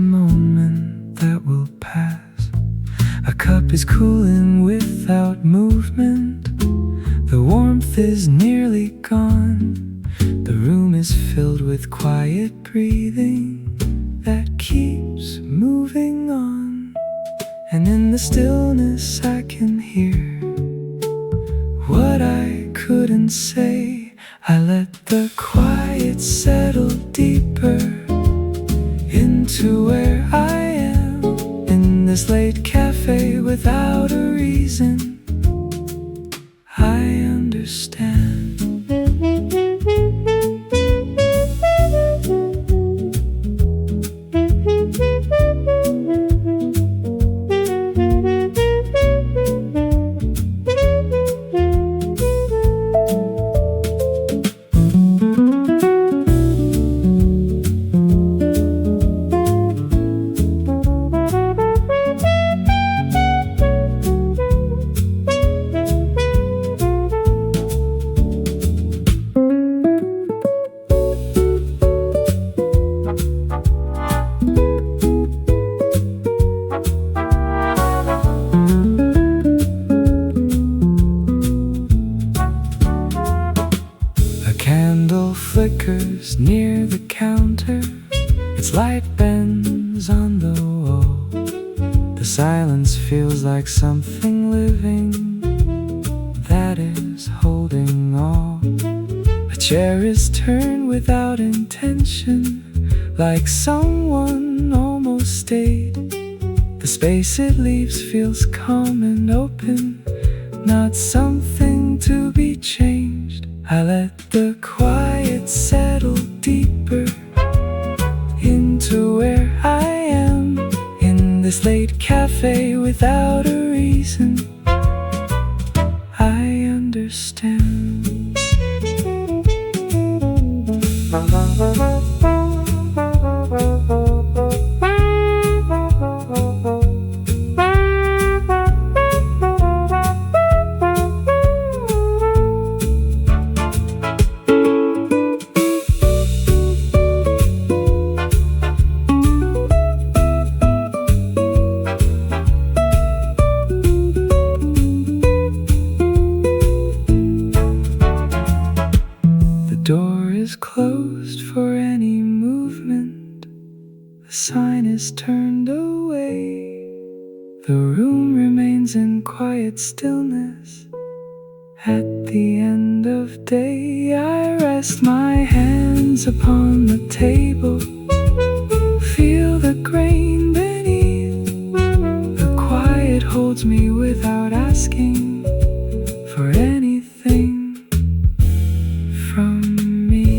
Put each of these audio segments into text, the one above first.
moment that will pass. A cup is cooling without movement. The warmth is nearly gone. The room is filled with quiet breathing that keeps moving on. And in the stillness I can hear what I couldn't say. I let the quiet settle deeper into where I am, in this late cafe without a reason. I understand. Flickers near the counter, its light bends on the wall. The silence feels like something living that is holding all. A chair is turned without intention, like someone almost stayed. The space it leaves feels calm and open, not something to be changed. I let the quiet settle deeper into where I am, in this late cafe without a reason. I understand. Closed for any movement. The sign is turned away. The room remains in quiet stillness. At the end of day, I rest my hands upon the table, feel the grain beneath. The quiet holds me without asking for anything from me.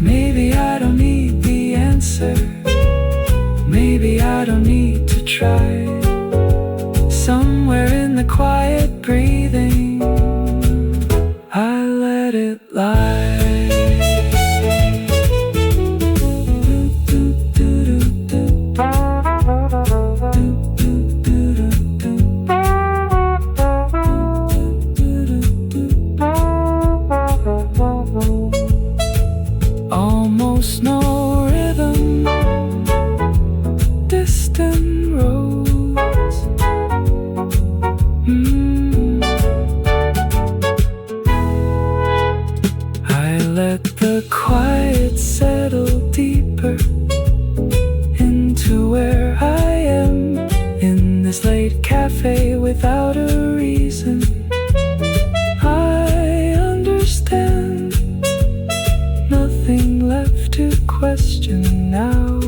Maybe I don't need the answer. Maybe I don't need to try. Somewhere in the quiet breathing, I let it lie. Almost no rhythm, distant roads. I let the quiet settle deeper into where I am, in this late cafe without a reason. I understand. Nothing left to question now.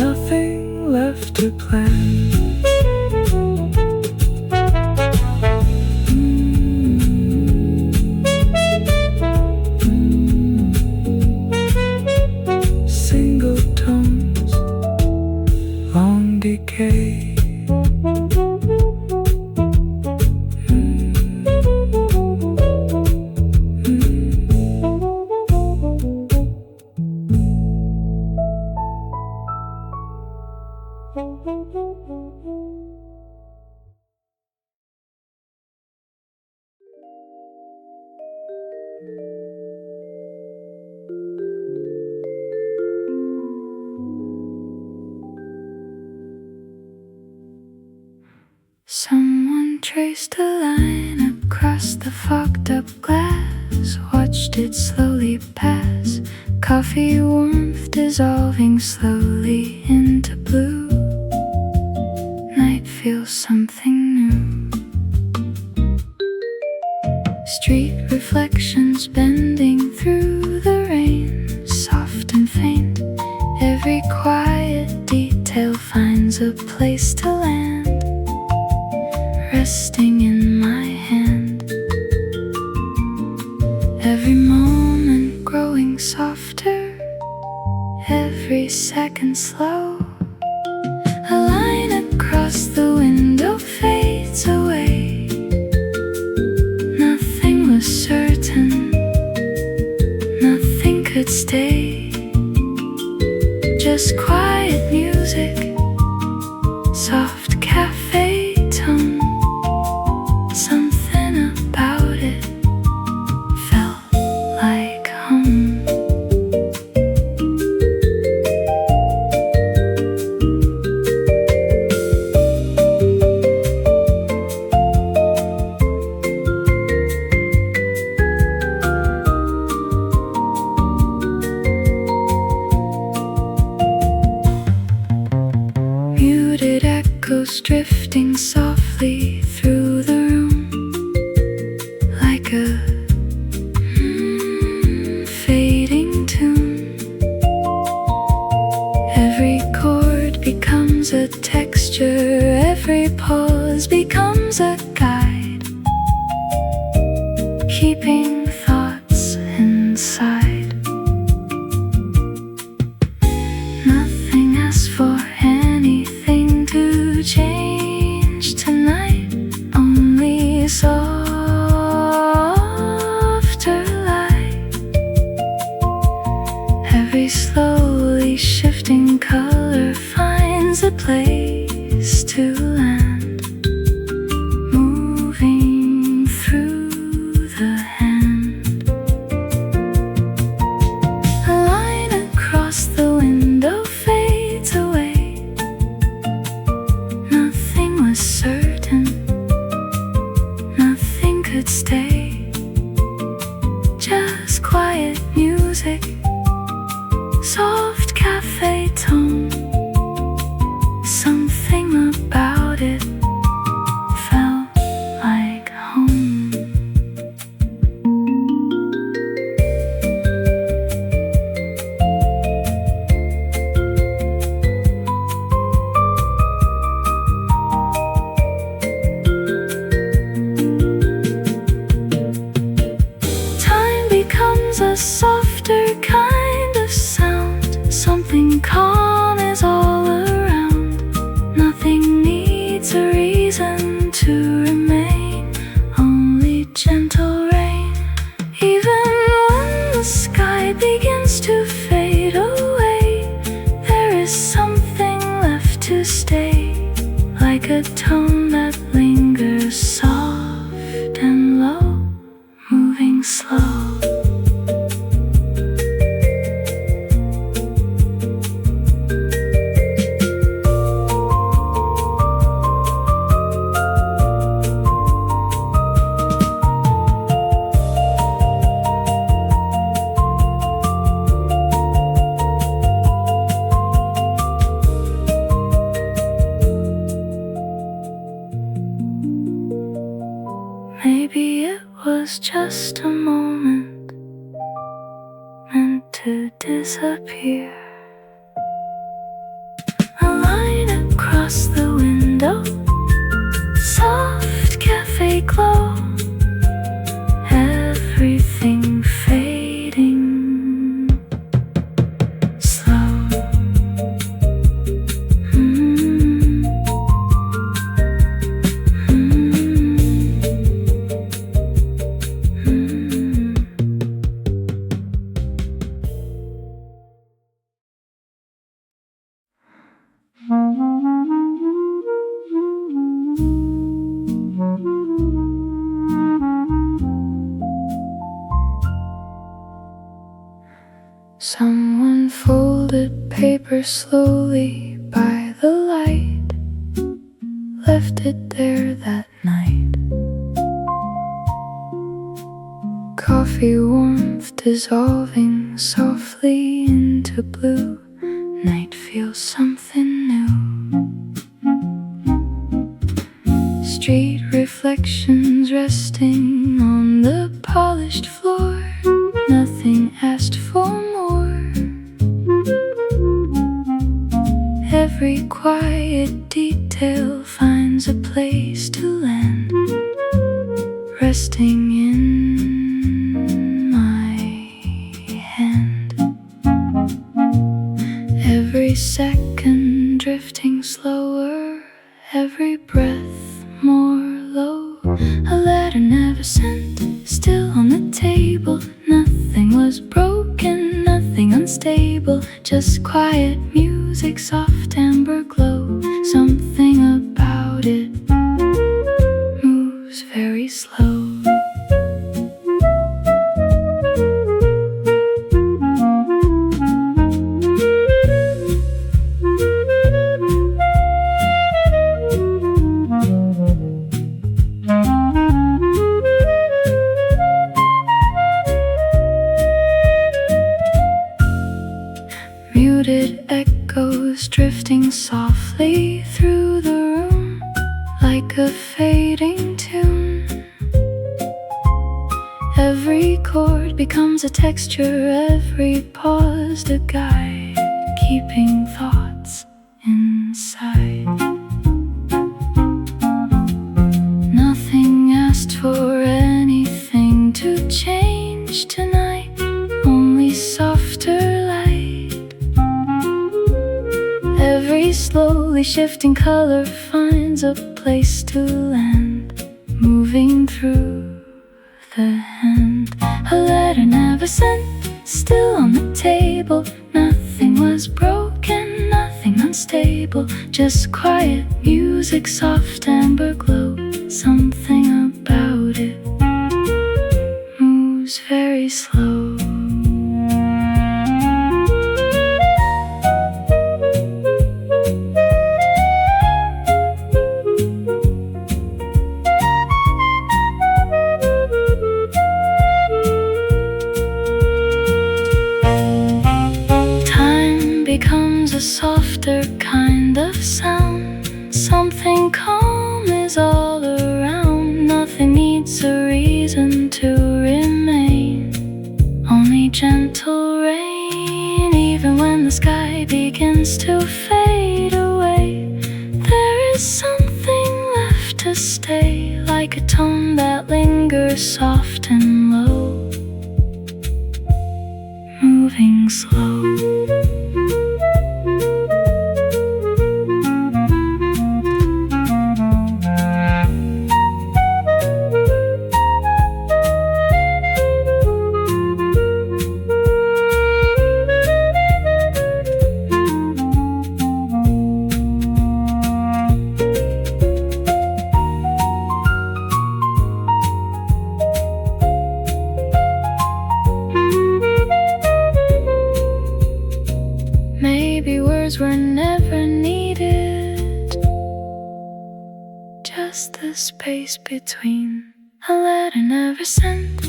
Nothing left to plan. Single tones, long decay. Thank you. Someone traced a line across the fogged up glass, watched it slowly pass, coffee warmth dissolving slowly into blue. Night feels something new. Street reflections bending through the rain, soft and faint. Every quiet detail finds a place to land, resting in my hand. Every moment growing softer, every second slow. A line across the window fades away. Nothing was certain, nothing could stay. Just quiet music, soft cafe tone. Something about it felt like home. Muted echoes drifting softly through the room, like a fading tune. Every chord becomes a texture, every pause becomes a guide, keeping thoughts inside. Nothing asks for anything to change tonight, only softer light. Every slowly shifting color finds a place to land, moving through the hand. A line across the window fades away. Nothing was certain, nothing could stay. Just quiet music, soft cafe tone. Something about it felt like home. Time becomes a softer kind of sound. Something calm is all around. Nothing needs a reason to remain, only gentle rain. Even when the sky begins to fade away, there is something left to stay, like a tone that lingers soft and low, moving slow. Maybe it was just a moment meant to disappear. A line across the window, soft cafe glow. Everything fading slow. Someone folded paper slowly by the light, left rested there that night. Coffee warmth dissolving softly into blue. Night feels something new. Street reflections resting on the polished floor. Nothing asked for more. Every quiet detail finds a place to land, resting in my hand. Every second drifting slower, every breath more low. A letter never sent, still on the table. Nothing was broken, nothing unstable. Just quiet music, soft amber glow. Something about it moves very slow. Muted echoes drifting softly through the room, like a fading tune. Every chord becomes a texture, every pause a guide, keeping thoughts inside. Nothing asked for anything to change tonight, only softer light. Every slowly shifting color finds a place to land, moving through the hand. A letter never sent, still on the table. Nothing was broken, nothing unstable. Just quiet music, soft amber glow. Something about it moves very slow. Becomes a softer kind of sound. Something calm is all around. Nothing needs a reason to remain, only gentle rain. Even when the sky begins to fade away, there is something left to stay, like a tone that lingers soft and low, moving slow. Maybe words were never needed, just the space between. A letter never sent,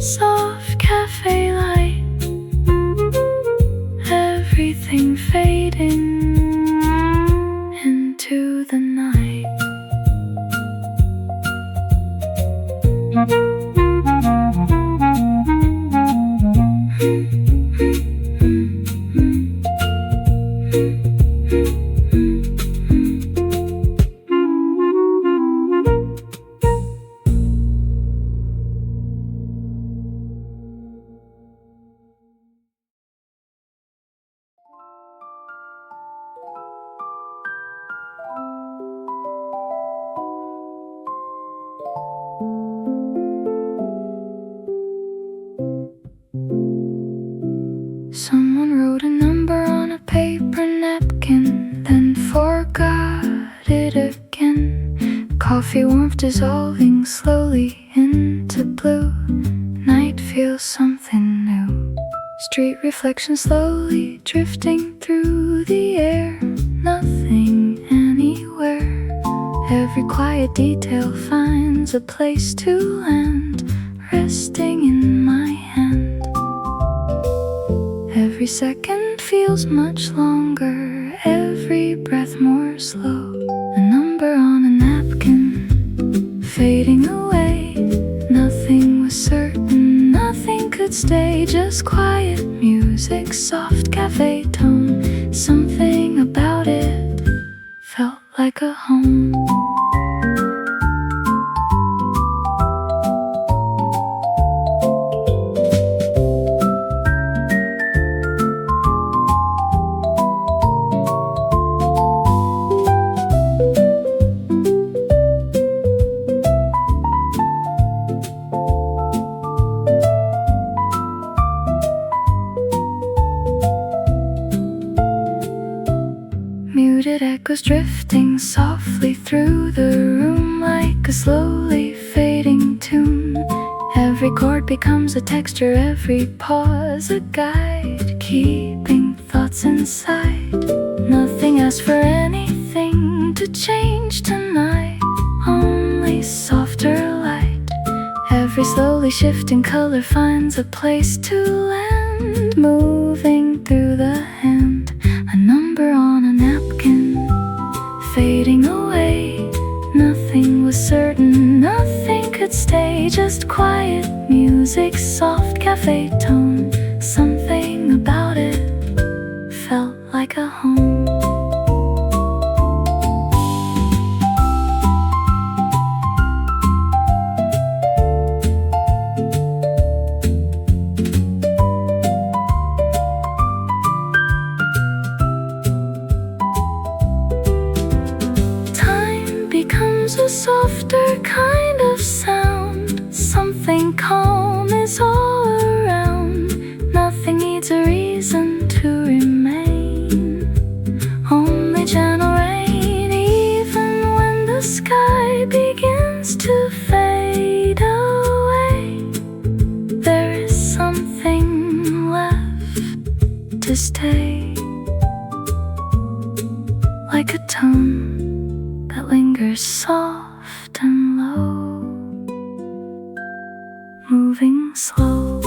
soft cafe light, everything fading into the night. Someone wrote a number on a paper napkin, then forgot it again. Coffee warmth dissolving slowly into blue. Night feels something new. Street reflection slowly drifting through the air. Nothing anywhere. Every quiet detail finds a place to land, resting in my hand. Every second feels much longer, every breath more slow. A number on a napkin, fading away. Nothing was certain, nothing could stay. Just quiet music, soft cafe tone. Something about it felt like a home. Muted echoes drifting softly through the room like a slowly fading tune. Every chord becomes a texture, every pause a guide, keeping thoughts inside. Nothing asks for anything to change tonight, only softer light. Every slowly shifting color finds a place to land, moving through the hand. A number on a napkin, fading away. Nothing was certain, nothing could stay. Just quiet music, soft cafe tone. Something about it felt like a home. A softer kind of sound, something calm is all around. Nothing needs a reason to remain, only gentle rain. Even when the sky begins to fade away, there is something left to stay, like a tone that lingers soft and low, moving slow.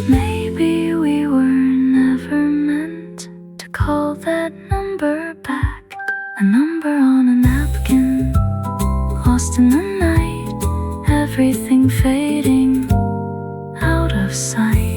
Maybe we were never meant to call that number back. A number on a napkin, lost in the night, everything fading out of sight.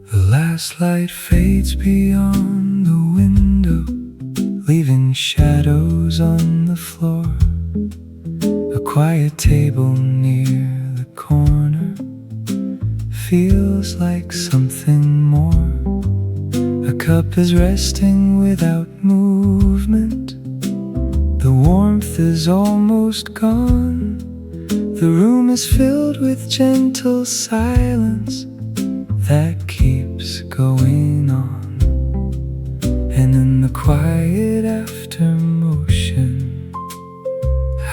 The last light fades beyond the window, leaving shadows on the floor. A quiet table near the corner feels like something more. A cup is resting without movement. The warmth is almost gone. The room is filled with gentle silence that keeps going on. And in the quiet after motion,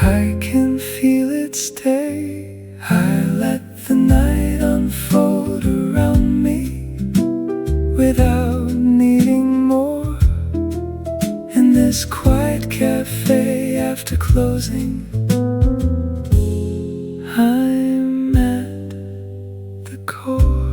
I can feel it stay. I let the night unfold around me without needing more. In this quiet cafe after closing, I'm at the core.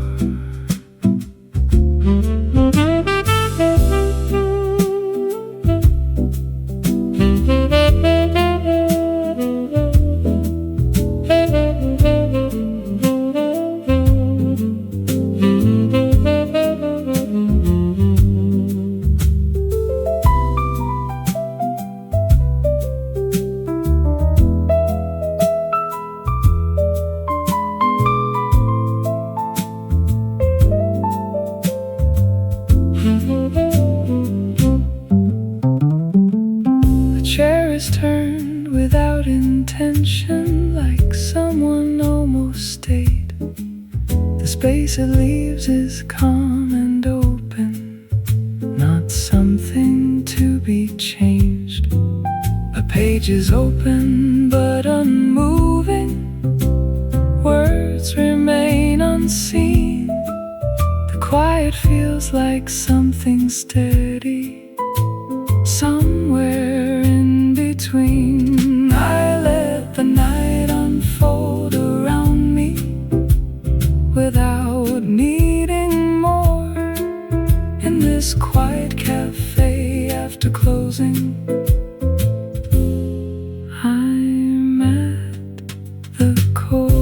space it leaves is calm and open, not something to be changed. A page is open but unmoving, words remain unseen. The quiet feels like something steady, somewhere in between. I let the night unfold around me without needing more. In this quiet cafe after closing, I'm at the core.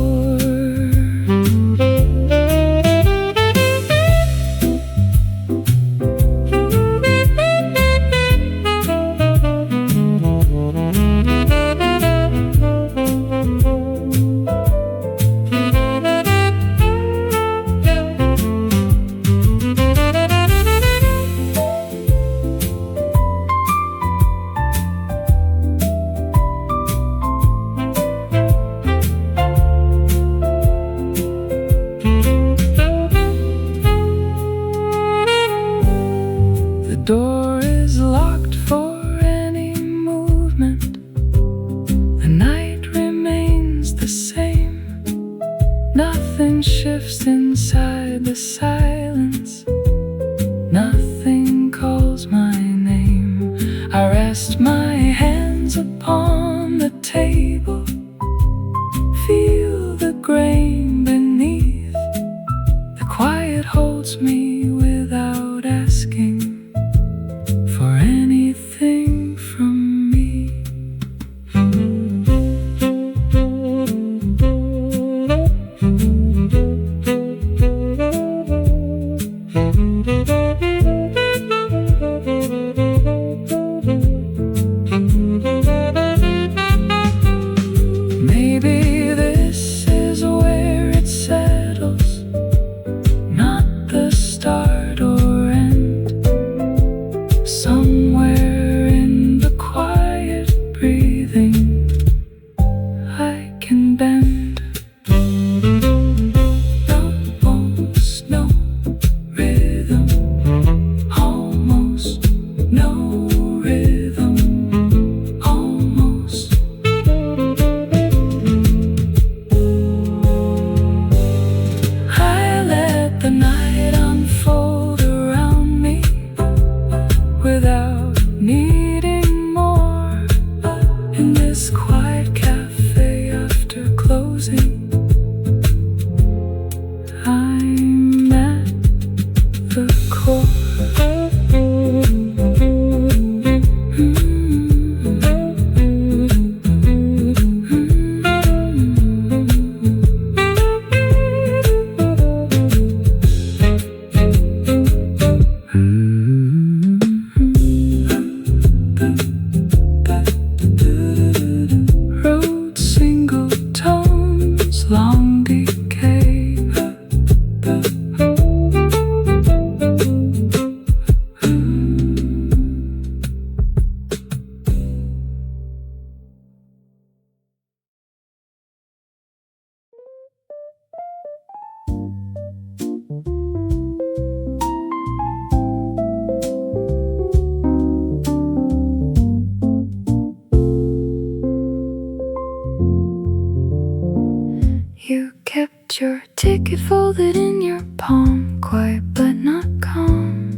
The door is locked for any movement. The night remains the same. Nothing shifts inside the silence. Nothing calls my name. I rest my hands upon the table, feel the grain beneath. The quiet holds me without asking for anything from me. Maybe this is where it settles, not the start or end. Somewhere in the quiet breathing, I can bend. Almost no rhythm, almost no rhythm, almost. I let the night unfold around me without needing more. In this quiet cafe after closing, I'm at the core. Wrote single tones, long decay. You kept your ticket folded in your palm, quiet but not calm.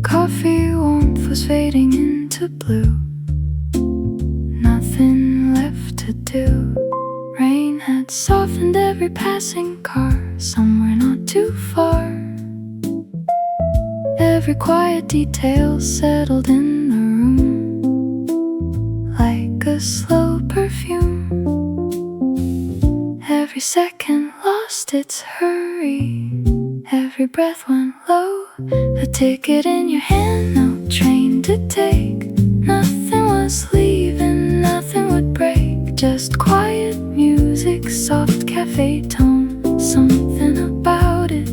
Coffee warmth was fading into blue, nothing left to do. Rain had softened every passing car, somewhere not too far. Every quiet detail settled in the room like a slow perfume. Every second lost its hurry, every breath went low. A ticket in your hand, no train to take. Nothing was leaving, nothing would break. Just quiet music, soft cafe tone. Something about it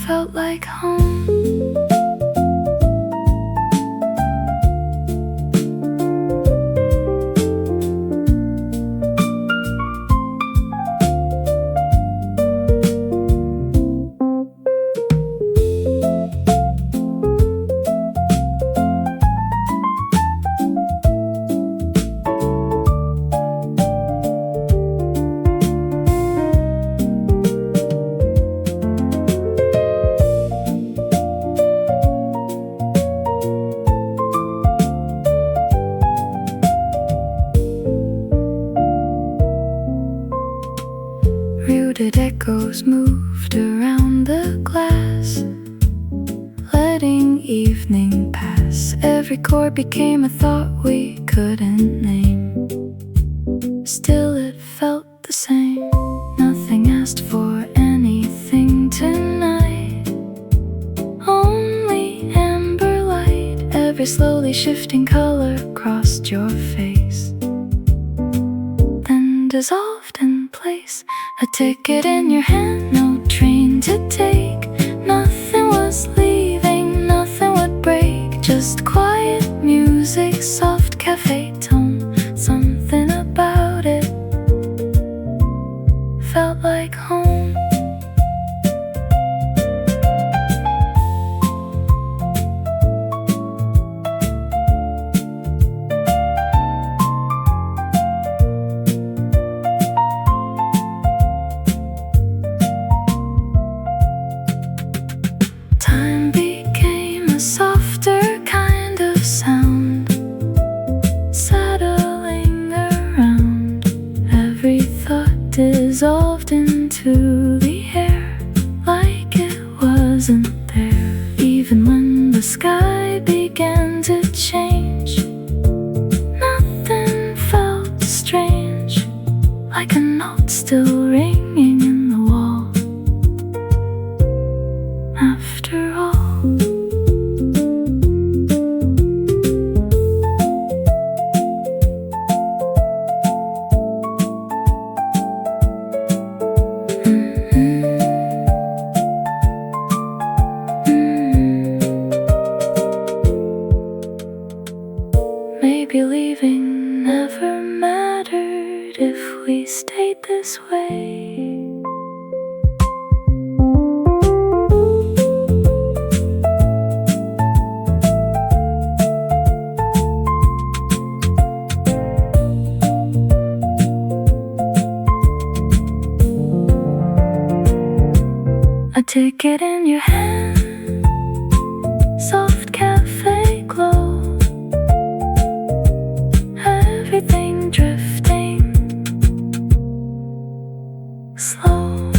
felt like home. Muted echoes moved around the glass, letting evening pass. Every chord became a thought we couldn't name. Still it felt the same. Nothing asked for anything tonight. Only amber light. Every slowly shifting color crossed your face, then dissolved in place. A ticket in your hand, no train to take. Nothing was leaving, nothing would break. Just quiet music, soft cafe tone. Something about it felt like home. Time became a softer kind of sound, settling around. Every thought dissolved into the air, like it wasn't there. Even when the sky began to change, nothing felt strange, like a note still ringing in the wall. After all, maybe leaving never mattered if we stayed this way. A ticket in your hand, soft cafe glow. Everything drifting slow.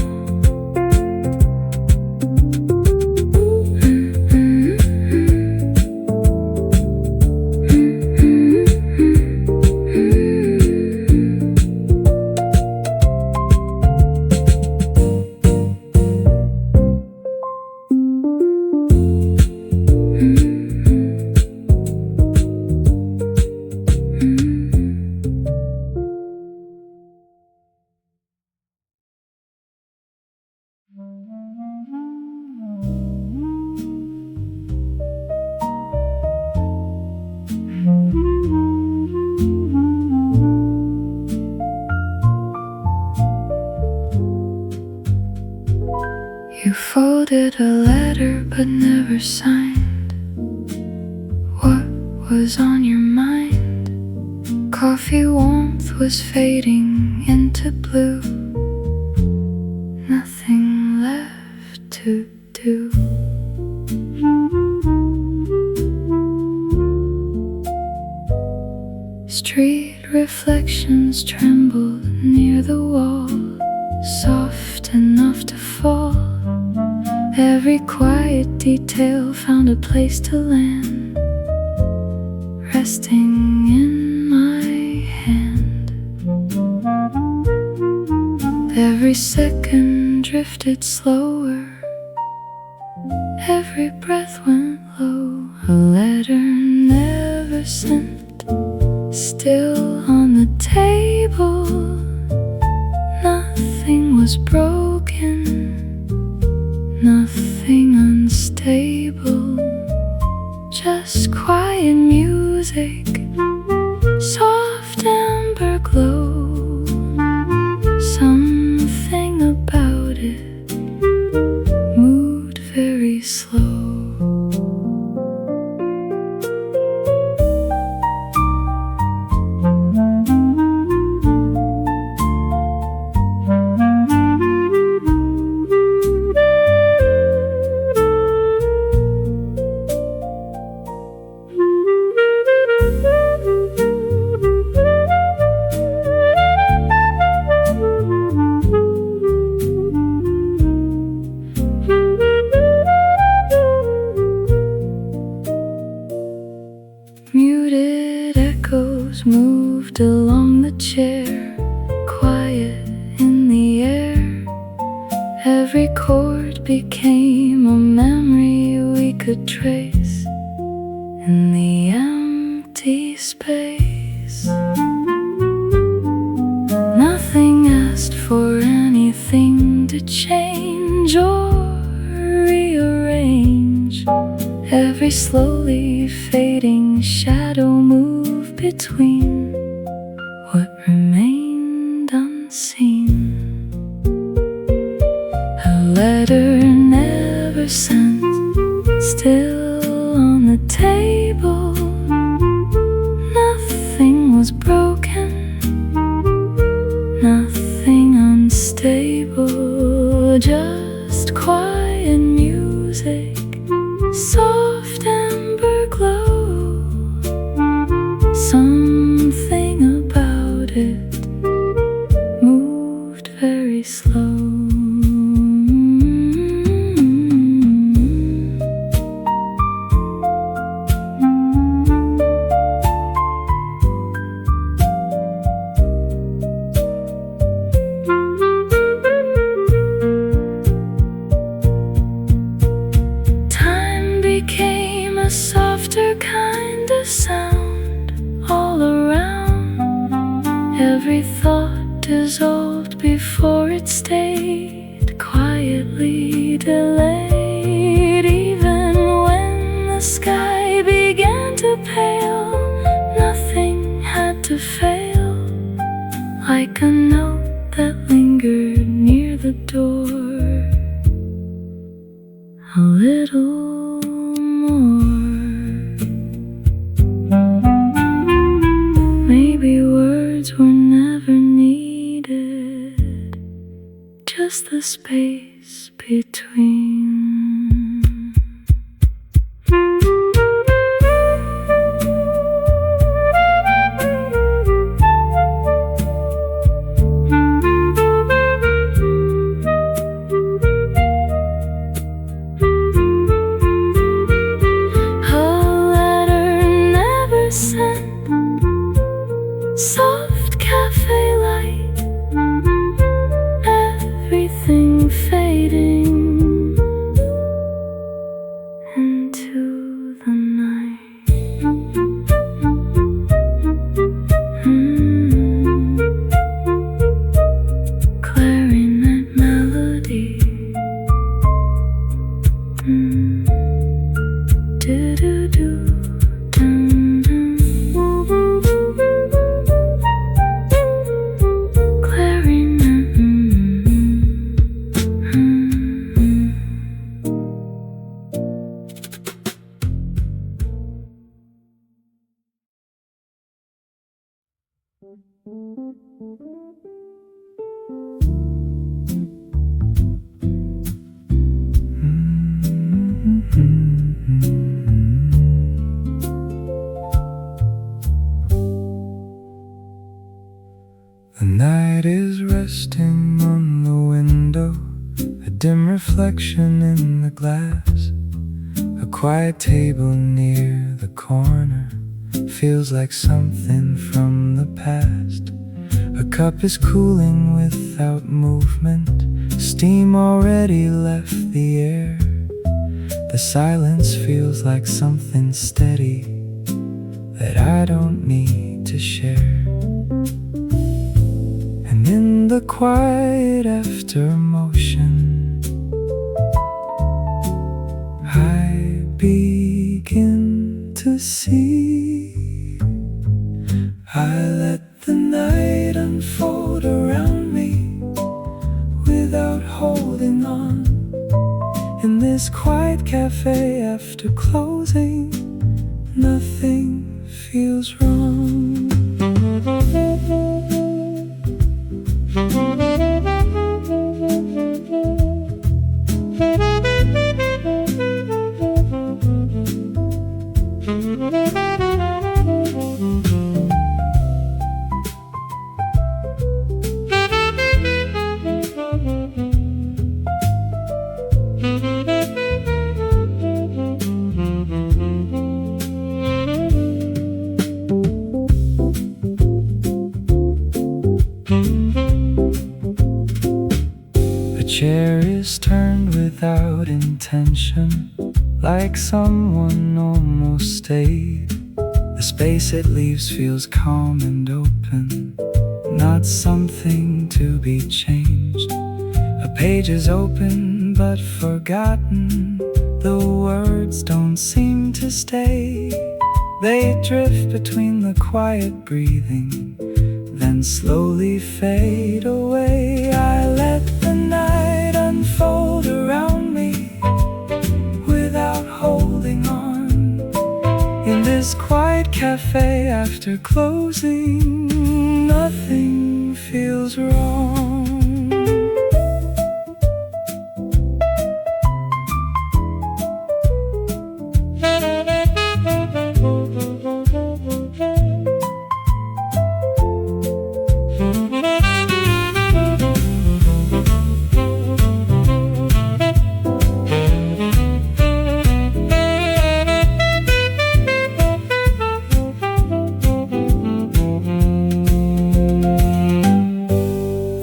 You folded a letter but never signed. What was on your mind? Coffee warmth was fading into blue. Nothing left to do. Street reflections trembled near the wall, soft enough to fall. Every quiet detail found a place to land, resting in my hand. Every second drifted slower, every breath went low. A letter never sent, still on the table. Nothing was broken, nothing unstable, just quiet music, soft amber glow. Something about it moved very slow. became a memory we could trace in the empty space. Nothing asked for anything to change or rearrange. Every slowly fading shadow moved between what remained unseen. A letter never sent, still on the table. Nothing was broken, nothing unstable, just quiet music, soft amber glow. Something about it moved very slow. Time became a softer kind of sound all around. Every thought dissolved before it stayed quietly delayed. Even when the sky began to pale, nothing had to fail. Like a note that lingered near the door, a little more. Maybe words were never needed, just the space between. A letter never sent, soft cafe light, everything fading into the night. Clarinet melody. Do-do-do, dum-dum. Clarinet. The night is resting on the window, a dim reflection in the glass. A quiet table near the corner feels like something from the past. A cup is cooling without movement, steam already left the air. The silence feels like something steady that I don't need to share. And in the quiet after motion, I begin to see. I let the night unfold around me without holding on. In this quiet cafe after closing, nothing feels wrong. A chair is turned with without intention, like someone almost stayed. The space it leaves feels calm and open, not something to be changed. A page is open but forgotten. The words don't seem to stay. They drift between the quiet breathing, then slowly fade away. I let the night unfold around me without holding on. In this quiet cafe after closing, nothing feels wrong.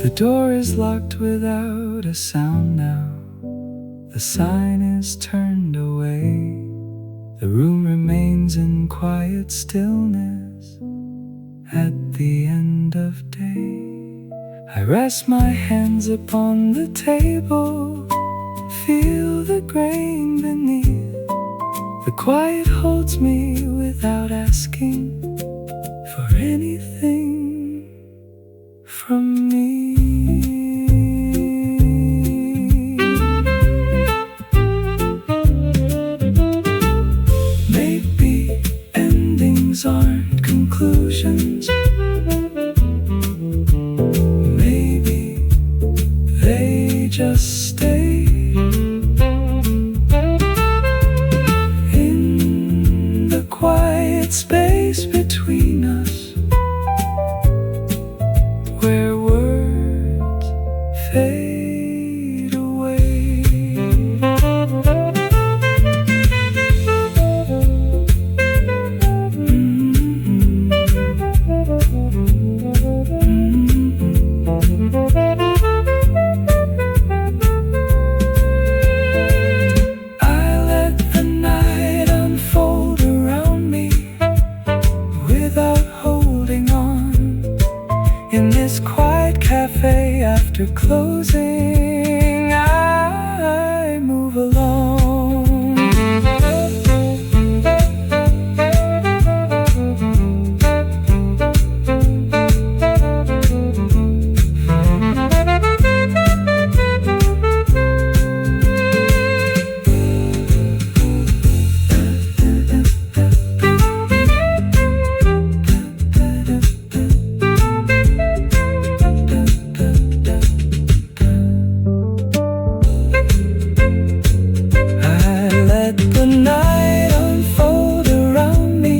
The door is locked without a sound now. The sign is turned away. The room remains in quiet stillness at the end of day. I rest my hands upon the table, feel the grain beneath. The quiet holds me without asking for anything from me. Maybe endings aren't conclusions. Maybe they just stay in the quiet space between us, where words fade away. I let the night unfold around me without holding on. In this quiet cafe after closing, I move along. I let the night unfold around me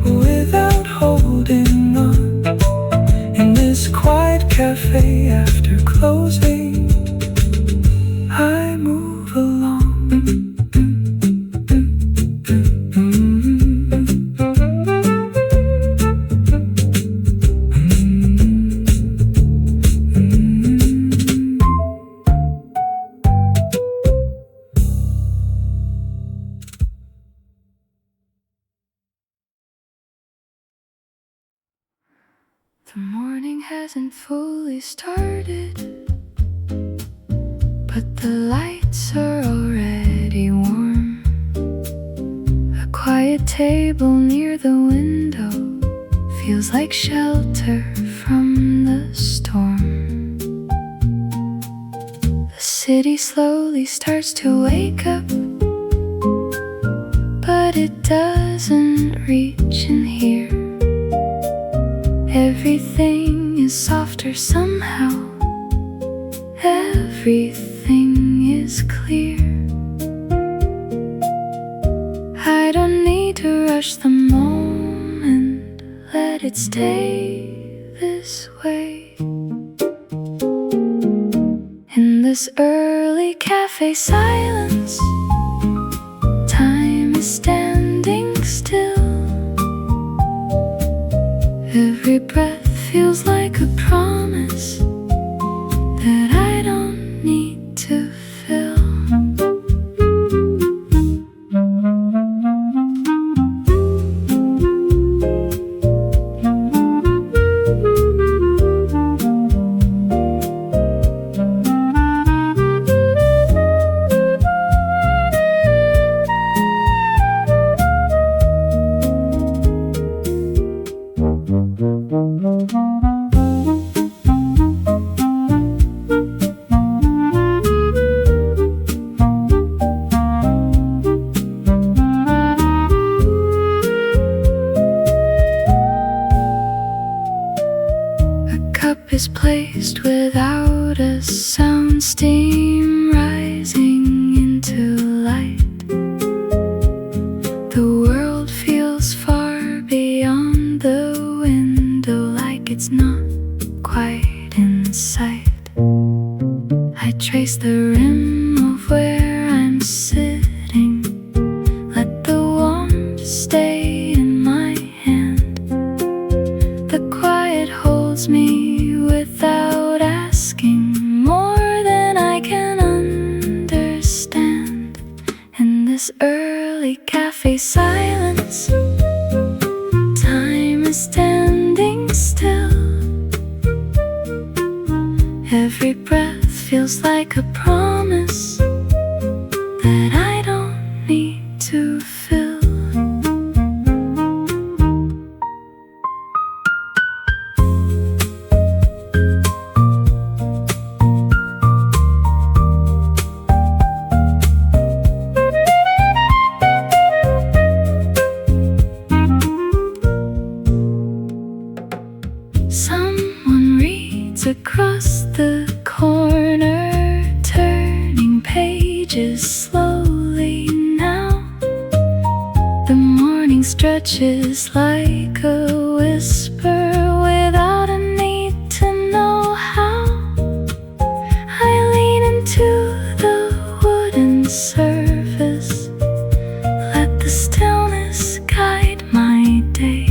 without holding on. In this quiet cafe after closing, I move along. The morning hasn't fully started, but the lights are already warm. A quiet table near the window feels like shelter from the storm. The city slowly starts to wake up, but it doesn't reach in here. Everything is softer somehow. Everything is clear. I don't need to rush the moment. Let it stay this way. In this early cafe silence, time is standing still. Every breath feels like a promise that I don't need to fill. cup is placed without a sound, steam rising into light. The world feels far beyond the window, like it's not quite in sight. I trace the rim of where I'm sitting, let the warmth stay in my hand. The quiet holds me without asking more than I can understand. In this early cafe silence, time is standing still. Every breath feels like a promise that I don't need to fill. Someone reads across the corner, turning pages slowly now. The morning stretches like a whisper without a need to know how. I lean into the wooden surface, let the stillness guide my day.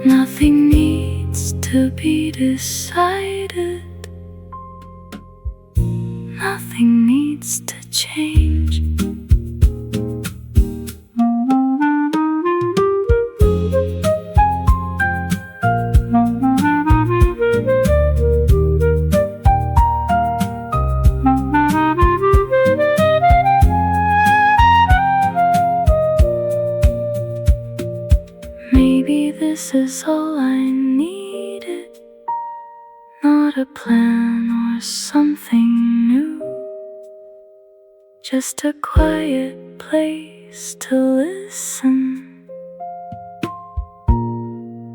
Nothing needs to be decided. Nothing needs to change. Maybe this is all I needed, not a plan or something new, just a quiet place to listen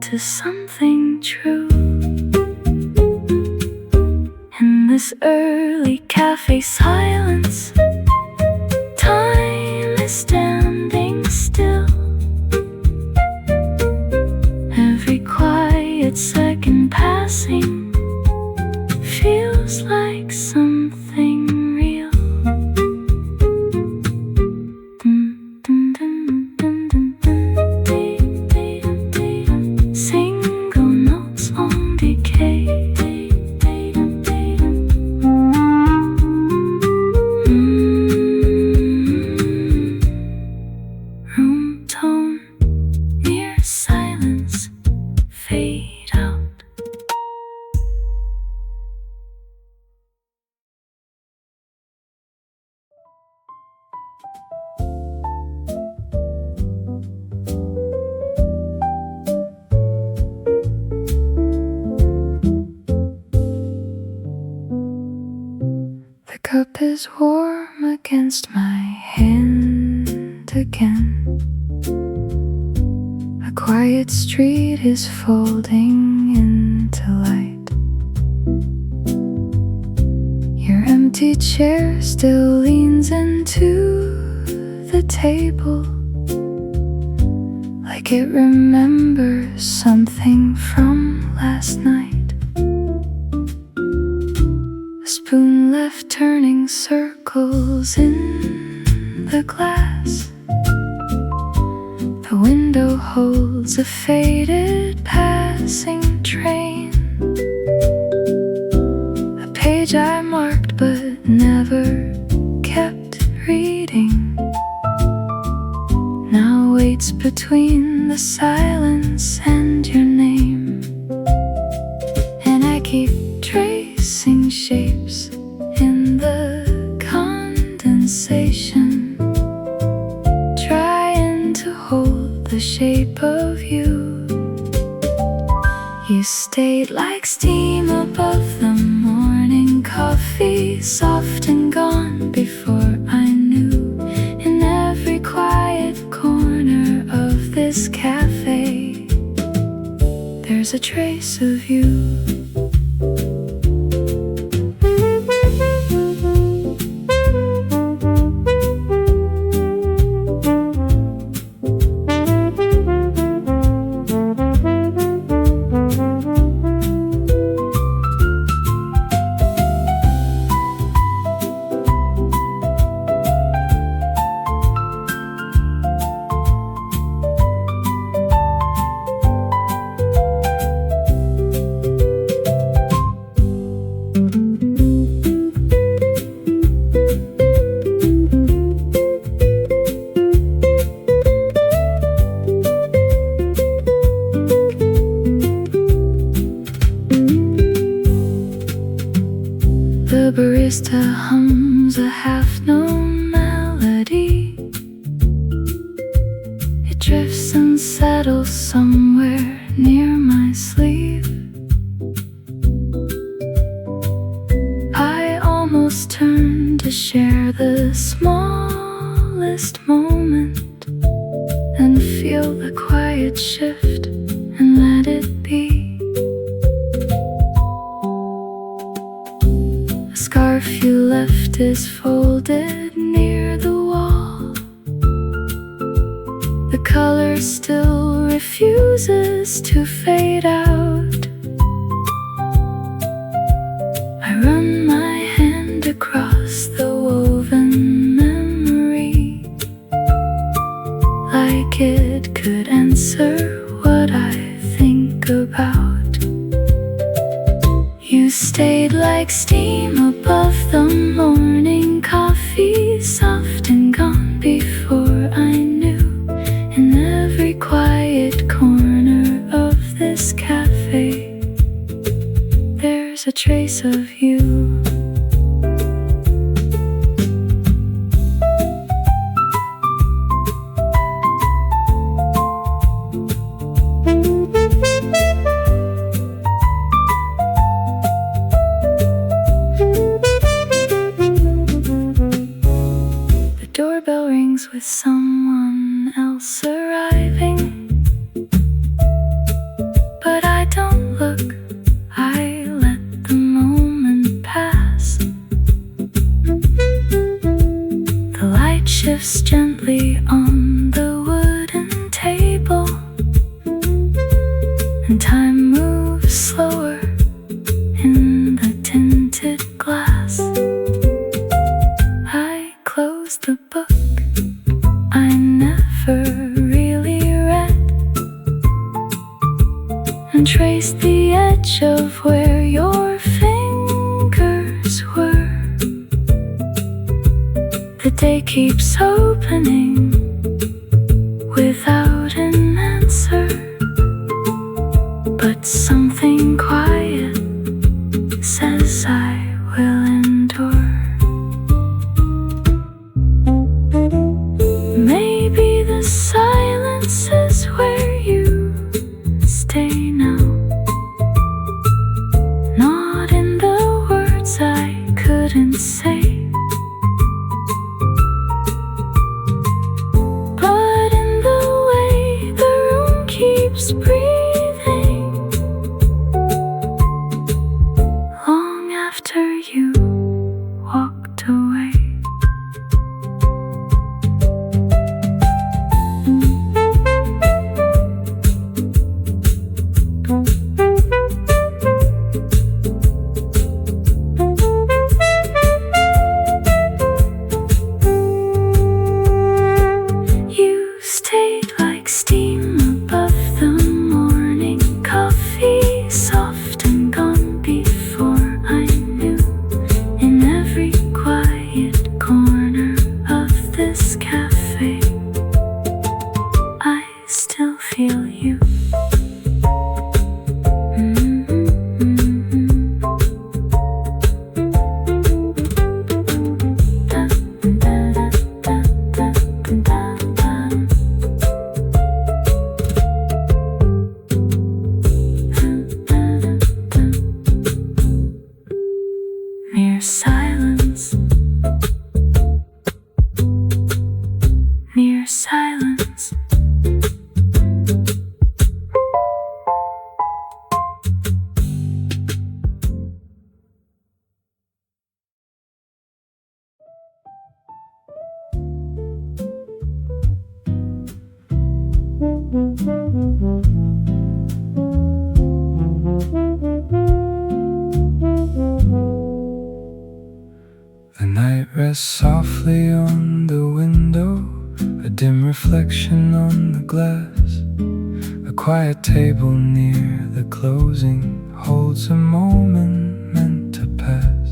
to something true. In this early cafe silence, time is standing still. Every quiet second passing feels like something real. Single notes on decay. Room tone near silence fade out. The cup is warm against my hand again. A quiet street is folding into light. Your empty chair still leans into the table, like it remembers something from last night. A spoon left turning circles in the glass. The window holds a faded passing train. A page I marked but never kept reading now waits between the silence and your name. And I keep tracing shapes in the condensation, trying to hold the shape of you. You stayed like steam above the morning coffee, soft and gone before I knew. In every quiet corner of this cafe, there's there's a trace of you. The barista hums a half-known melody. It drifts and settles somewhere near my sleeve. I almost turn to share the smallest moment and feel the quiet shift and let it be. The scarf you left is folded near the wall. The color still refuses to fade out. I run my hand across the woven memory, like it could answer what I think about. You stayed like steam above the morning coffee, soft and gone before I knew. In every quiet corner of this cafe, there's a trace of you. Doorbell rings with someone else arriving, but I don't look, I let the moment pass. The light shifts gently on the wooden table, and time moves slower in the tinted glass. I close the book I never really read and trace the edge of where your fingers were. The day keeps opening without an answer, but something quiet says I will endure. Maybe the silence is where you stay now, not in the words I couldn't say, but in the way the room keeps breathing long after you walked away. You stayed like steam above the morning coffee, soft and gone before I knew. In every quiet corner of this cafe, I still feel you. Mere silence, mere silence. rest softly on the window, a dim reflection on the glass. A quiet table near the closing holds a moment meant to pass.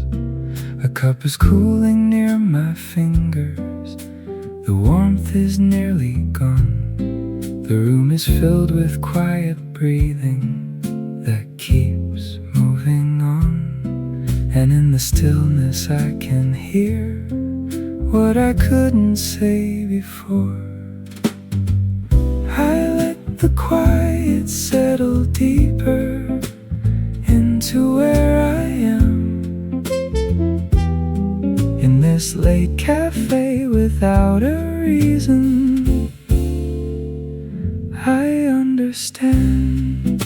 A cup is cooling near my fingers, the warmth is nearly gone. The room is filled with quiet breathing that keeps moving on. And in the stillness I can hear what I couldn't say before. I let the quiet settle deeper into where I am, in this late cafe without a reason. I understand.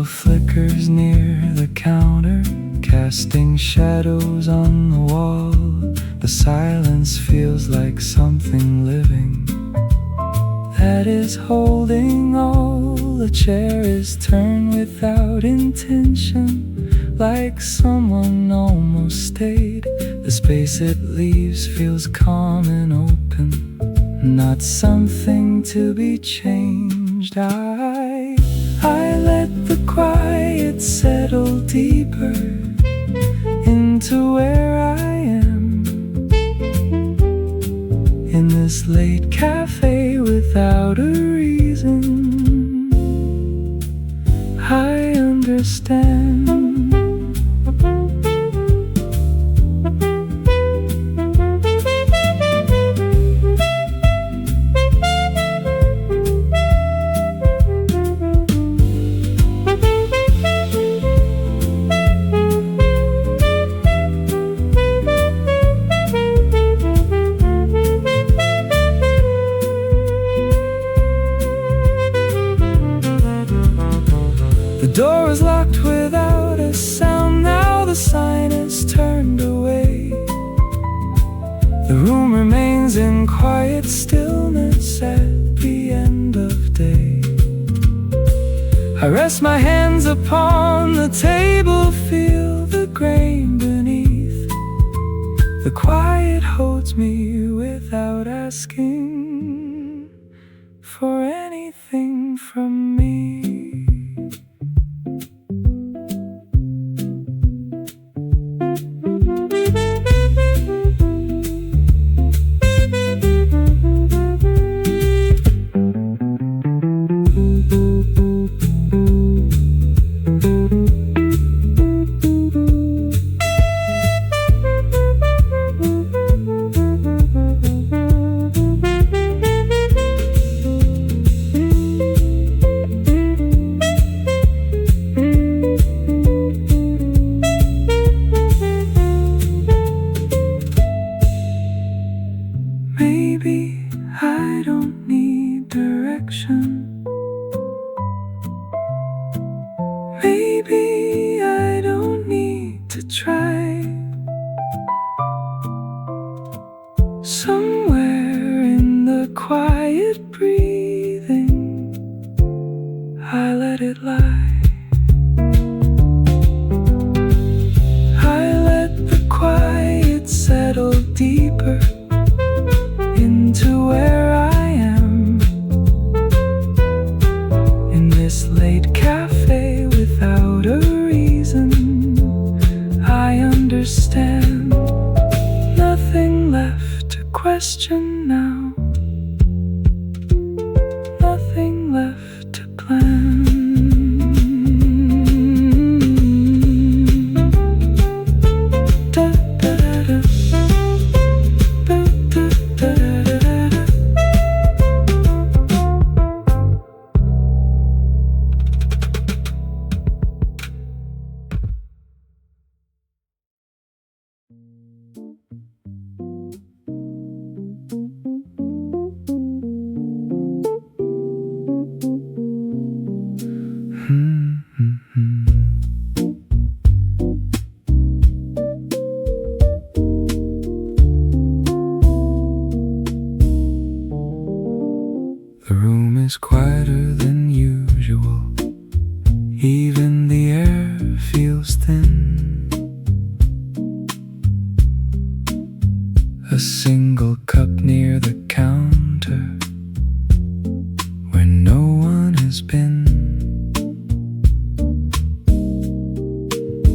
Flickers near the counter, casting shadows on the wall. The silence feels like something living that is holding all. The chair is turned without intention, like someone almost stayed. The space it leaves feels calm and open, not something to be changed. I let the quiet settle deeper into where I am, in this late cafe without a reason. I understand. The door was locked without a sound, now the sign is turned away. The room remains in quiet stillness at the end of day. I rest my hands upon the table, feel the grain beneath. The quiet holds me without asking for anything from me. Maybe I don't need direction. Maybe I don't need to try. Somewhere in the quiet breathing, I let it lie. I let the quiet settle deeper into where I am, in this late cafe without a reason. I understand. Nothing left to question now, nothing left to plan. a single cup near the counter where no one has been.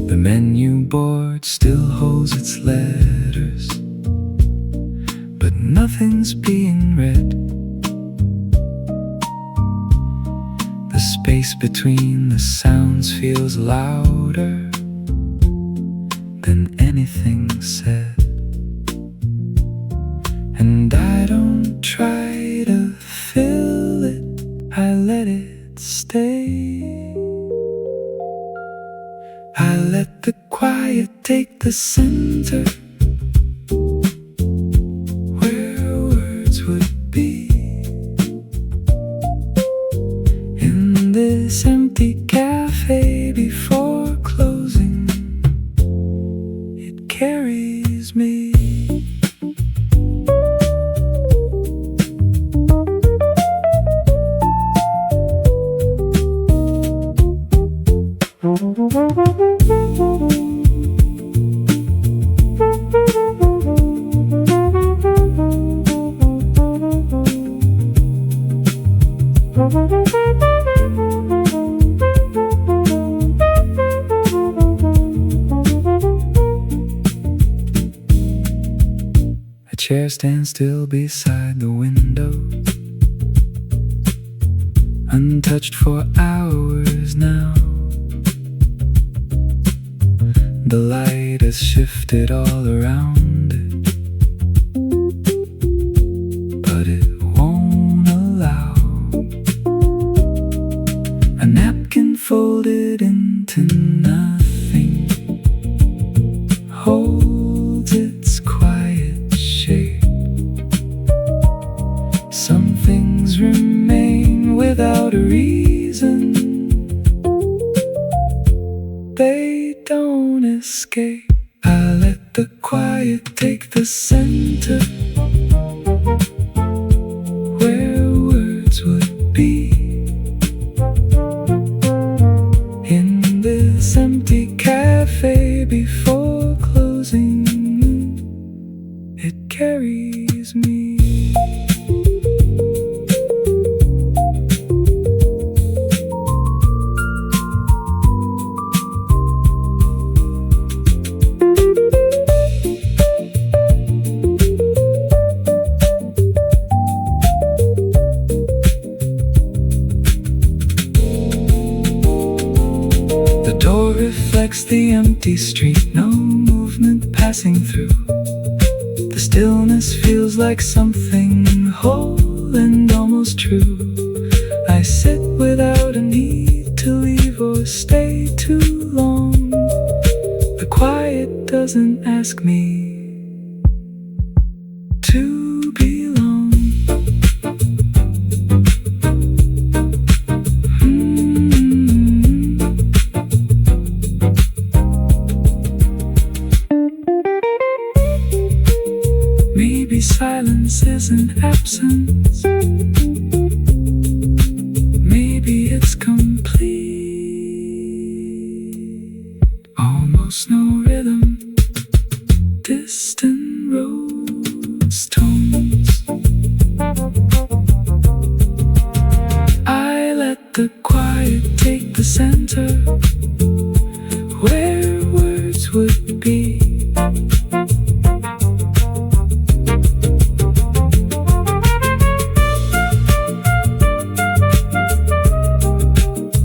The menu board still holds its letters, but nothing's being read. The space between the sounds feels louder than anything said. And I don't try to fill it, I let it stay. I let the quiet take the center, where words would be. In this empty cafe before closing, it carries me. A chair stands still beside the window, untouched for hours now. The light has shifted all around it, but it won't allow a napkin folded into nothing holds its quiet shape. Some things remain without a reason, they don't escape. I let the quiet take the center, where words would be. In this empty cafe before closing, it carries me. The door reflects the empty street, no movement passing through. The stillness feels like something whole and almost true. I sit without a need to leave or stay too long. The quiet doesn't ask me to belong. Maybe silence isn't absence, maybe it's complete. Almost no rhythm, distant rose tones. I let the quiet take the center, where words would be.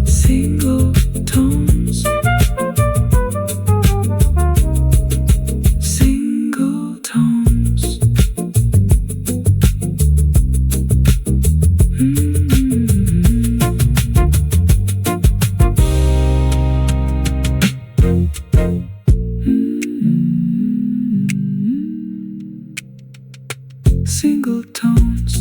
Single tones, single tones. Single tones.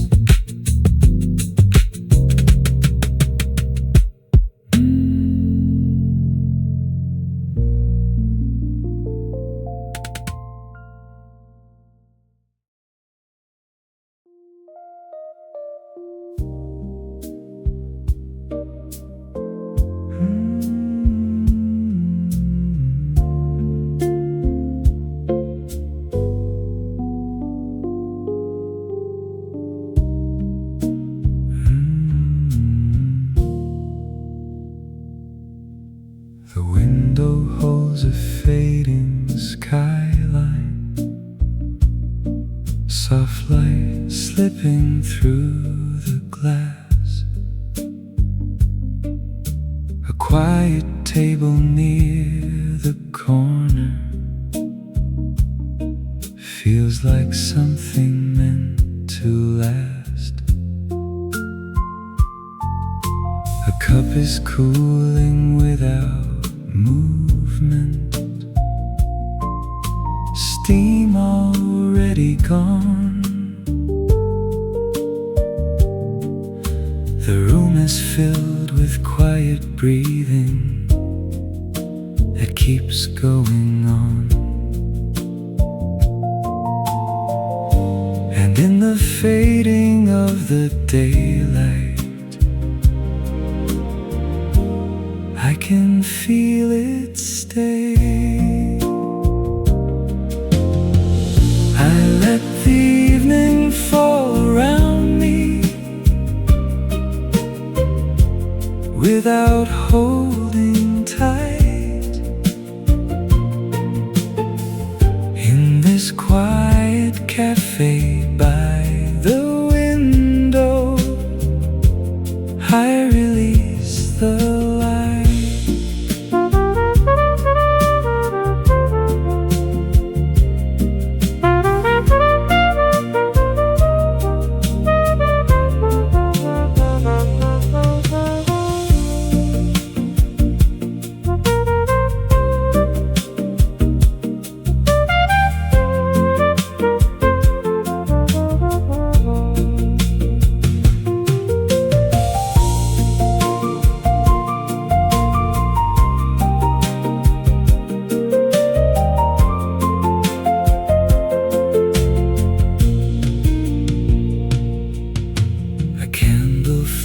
Soft light slipping through the glass. A quiet table near the corner feels like something meant to last. A cup is cooling without movement, steam already gone. The room is filled with quiet breathing that keeps going on. And in the fading of the daylight, I can feel it stay. I let the evening fall around me without holding tight. In this quiet cafe by the window, I release the light.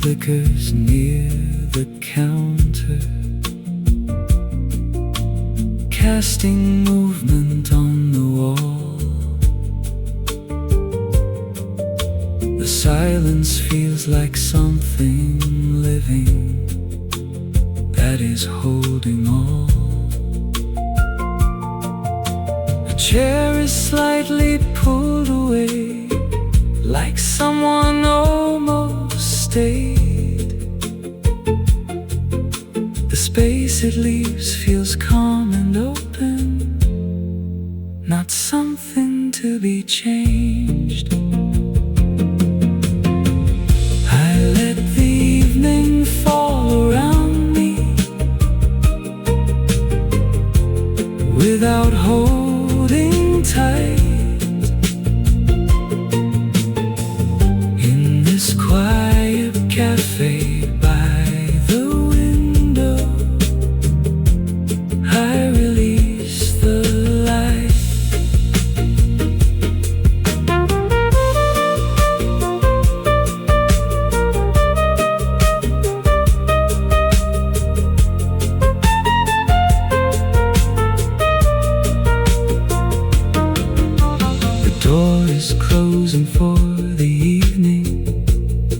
Flickers near the counter, casting movement on the wall. The silence feels like something living that is holding all. A chair is slightly pulled away, like someone almost stayed. The space it leaves feels calm and open, not something to be changed. I let the evening fall around me without holding tight. In this quiet cafe by the window, I release the light. The door is closing for the evening.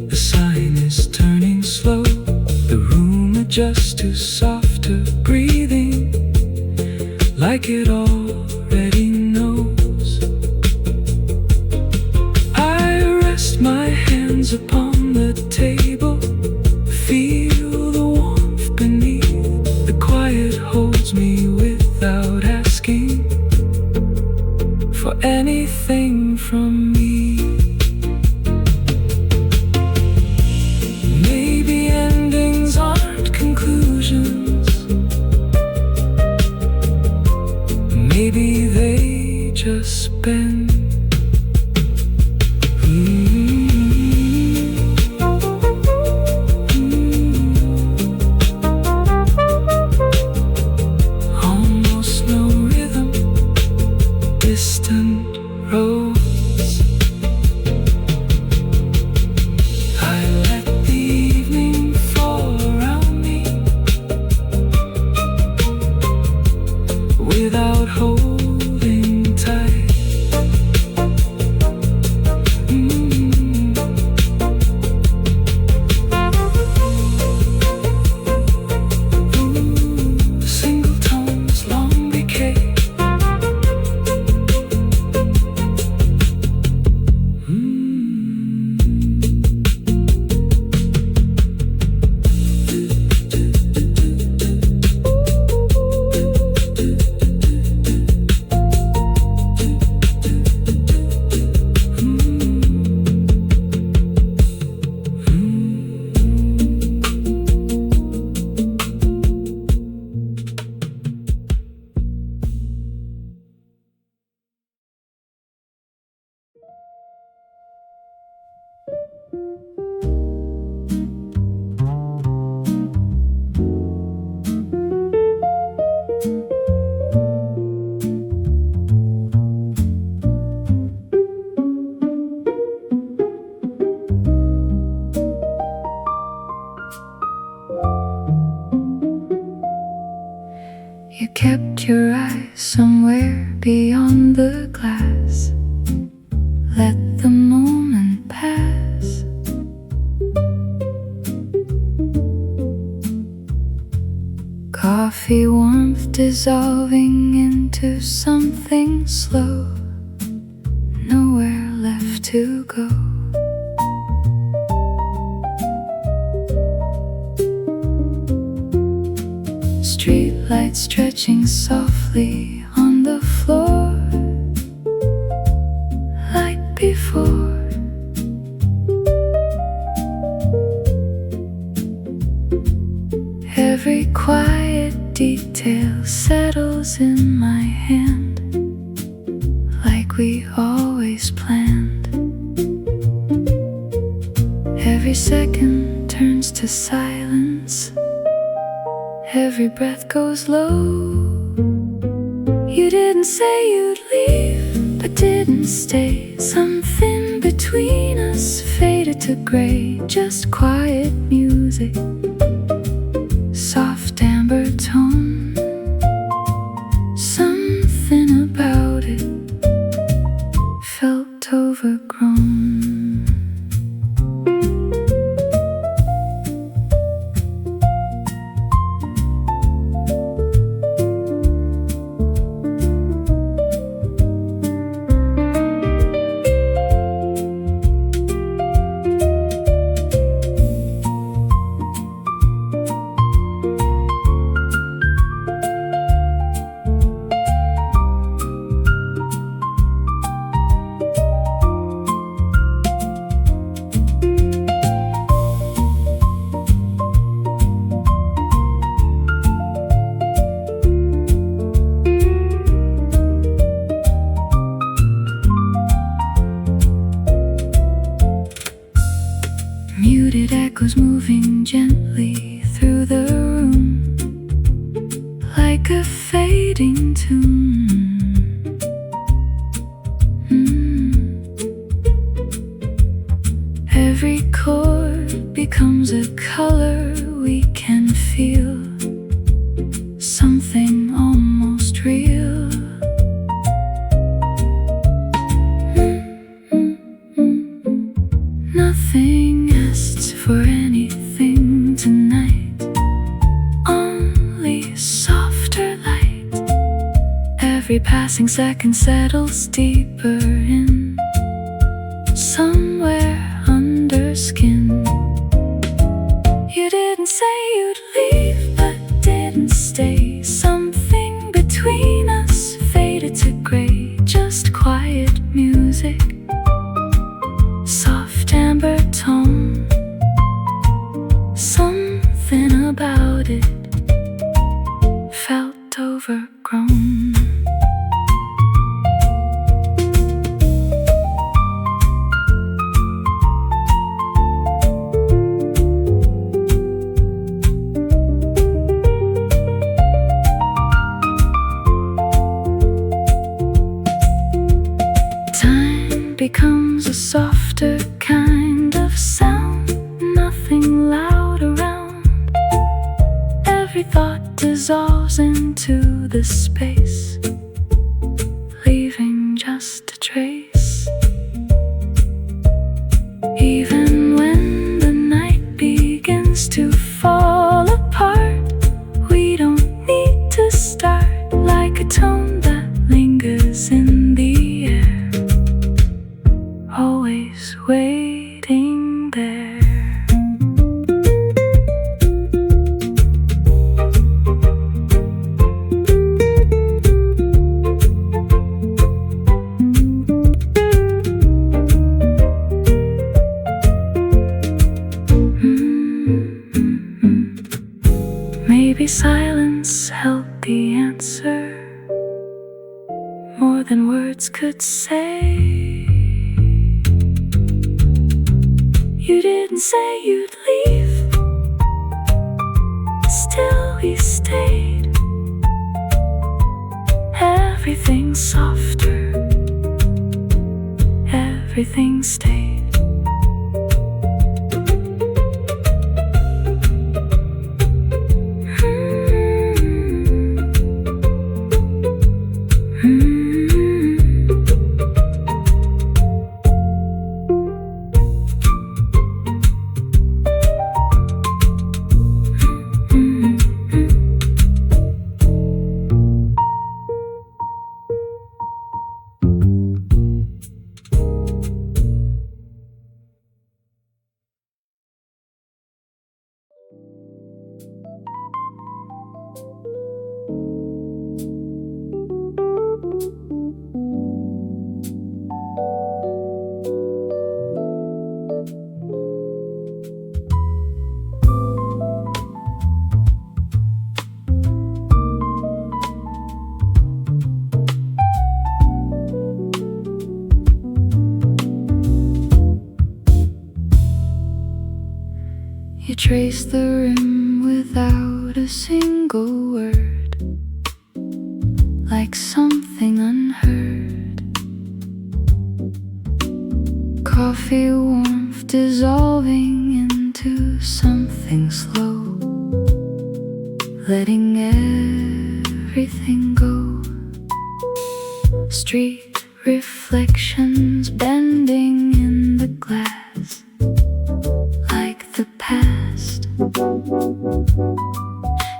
The sign is turning slow. The room adjusts to softer breathing, like it already knows. I rest my hands upon the table, feel the warmth beneath. The quiet holds me without asking for anything from me. Maybe endings aren't conclusions, maybe they just bend. You kept your eyes somewhere beyond the glass. Let the moment pass. Coffee warmth dissolving into something slow. Nowhere left to go. Streetlights stretching softly on the floor, like before. Every quiet detail settles in my hand, like we always planned. Every second turns to silence. Every breath goes low. You didn't say you'd leave, but didn't stay. Something between us faded to gray. Just quiet music, soft amber tone. Something about it felt overgrown. Muted echoes moving gently through the room, like a fading tune. Every chord becomes a color we can feel, something almost real. Nothing asks for anything tonight, only softer light. Every passing second settles deeper in, somewhere under skin. You didn't say you'd leave, but didn't stay. Something between us faded to gray. Just quiet music, soft amber tone. Something about it felt overgrown. Time becomes a softer kind of sound, nothing loud around. Every thought dissolves into the space, leaving just a trace. Even when the night begins to fall apart, we don't need to start, like a tone that lingers in the air, always waiting there. Maybe silence held the answer, more than words could say. You didn't say you'd leave, still we stayed. Everything softer, everything stayed. You trace the rim without a single word, like something unheard. Coffee warmth dissolving into something slow, letting everything go. Street reflections bending in the glass, like the past.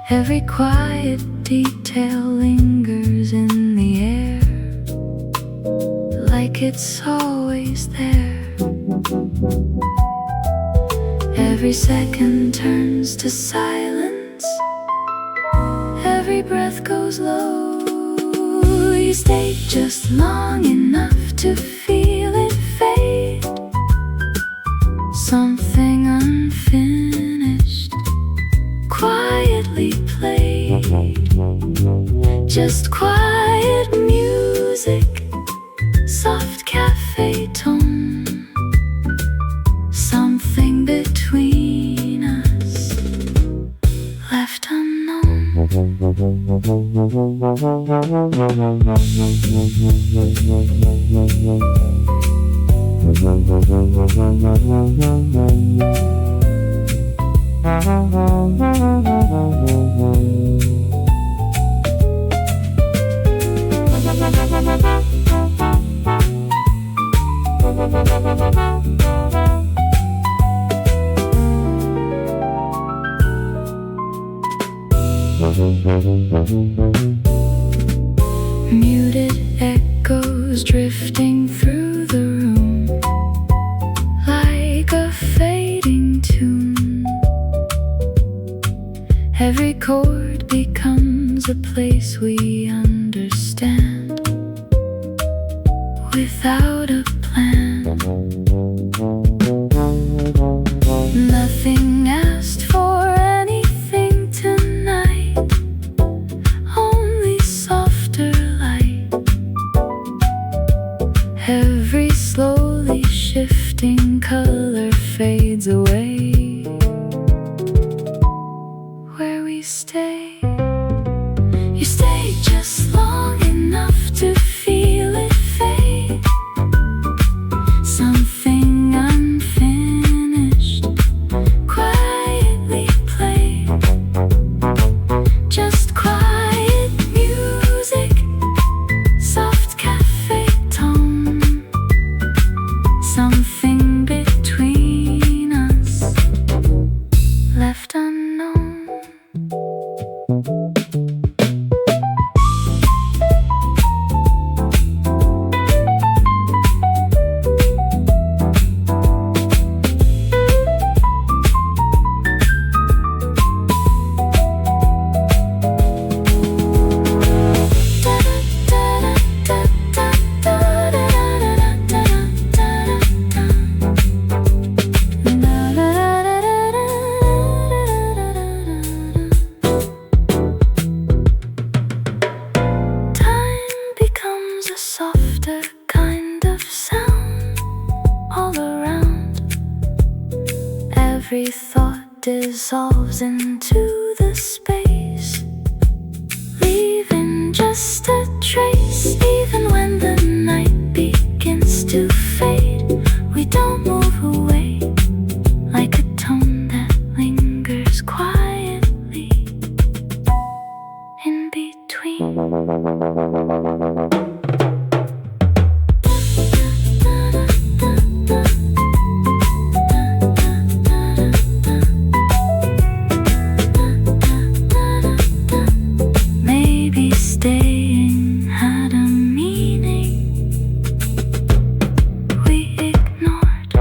Every quiet detail lingers in the air, like it's always there. Every second turns to silence, every breath goes low. You stay just long enough to feel it fade, something unfinished, quietly played. Just quiet music, soft cafe tone, something between us, left unknown. Muted echoes drifting through the room, like a fading tune. Every chord becomes a place we understand, without a plan. Nothing asked for anything tonight, only softer light. Every slowly shifting color fades away. Where we stay, you stay just long enough to feel it fade, something unfinished, quietly played. Just quiet music, soft cafe tone, something between us, left unknown. every thought dissolves into the space, leaving just a trace. Even when the night begins to fade, we don't move away, like a tone that lingers quietly in between. Maybe staying had a meaning we ignored.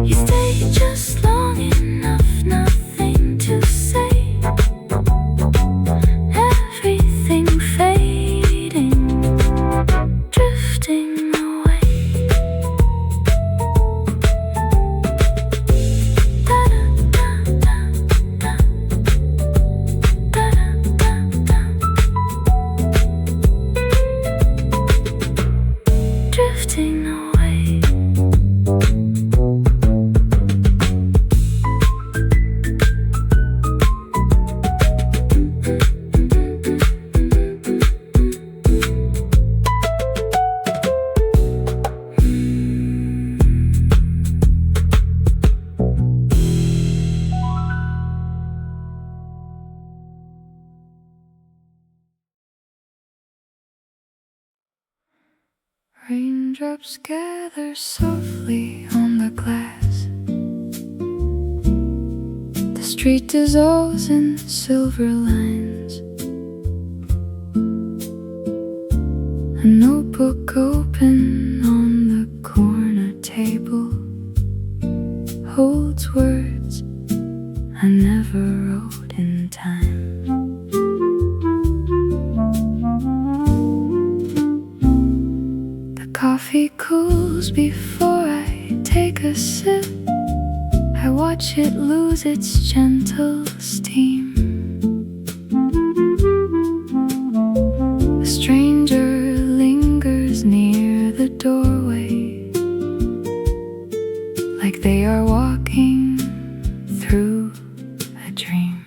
You stay just long enough, nothing to say, everything fading, drifting away. Drifting away. Raindrops gather softly on the glass. The street dissolves in silver lines. A notebook open on the corner table holds words I never wrote in time. Coffee cools before I take a sip. I watch it lose its gentle steam. A stranger lingers near the doorway, like they are walking through a dream.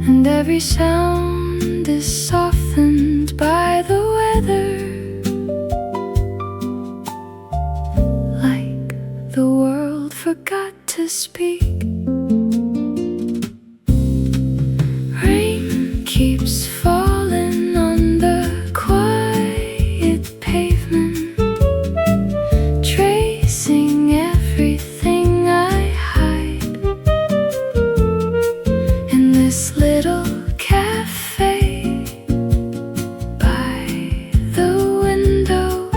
And every sound is softened by the weather, like the world forgot to speak. Rain keeps falling on the quiet pavement, tracing everything I hide in this little cafe by the window.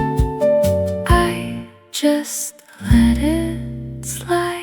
I just let it slide.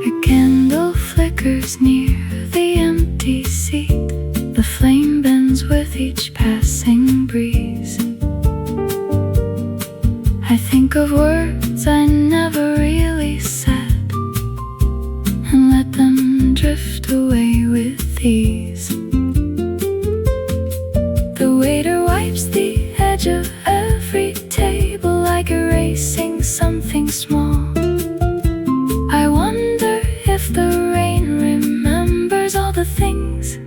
A candle flickers near the empty seat. The flame bends with each passing breeze. I think of words I never really said and let them drift away with ease. The waiter wipes the edge of every table, like erasing something small. I wonder if the rain remembers all the things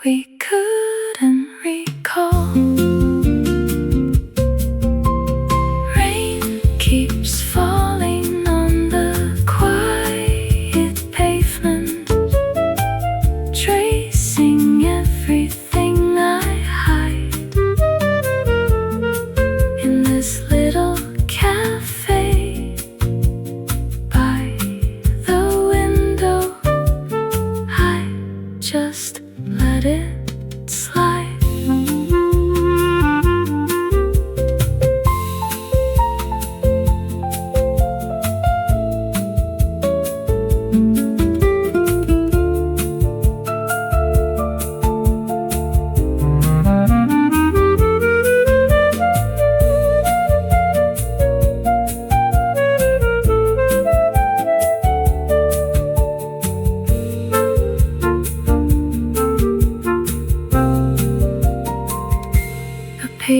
we couldn't recall. Rain keeps falling on the quiet pavement, tracing everything I hide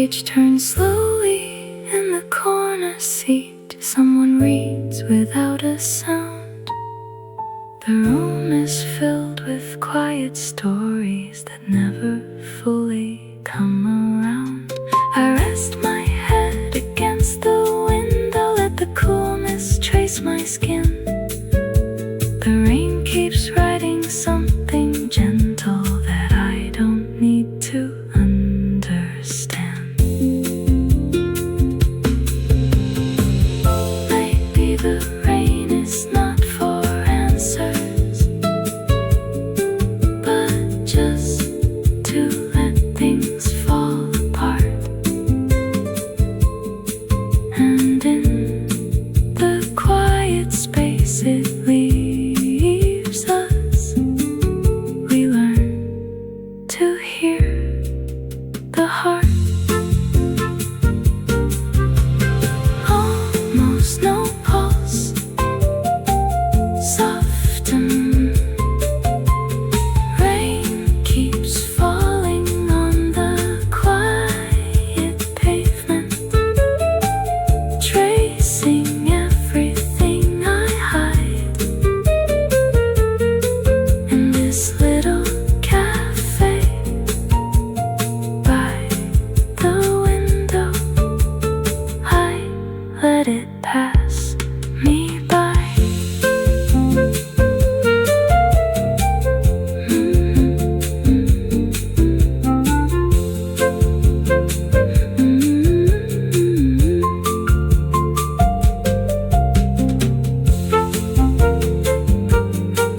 page turns slowly in the corner seat. Someone reads without a sound. The room is filled with quiet stories that never fully come around. I rest my head against the window, let the coolness trace my skin. The rain keeps writing something gentle that I don't need to understand. Maybe the rain is not for answers, but just to let things fall apart. And in the quiet space it leaves us, we learn to hear the heart. Almost no pulse, soften. Rain keeps falling on the quiet pavement, tracing everything I hide. In this little cafe by the window, I let it pass me by.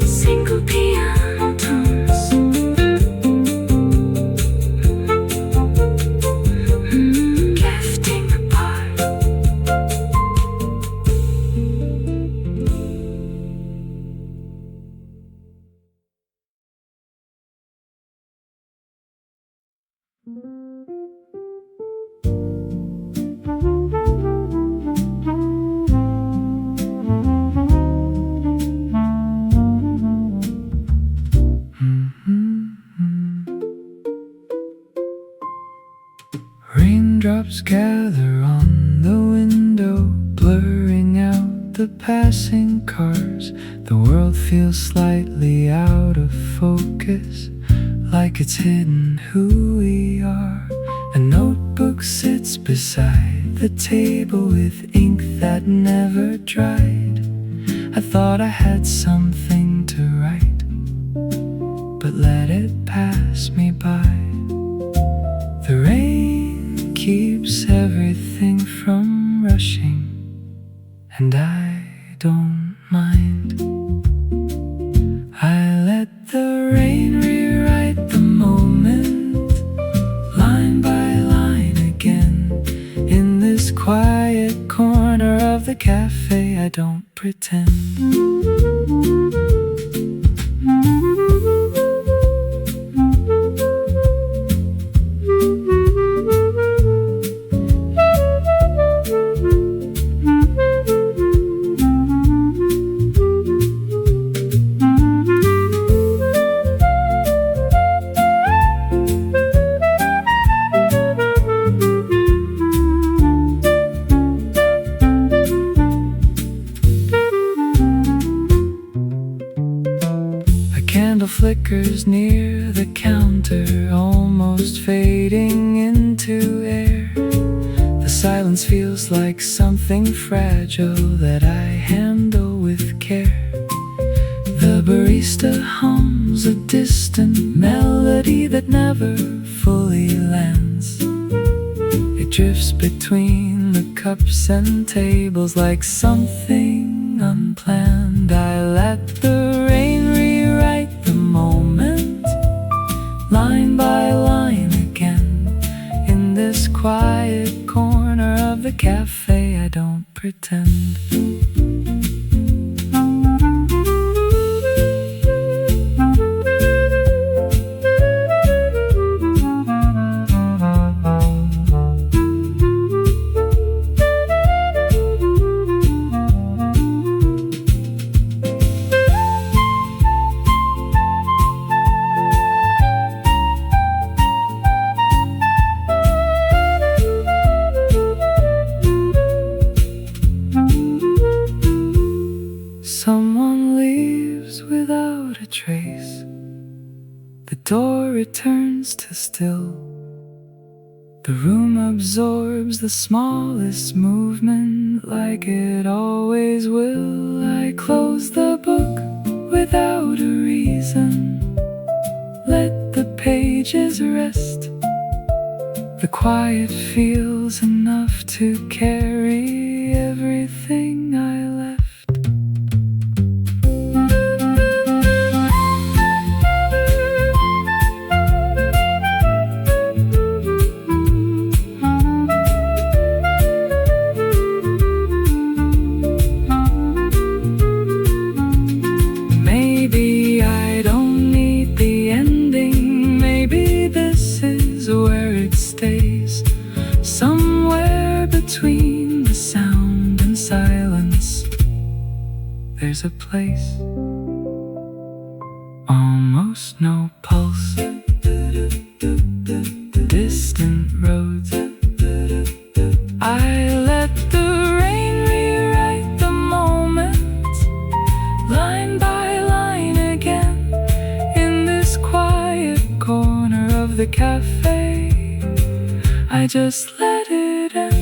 Single piano tones, drifting apart. Raindrops gather on the window, blurring out the passing cars. The world feels slightly out of focus, like it's hidden who we are. A notebook sits beside the table with ink that never dried. I thought I had something to write, but let it pass me by. The rain keeps everything from rushing, and I don't mind. I let the rain rewrite the moment, line by line again. In this quiet corner of the cafe, I don't pretend. Candle flickers near the counter, almost fading into air. The silence feels like something fragile that I handle with care. The barista hums a distant melody that never fully lands. It drifts between the cups and tables like something unplanned. I let the rain rewrite the moment, line by line again. In this quiet corner of the cafe, I don't pretend. The room absorbs the smallest movement like it always will. I close the book without a reason. Let the pages rest. The quiet feels enough to carry everything I left. Maybe I don't need the ending. Maybe this is where it stays, somewhere between the sound and silence. There's a place, almost no pulse, distant roads. I let the rain rewrite the moments, line by line again, in this quiet corner of the cafe. I just let it in.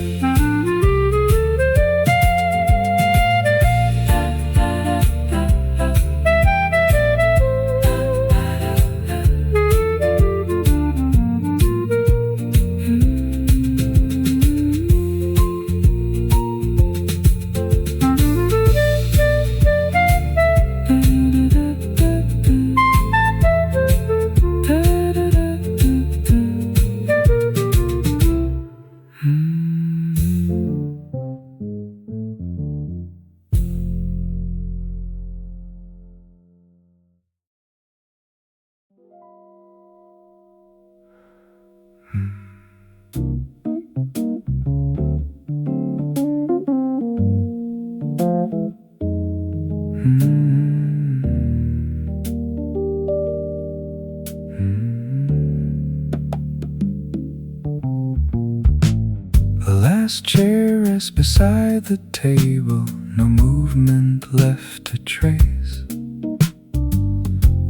The last chair rests beside the table, no movement left to trace.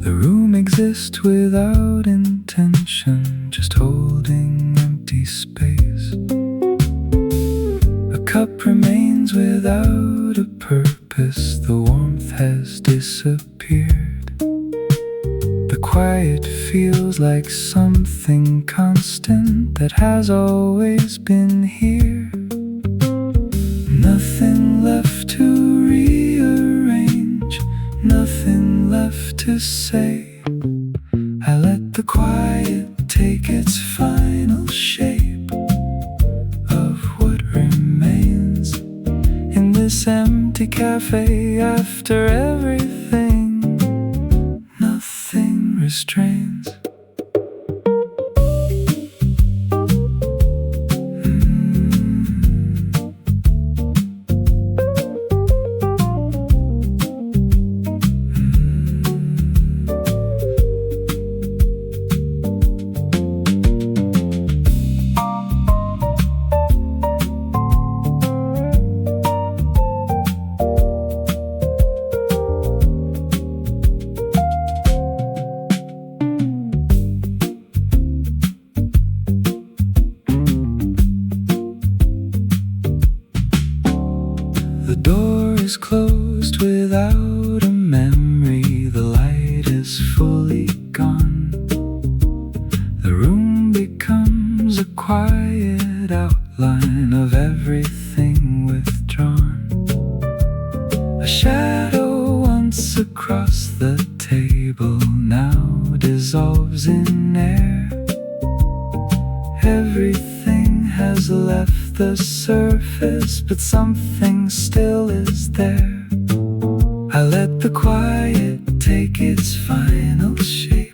The room exists without intention, just holding empty space. A cup remains without a purpose, the warmth has disappeared. The quiet feels like something constant that has always been here. Nothing left to rearrange, nothing left to say. I let the quiet take its final shape of what remains in this empty cafe. After everything, nothing restrains. The door is closed without a memory. The light is fully gone. The room becomes a quiet outline of everything withdrawn. A shadow once across the table now dissolves in air. Everything has left the surface, but something still is there. I let the quiet take its final shape.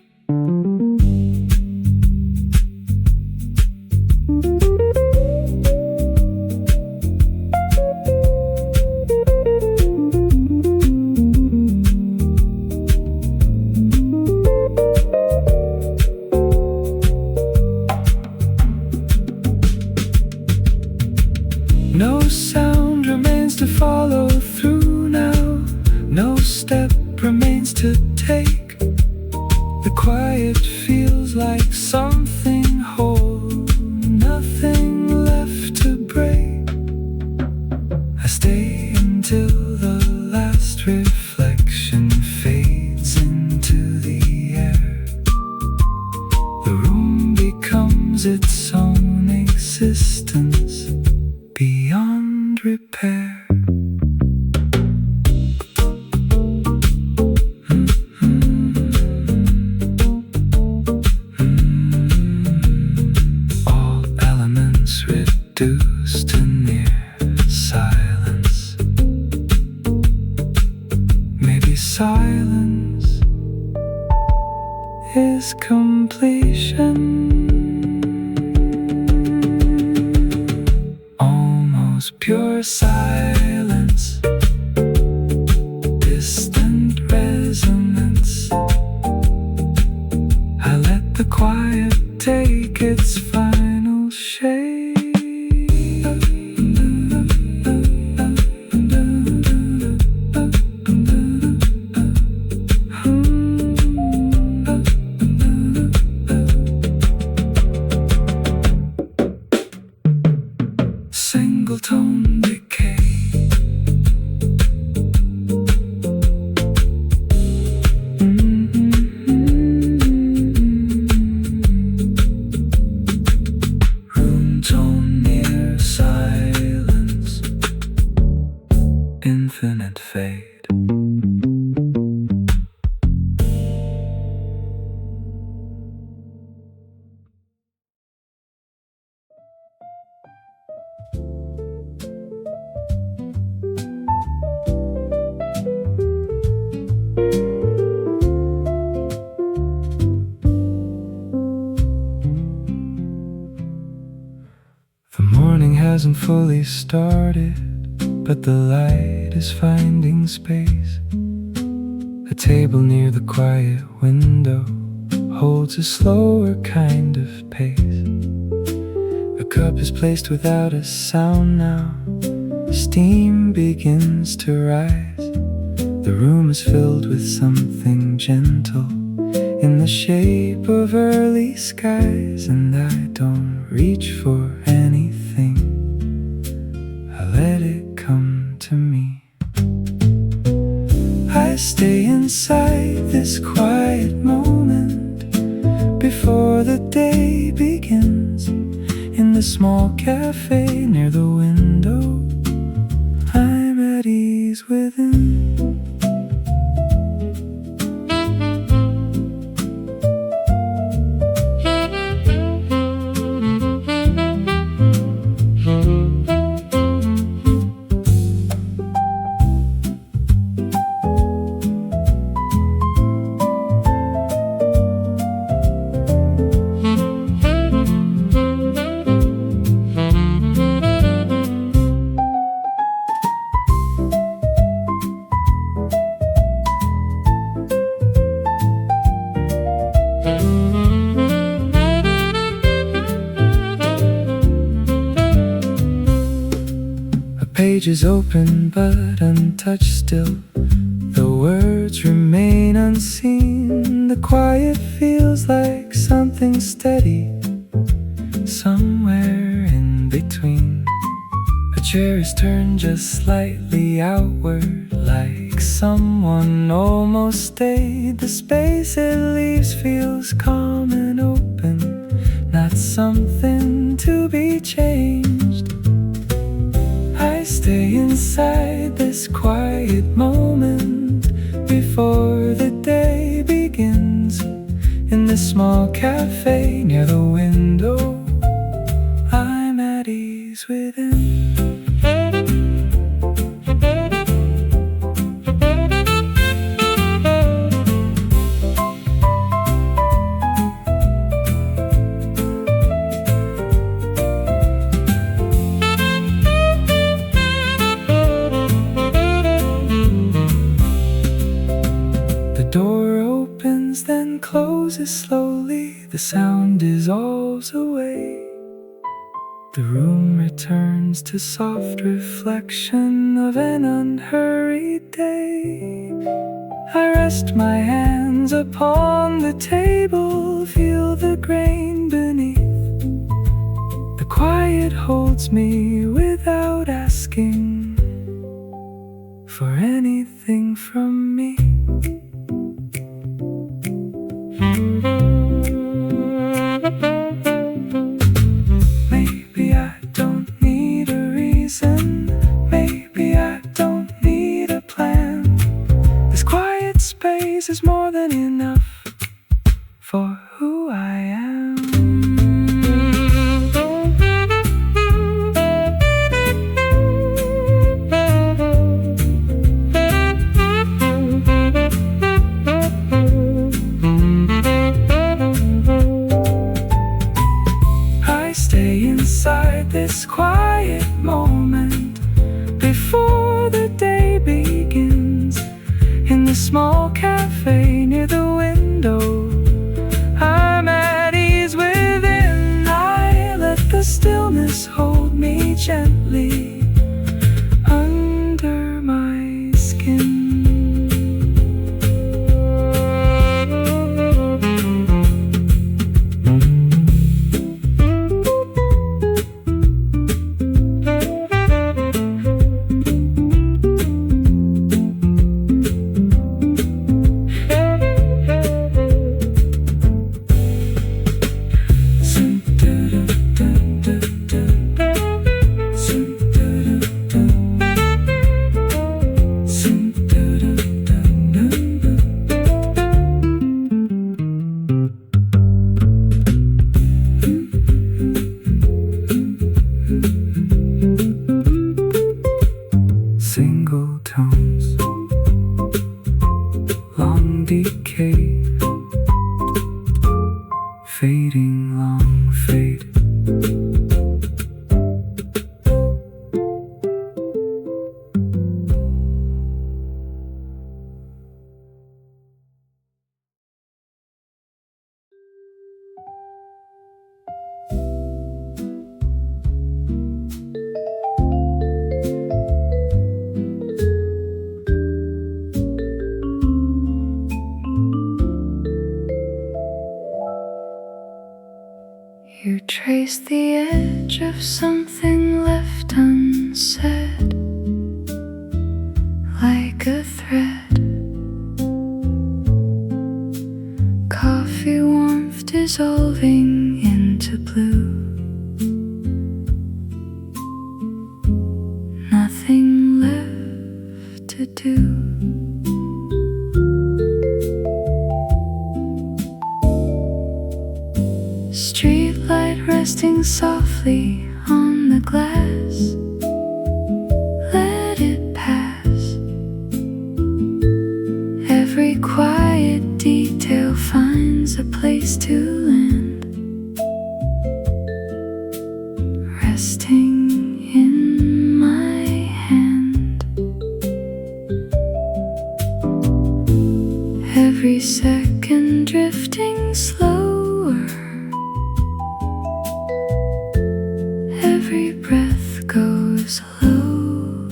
No sound remains to follow through now. No step remains to take. The quiet feels like something whole. Nothing distance beyond repair. All elements reduced to near silence. Maybe silence is completion. Almost pure silence, distant resonance. I let the quiet take its final shape. Single tone decay. Room tone near silence. Infinite fade. The morning hasn't fully started, but the light is finding space. A table near the quiet window holds a slower kind of pace. A cup is placed without a sound now. Steam begins to rise. The room is filled with something gentle in the shape of early skies. And I don't reach for anything, I let it come to me. I stay inside this quiet moment before the day begins. In the small cafe near the window, I'm at ease within. Page is open but untouched still. The words remain unseen. The quiet feels like something steady, somewhere in between. A chair is turned just slightly outward, like someone almost stayed. The space it leaves feels calm and open, not something to be changed. I stay inside this quiet moment before the day begins. In the small cafe near the window, I'm at ease within. Door opens, then closes slowly. The sound dissolves away. The room returns to soft reflection of an unhurried day. I rest my hands upon the table, feel the grain beneath. The quiet holds me without asking for anything from me. Maybe I don't quiet moment before the day begins. In the small cafe near the window, I'm at ease within. I let the stillness hold me gently under my skin. Single tones, long decay, fading long fade. You trace the edge of something left unsaid, like a thread. Coffee warmth dissolving into blue. Nothing left to do. Streetlight resting softly on the glass. Let it pass. Every quiet detail finds a place to land, resting in my hand. Every second drifting slower. Every breath goes low.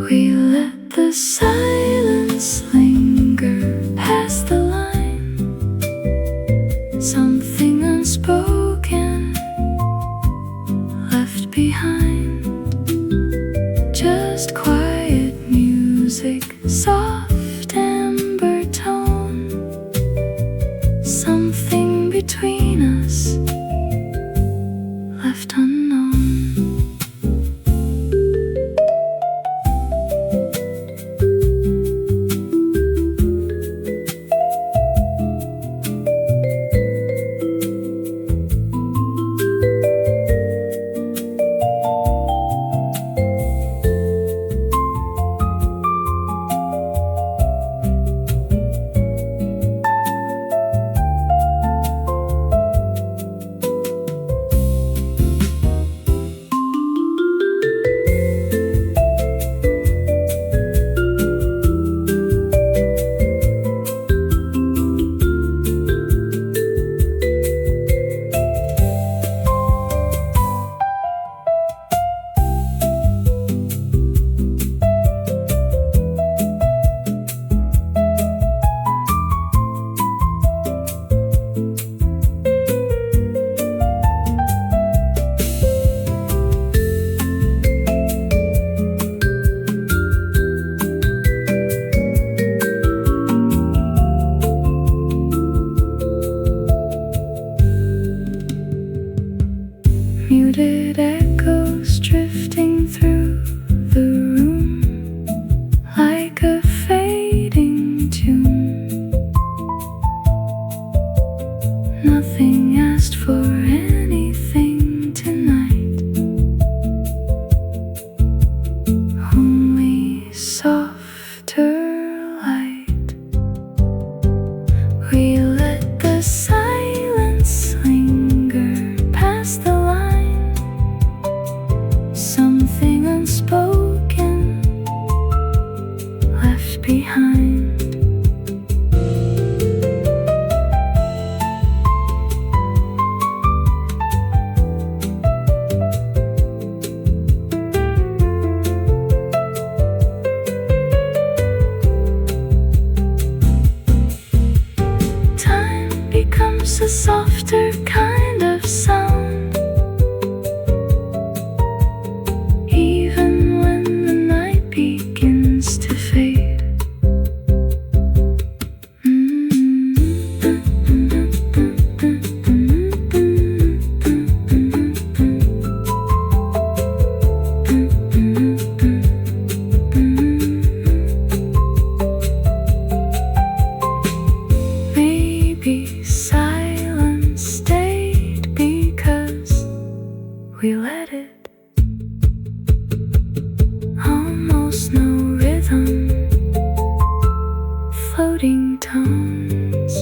We let the silence linger past the line. Something unspoken left behind. Just quiet music, soft amber tone. Something between us left unknown. Muted echoes drifting through the room, like a fading tune. Nothing asked for anything tonight, only softer light. We let the silence linger past the line. added. Almost no rhythm, floating tones.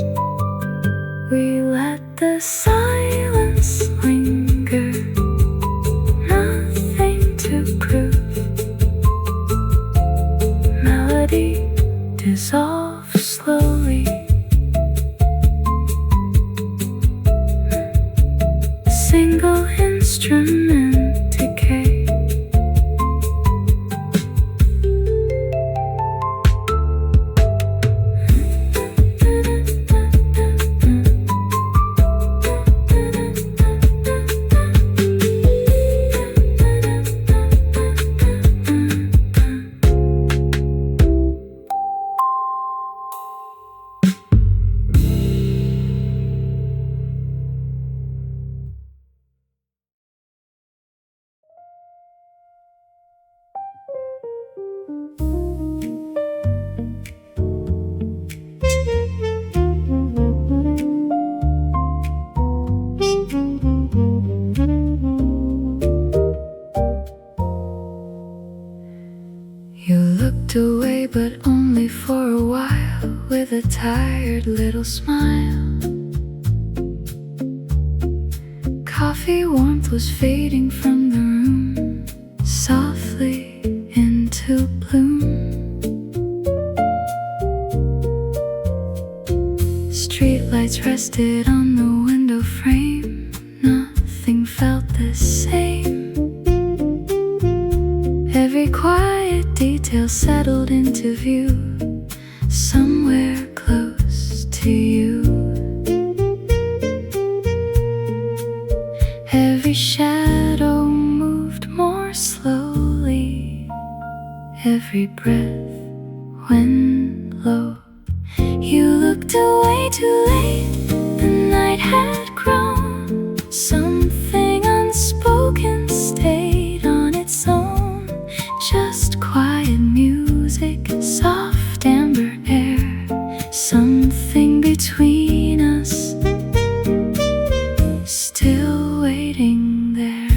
We let the silence linger, nothing to prove. Melody dissolves slowly. Single instrument decay. You looked away, but only for a while, with a tired little smile. Coffee warmth was fading from the room, softly into bloom. Streetlights rested on the window frame. Nothing felt the same. Every quiet detail settled into view, somewhere close to you. Every shadow moved more slowly. Every breath went low. You looked away too late. The night had grown. Something unspoken stayed on its own. Just quiet music, soft amber air. Something between us, still waiting there.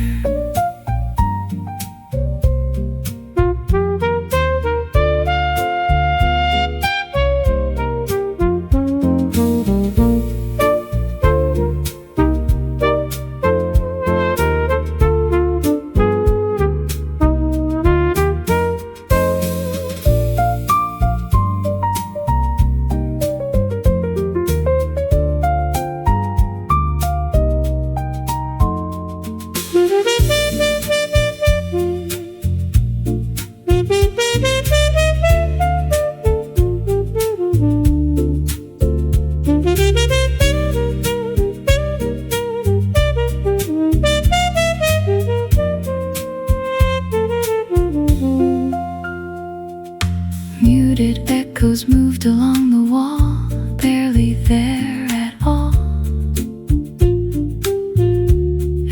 Muted echoes moved along the wall, barely there at all.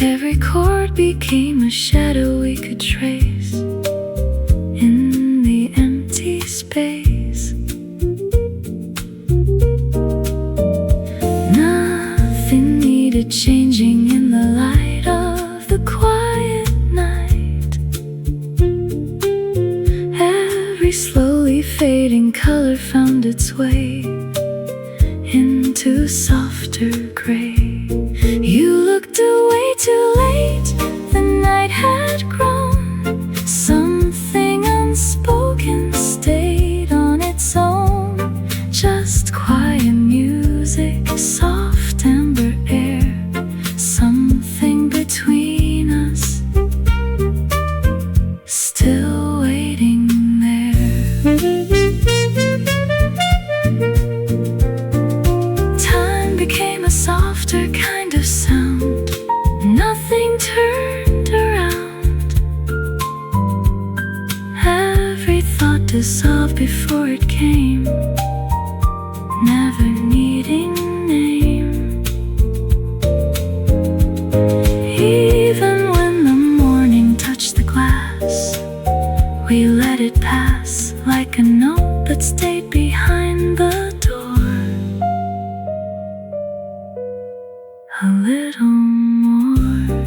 Every chord became a shadow we could trace in the empty space. Nothing needed changing in the light of the quiet night. Every slowly fading color found its way into softer gray. You looked away too late. The night had grown. Something unspoken stayed on its own. Just quiet music, soft amber air. Something between us, still waiting there. Time became a softer kind of sound. Nothing turned around. Every thought dissolved before it came, never needing name. Even when the morning touched the glass, we let it pass like a note that stayed behind the door. A little more.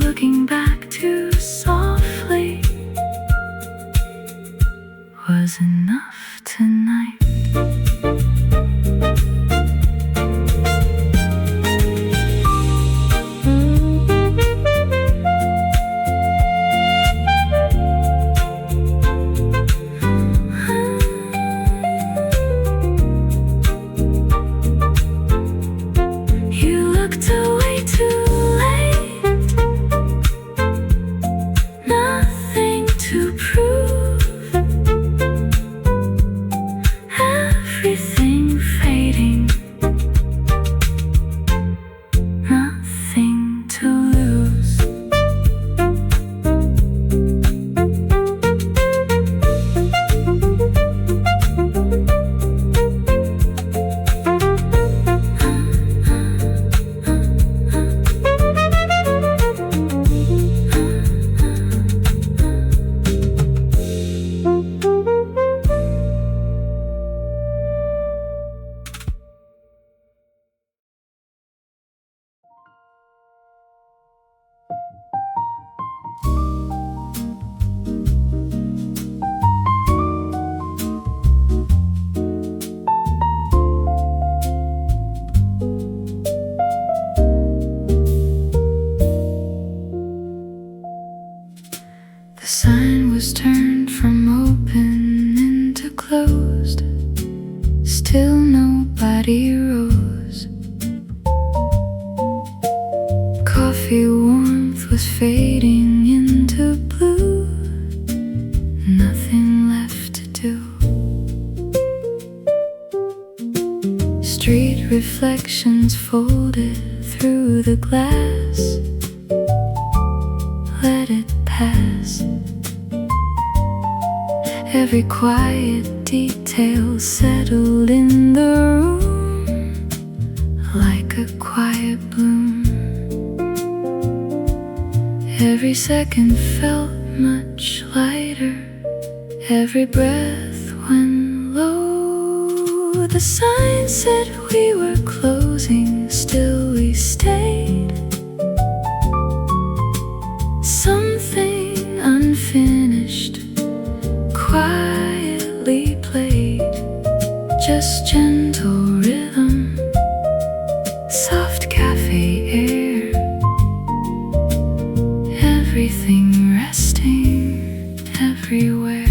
looking back too softly was enough tonight. You looked away too late, nothing to prove, everything fading, nothing to lose. The sign was turned from open into closed. Still nobody rose. Coffee warmth was fading into blue. Nothing left to do. Street reflections folded through the glass. Let it pass. Every quiet detail settled in the room like a quiet bloom. Every second felt much lighter. Every breath went low. The sign said we were closing, still we stayed. Something unfinished quietly played. Just gentle rhythm, soft cafe air, everything resting everywhere.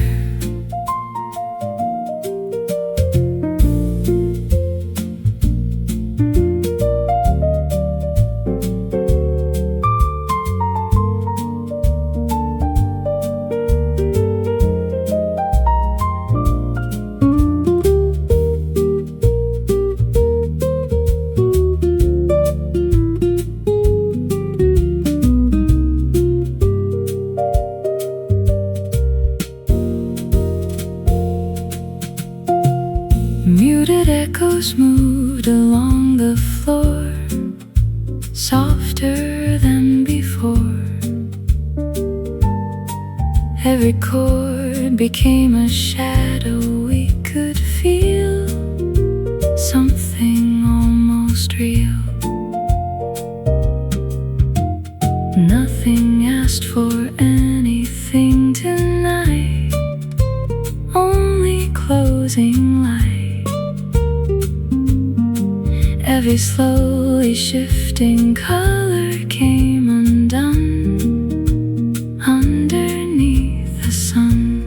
Muted echoes moved along the floor, softer than before. Every chord became a shadow we could feel, something almost real. Nothing asked for anything tonight, only closing light. Every slowly shifting color came undone underneath the sun.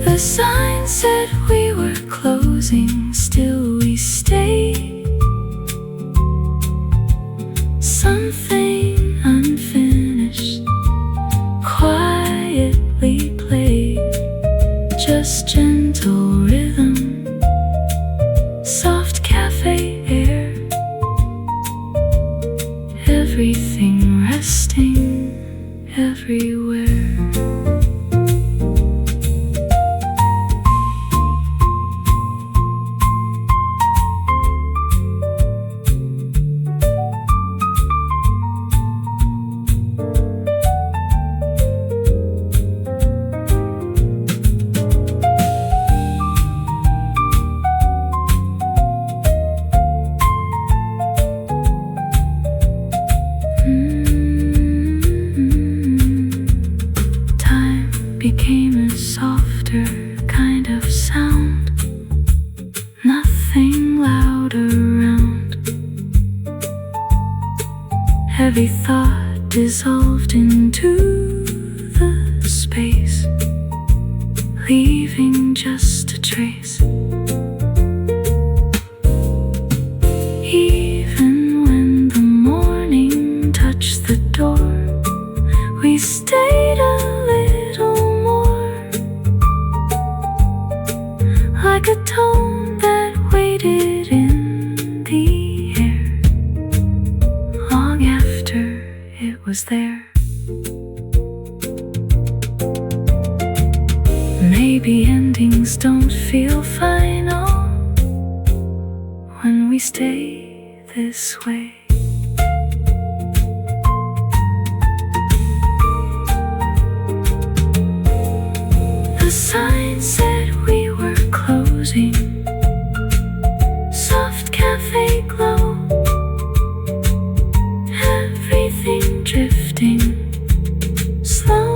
The sign said we were closing, still we stayed. Something unfinished quietly played. Just gentle rhythm, soft cafe air, everything resting everywhere. every thought dissolved into the space, leaving just a trace. Even when the morning touched the door, we stayed a little more, like a tone that waited in the air, long after it was there. Maybe endings don't feel final when we stay this way. The sign said we were closing, soft cafe glow, everything drifting slow.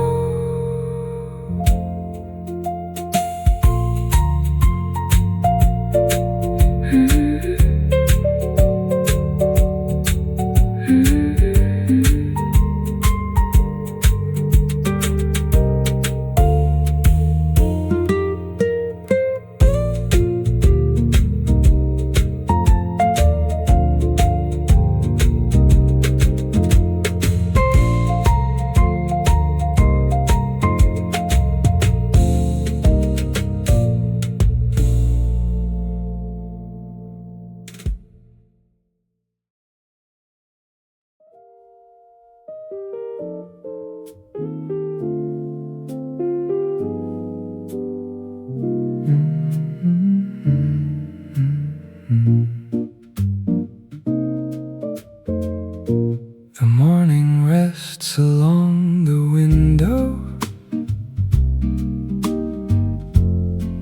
The morning rests along the window,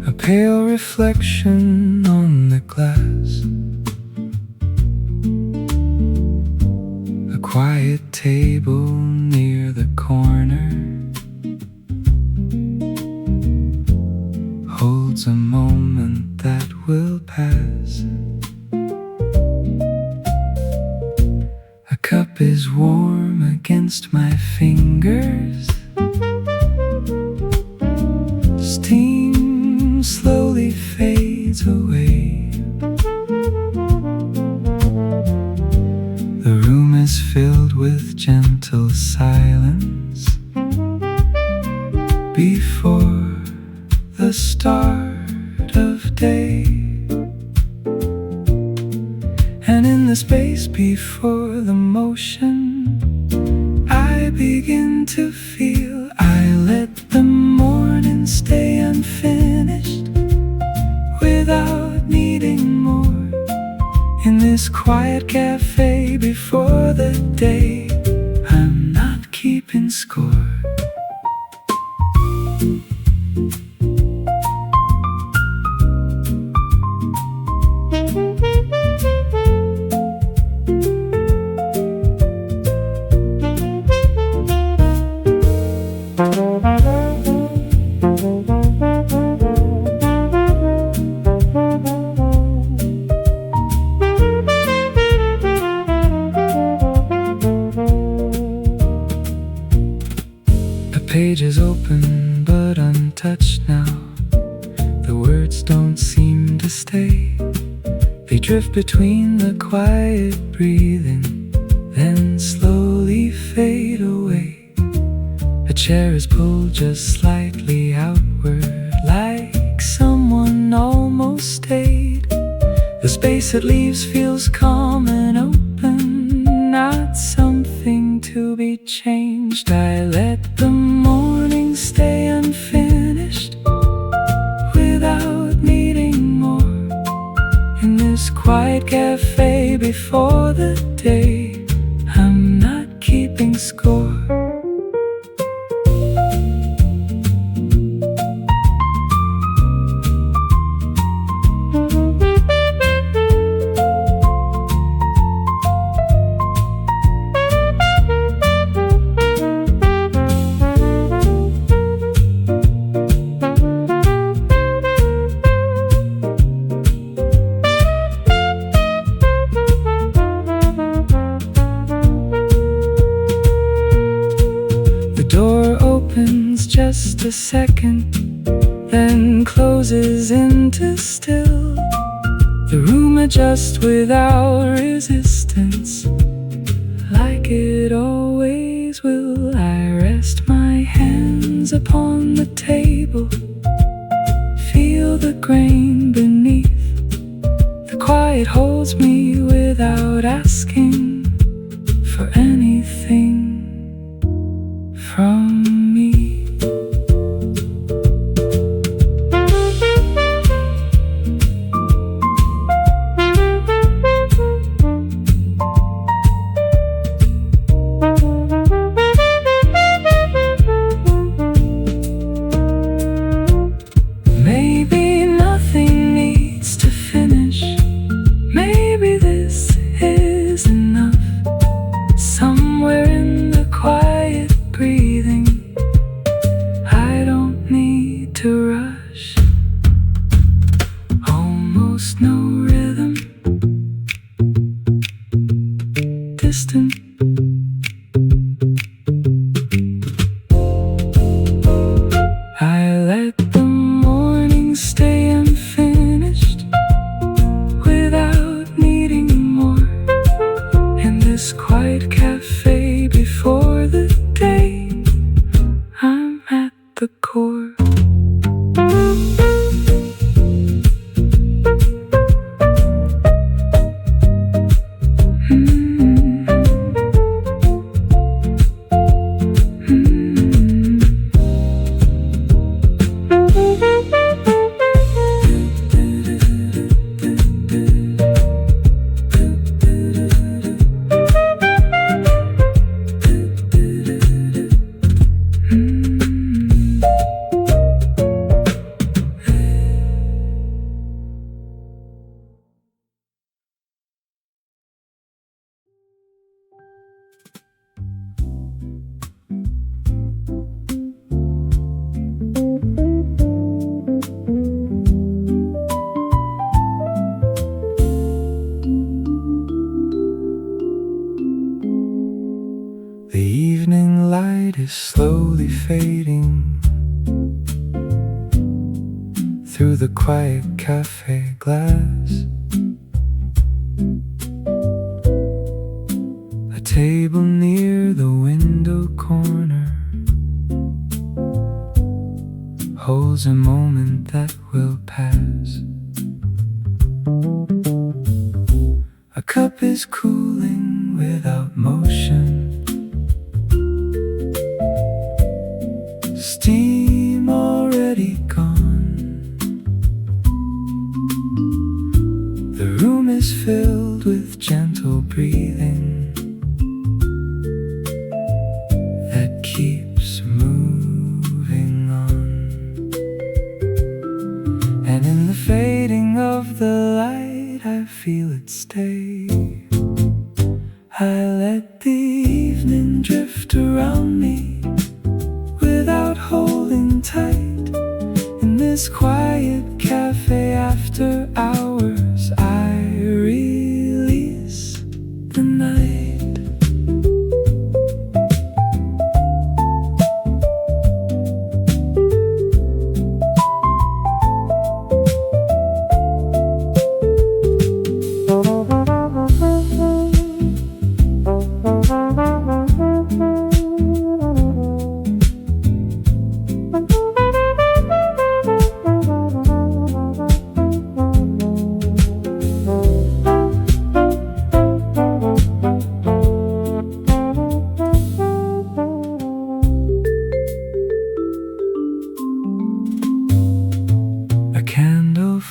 a pale reflection on the glass. A quiet table near the corner holds a moment that will pass. A cup is warm against my fingers, steam slowly fades away. The room is filled with gentle silence before the start of day. And in the space before the motion, I begin to feel I let the morning stay unfinished without needing more. In this quiet cafe before the day, I'm not keeping score. The page is open but untouched now. The words don't seem to stay. They drift between the quiet breathing, then slowly fade away. A chair is pulled just slightly outward, like someone almost stayed. The space it leaves feels calm and open, not something to be changed. I let the morning stay unfinished without needing more. In this quiet cafe before the day, I'm not keeping score. door opens just a second, then closes into still. The room adjusts without resistance, like it always will. I rest my hands upon the table, feel the grain beneath. The quiet holds me without asking for anything from me. Maybe nothing needs to finish. Maybe this is enough. Somewhere in the quiet breathing, I don't need to rush. Almost no rhythm, distant. I let the morning stay unfinished without needing more. In this quiet cafe before the day, I'm at the core. The evening light is slowly fading through the quiet cafe glass. A table near the window corner holds a moment that will pass. A cup is cooling without motion, steam already gone. The room is filled with gentle breathing that keeps moving on. And in the fading of the light, I feel it stay. I let the evening drift around me without holding tight. In this quiet cafe after hours, I release the night.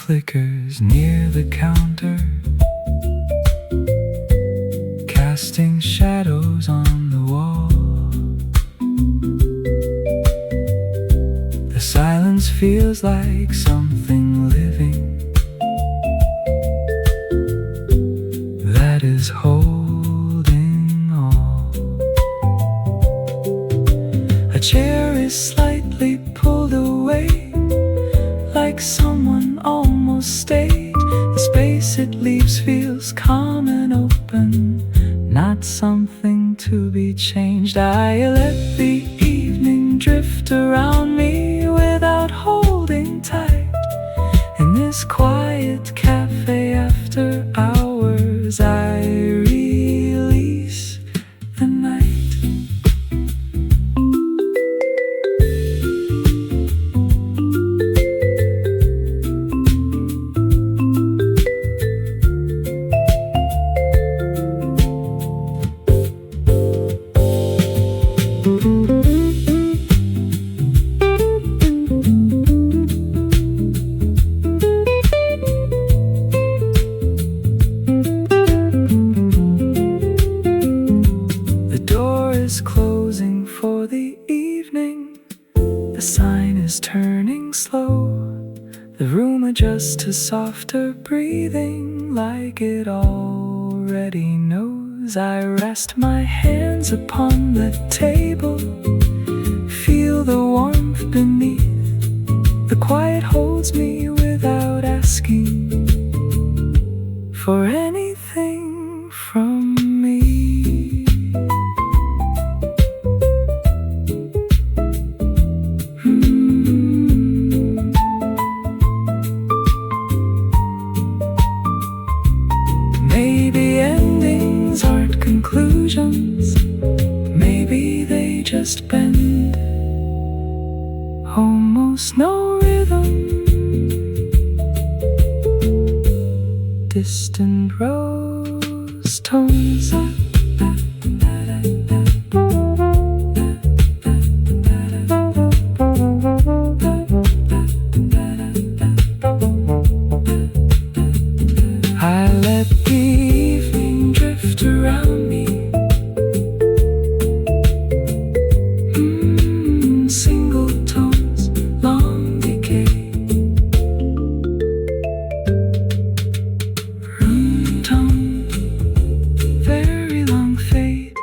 Flickers near the counter, casting shadows on the wall. The silence feels like something living that is holding all. A chair is slightly pulled away, like someone almost stayed. The space it leaves feels calm and open, not something to be changed. I let the evening drift around me without holding tight. In this quiet cafe after hours, I release the night. Closing for the evening, the sign is turning slow. The room adjusts to softer breathing, like it already knows. I rest my hands upon the table, feel the warmth beneath. The quiet holds me without asking for anything from me. Maybe endings aren't conclusions, maybe they just bend. Almost no rhythm, distant rose tones. I let the evening drift around me. Single tones, long decay. Room tone, very long fade.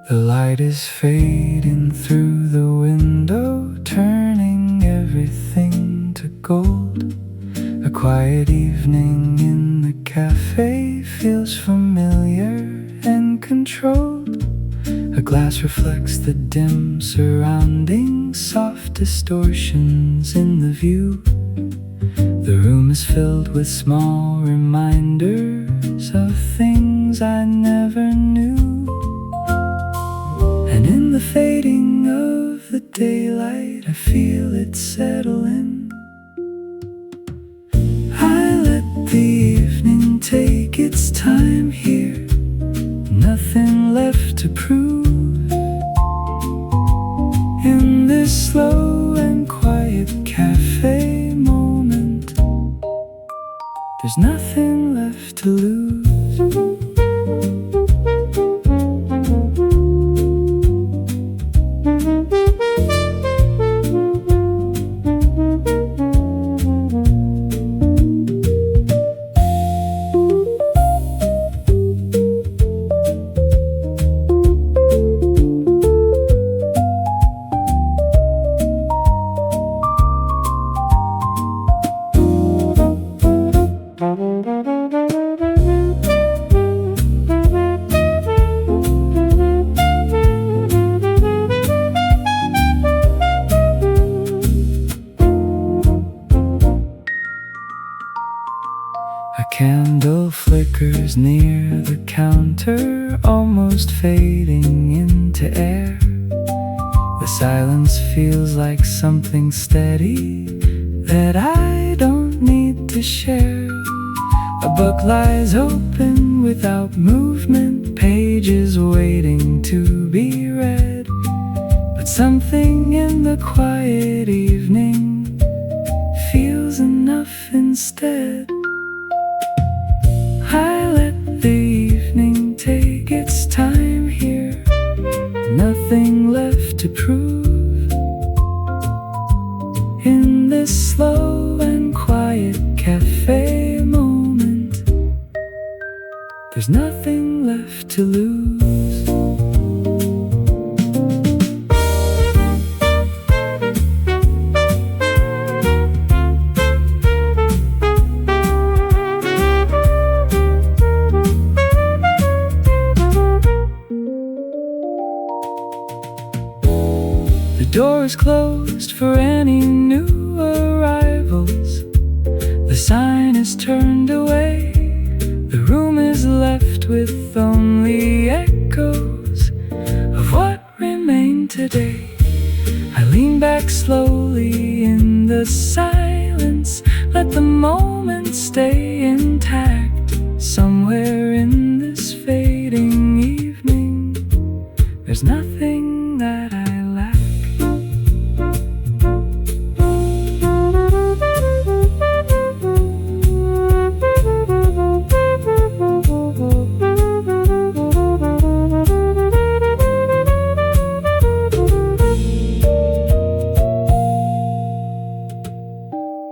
The light is fading through the window, turning everything to gold. A quiet evening in the cafe feels familiar and controlled. A glass reflects the dim surroundings, soft distortions in the view. The room is filled with small reminders of things I never knew. And in the fading of the daylight, I feel it settle in. I let the evening take its time here, nothing left to prove. In this slow and quiet cafe moment, there's nothing left to lose. A candle flickers near the counter, almost fading into air. The silence feels like something steady that I don't need to share. A book lies open without movement, pages waiting to be read. But something in the quiet evening feels enough instead. I let the evening take its time here, nothing left to prove. In this slow There's nothing left to lose. The door is closed for any new arrivals. The sign is turned away. The room is left with only echoes of what remained today. I lean back slowly in the silence. Let the moment stay intact. Somewhere in this fading evening, there's nothing that I lack.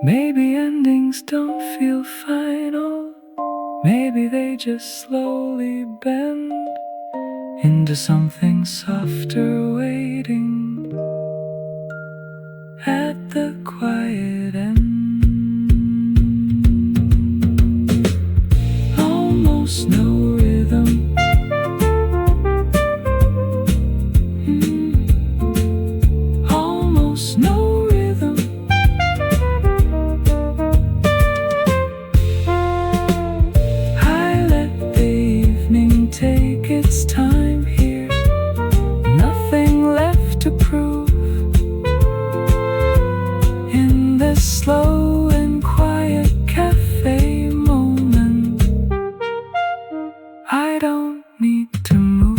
Maybe endings don't feel final. Maybe they just slowly bend into something softer waiting at the quiet end. Almost no rhythm. Almost no rhythm. I let the evening take its time here. Nothing left to prove. In this slow and quiet cafe moment, I don't need to move.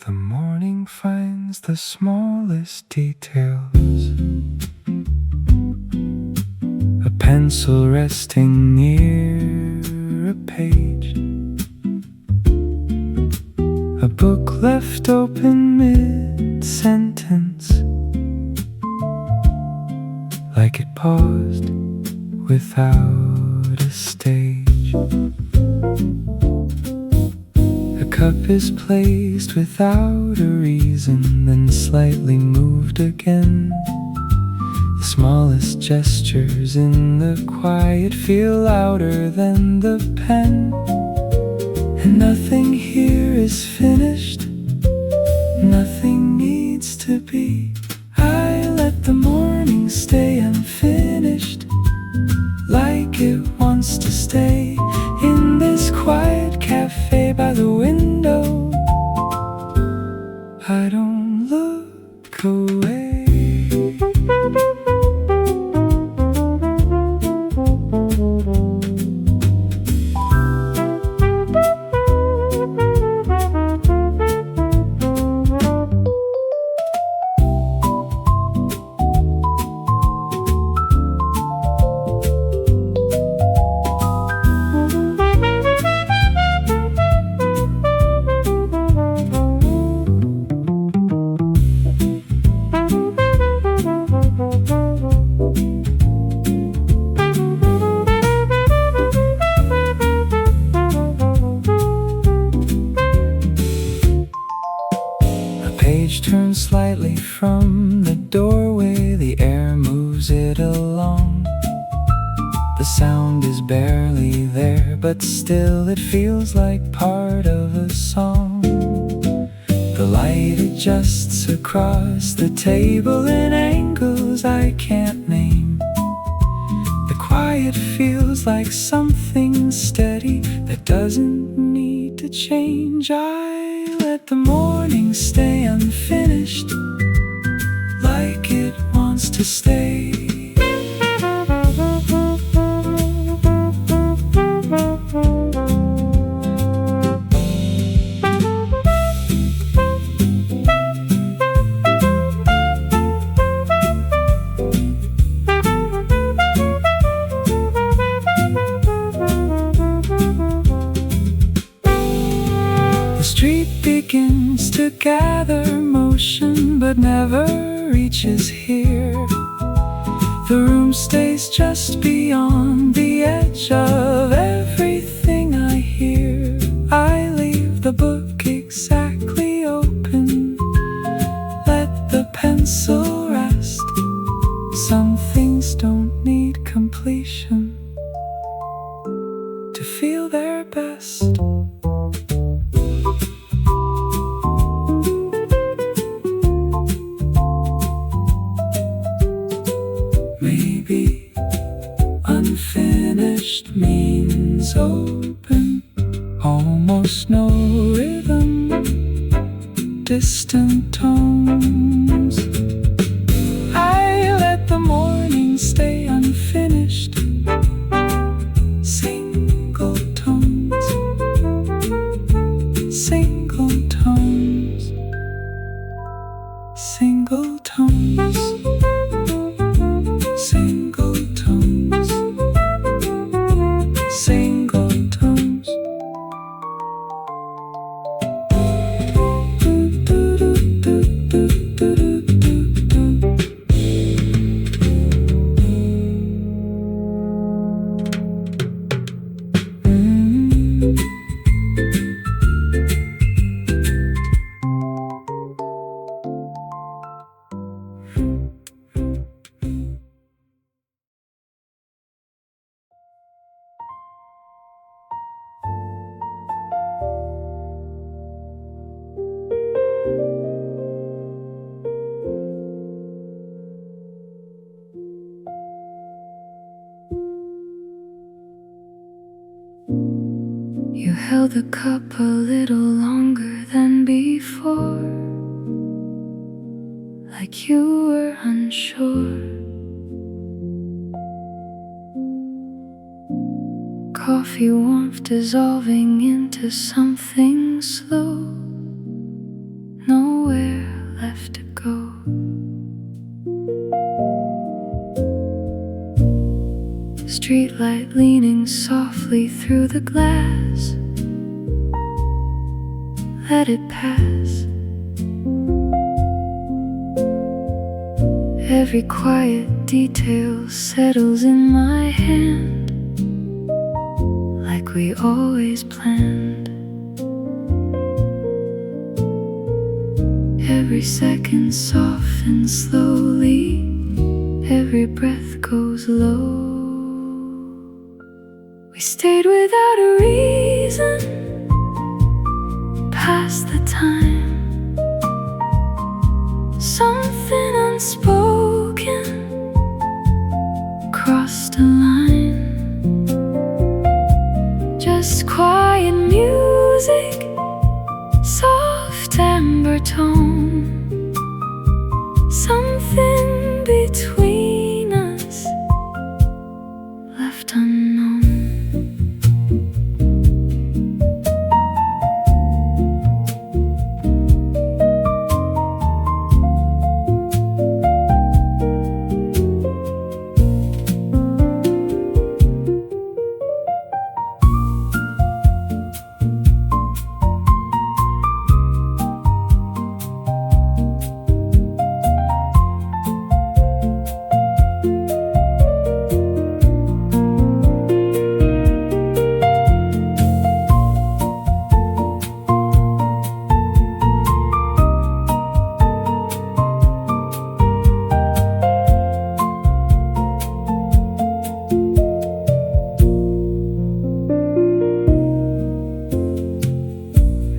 The morning finds the smallest details. A pencil resting near a page. A book left open mid-sentence, like it paused without a stage. A cup is placed without a reason, then slightly moved again. The smallest gestures in the quiet feel louder than the pen. And nothing here is finished. Nothing needs to be. I let the morning stay unfinished, like it wants to stay in this quiet cafe by the window. I don't look away. Turns slightly from the doorway, the air moves it along. The sound is barely there, but still it feels like part of a song. The light adjusts across the table in angles I can't name. The quiet feels like something steady that doesn't need to change. I let the morning stay unfinished, like it wants to stay. Begins to gather motion but never reaches here. The room stays just beyond the edge of everything I hear. I leave the book exactly open, let the pencil rest. Some things don't need completion to feel their best. Maybe unfinished means open, almost no rhythm, distant tones. I let the morning stay unfinished, single tones, single tones, single tones. Single tones, single tones. You held the cup a little longer than before, like you were unsure. Coffee warmth dissolving into something slow, nowhere left to go. Streetlight leaning softly through the glass, let it pass. Every quiet detail settles in my hand, like we always planned. Every second softens slowly, every breath goes low. We stayed without a reason, past the time. Something unspoken crossed a line. Just quiet music, soft amber tone. Something between us left unknown.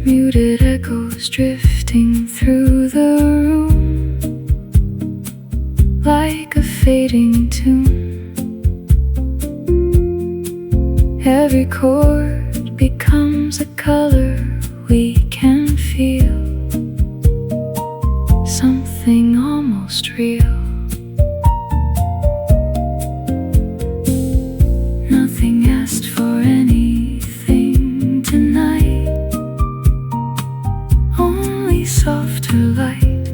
Muted echoes drifting through the room, like a fading tune. Every chord becomes becomes a color we can feel, something almost real. Nothing asked for anything tonight, only softer light.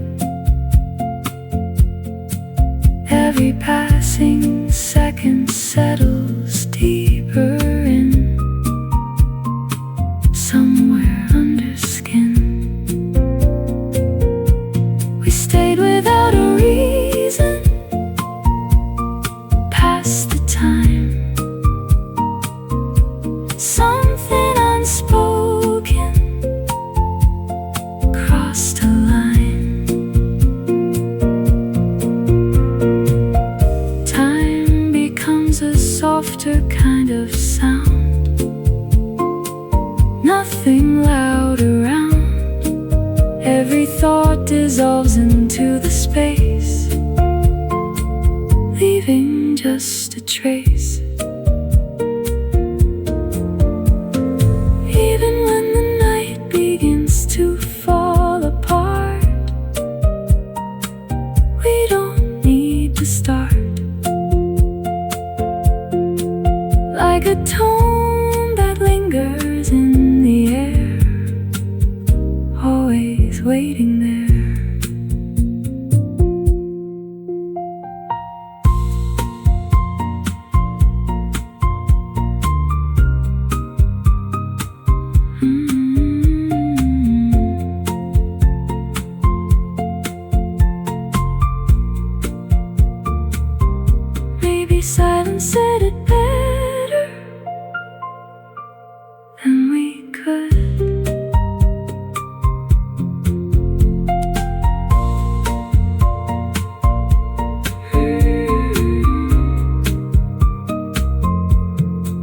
Every passing second settles deeper in, somewhere under skin. We stayed without a reason, past the time. Something unspoken crossed a line. Time becomes a softer kind of sound, nothing loud around. Every thought dissolves into the space, leaving just a trace. Even when the night begins to fall apart, we don't need to start. Like a tone that lingers in the air, always waiting there. Maybe silence said it better than we could.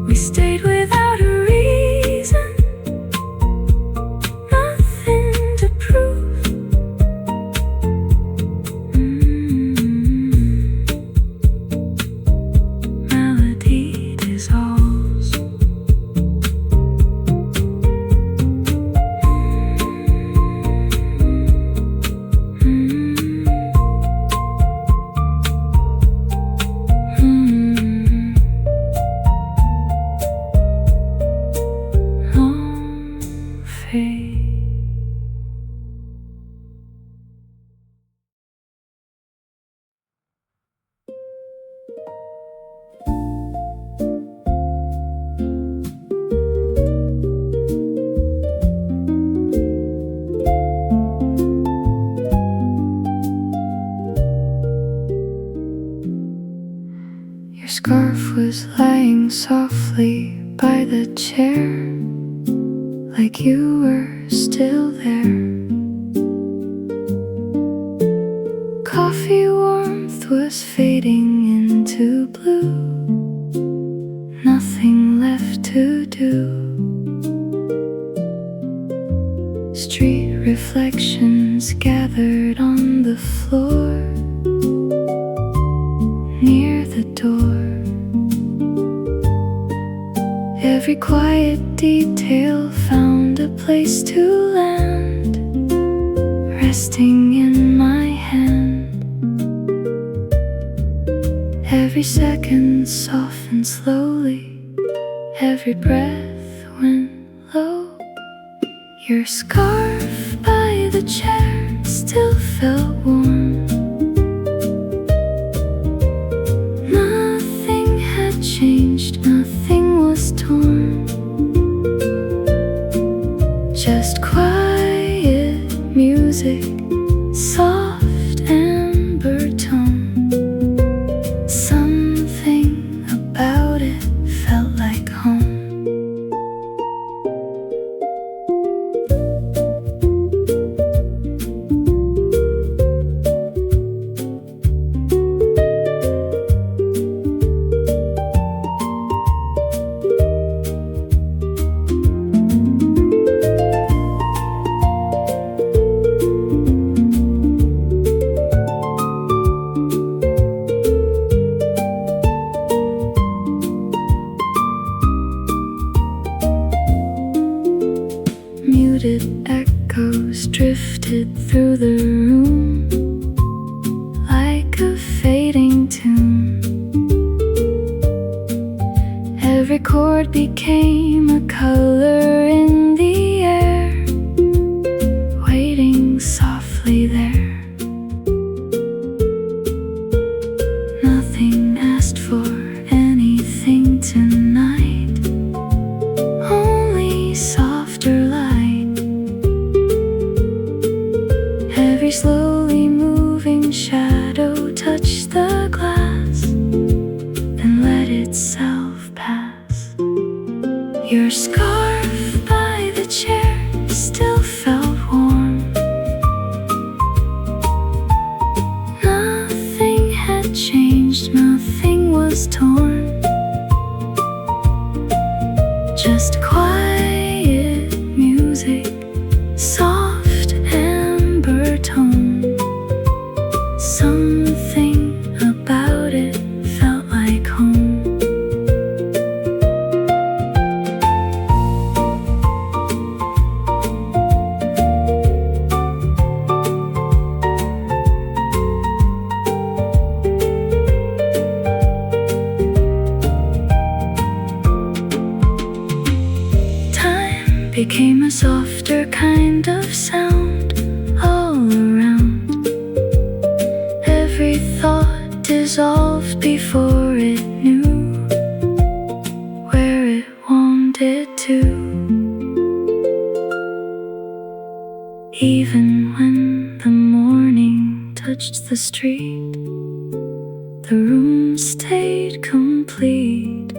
We stayed without a reason, nothing to prove. Melody dissolves. Long fade. Your scarf was lying softly by the chair, like you were still there. Coffee warmth was fading into blue, nothing left to do. Street reflections gathered on the floor near the door. Every quiet detail found a place to land, resting in my hand. Every second softened slowly, every breath went low. Your scarf by the chair still felt warm. Nothing had changed, nothing was torn. Just quiet music, soft amber tone. Something about it felt like home. chord became a color in the air, waiting softly there. Nothing asked for anything tonight, only softer light. Every slowly moving shadow touched the glass, then let itself pass. Your scarf by the chair still felt warm. Nothing had changed, nothing was torn. Just quiet music, soft amber tone. Something about it felt like home. Time became a softer kind of sound all around. Every thought dissolved before it knew where it wanted to. Even when the morning touched the street, the room stayed complete,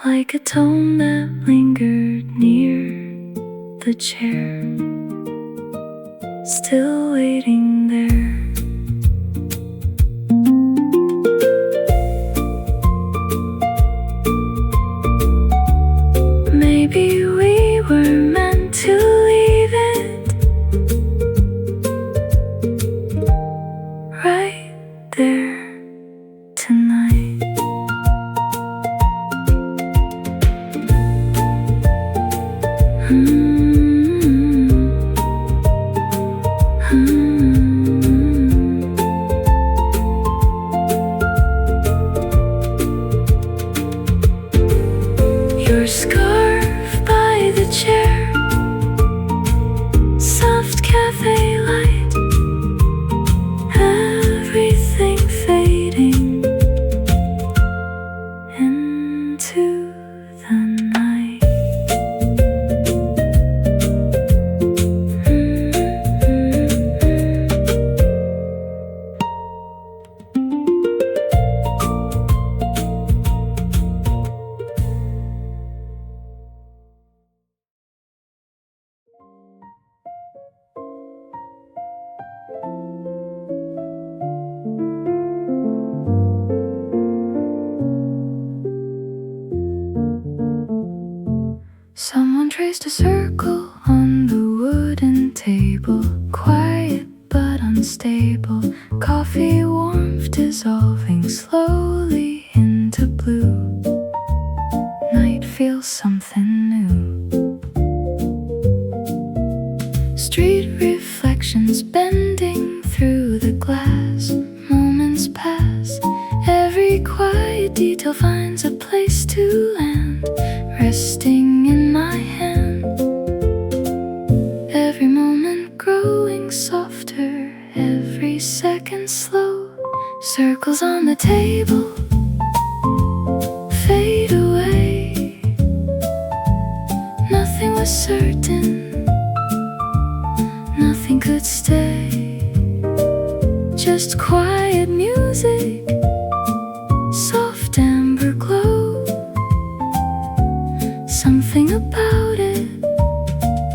like a tone that lingered near the chair, still waiting there. Maybe we were meant to leave it right there tonight. Your scarf by the chair, soft cafe light, everything fading into the night. Someone traced a circle on the wooden table, quiet but unstable. Coffee warmth dissolving slowly into blue. Night feels something new. Street reflections bending through the glass. Moments pass, every quiet detail finds a place to land, resting in my hand. Every moment growing softer, every second slow. Circles on the table fade away. Nothing was certain, nothing could stay. Just quiet music, soft amber glow. Something about it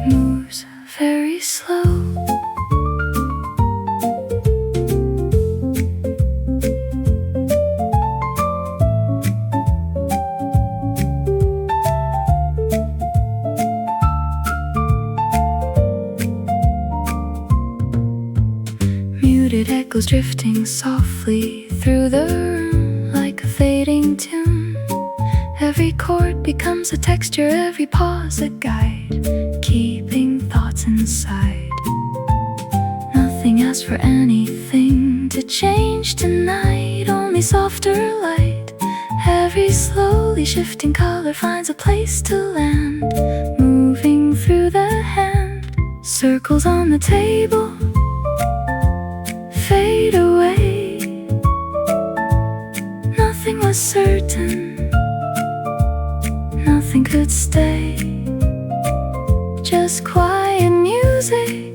moves very slow. Muted echoes drifting softly through the room like a fading tune. Every chord becomes a texture, every pause a guide, keeping thoughts inside. Nothing asks for anything to change tonight, only softer light. Every slowly shifting color finds a place to land, moving through the hand. Circles on the table fade away. Nothing was certain, nothing could stay. Just quiet music,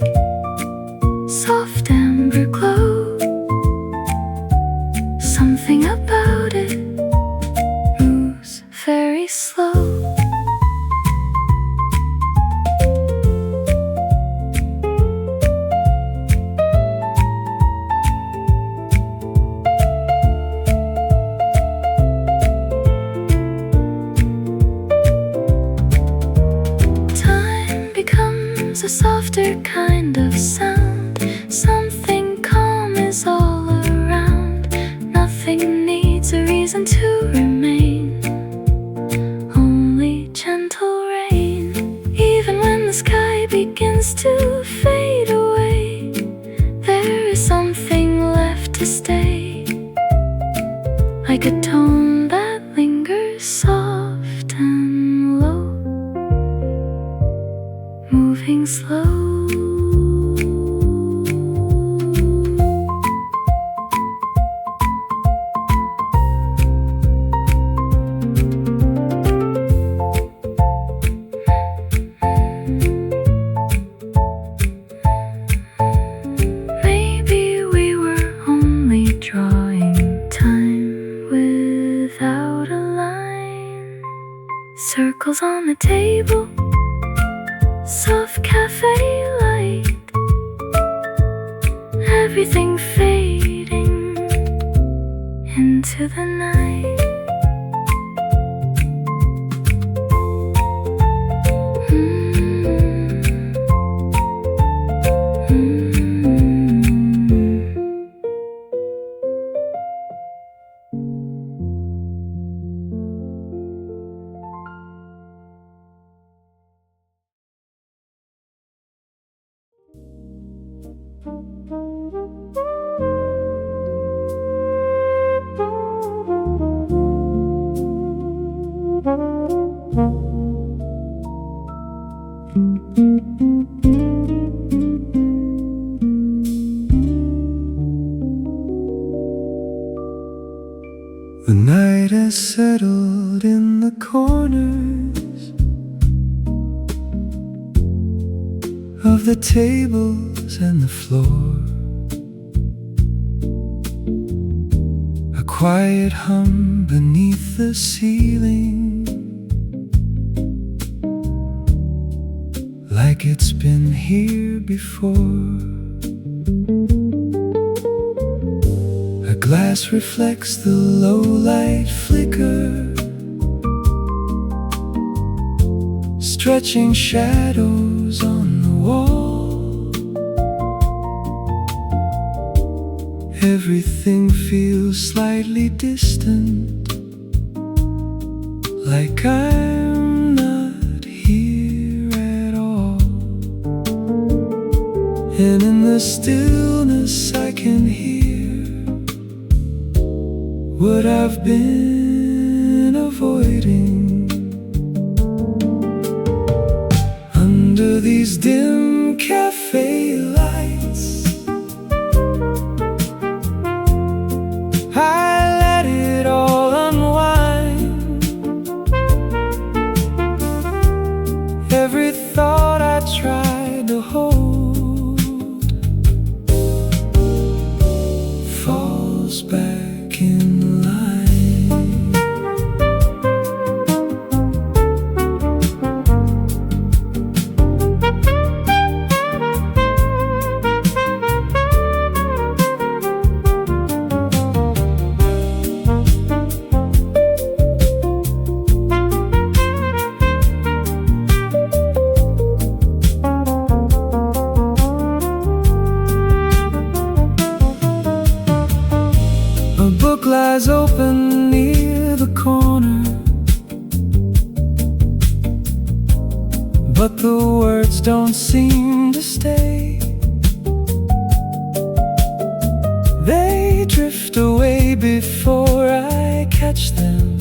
soft amber glow. Something about it moves very slow. Time becomes a softer kind of sound. Something calm is all around. Nothing needs a reason to remain, only gentle rain. Even when the sky begins to fade away, there is something left to stay, like a tone that lingers soft and low, moving slow. Maybe we were only drawing time without a line. Circles on the table, soft cafe light, everything fading into the night. The night has settled in the corners of the tables and the floor. A quiet hum beneath the ceiling, like it's been here before. A glass reflects the low light flicker, stretching shadows on the wall. Everything feels slightly distant, like I'm not here at all. And in the stillness I can hear what I've been avoiding. Under these dim cafe lights, I let it all unwind. Every thought I tried to hold falls back in line. A book lies open near the corner, but the words don't seem to stay. They drift away before I catch them,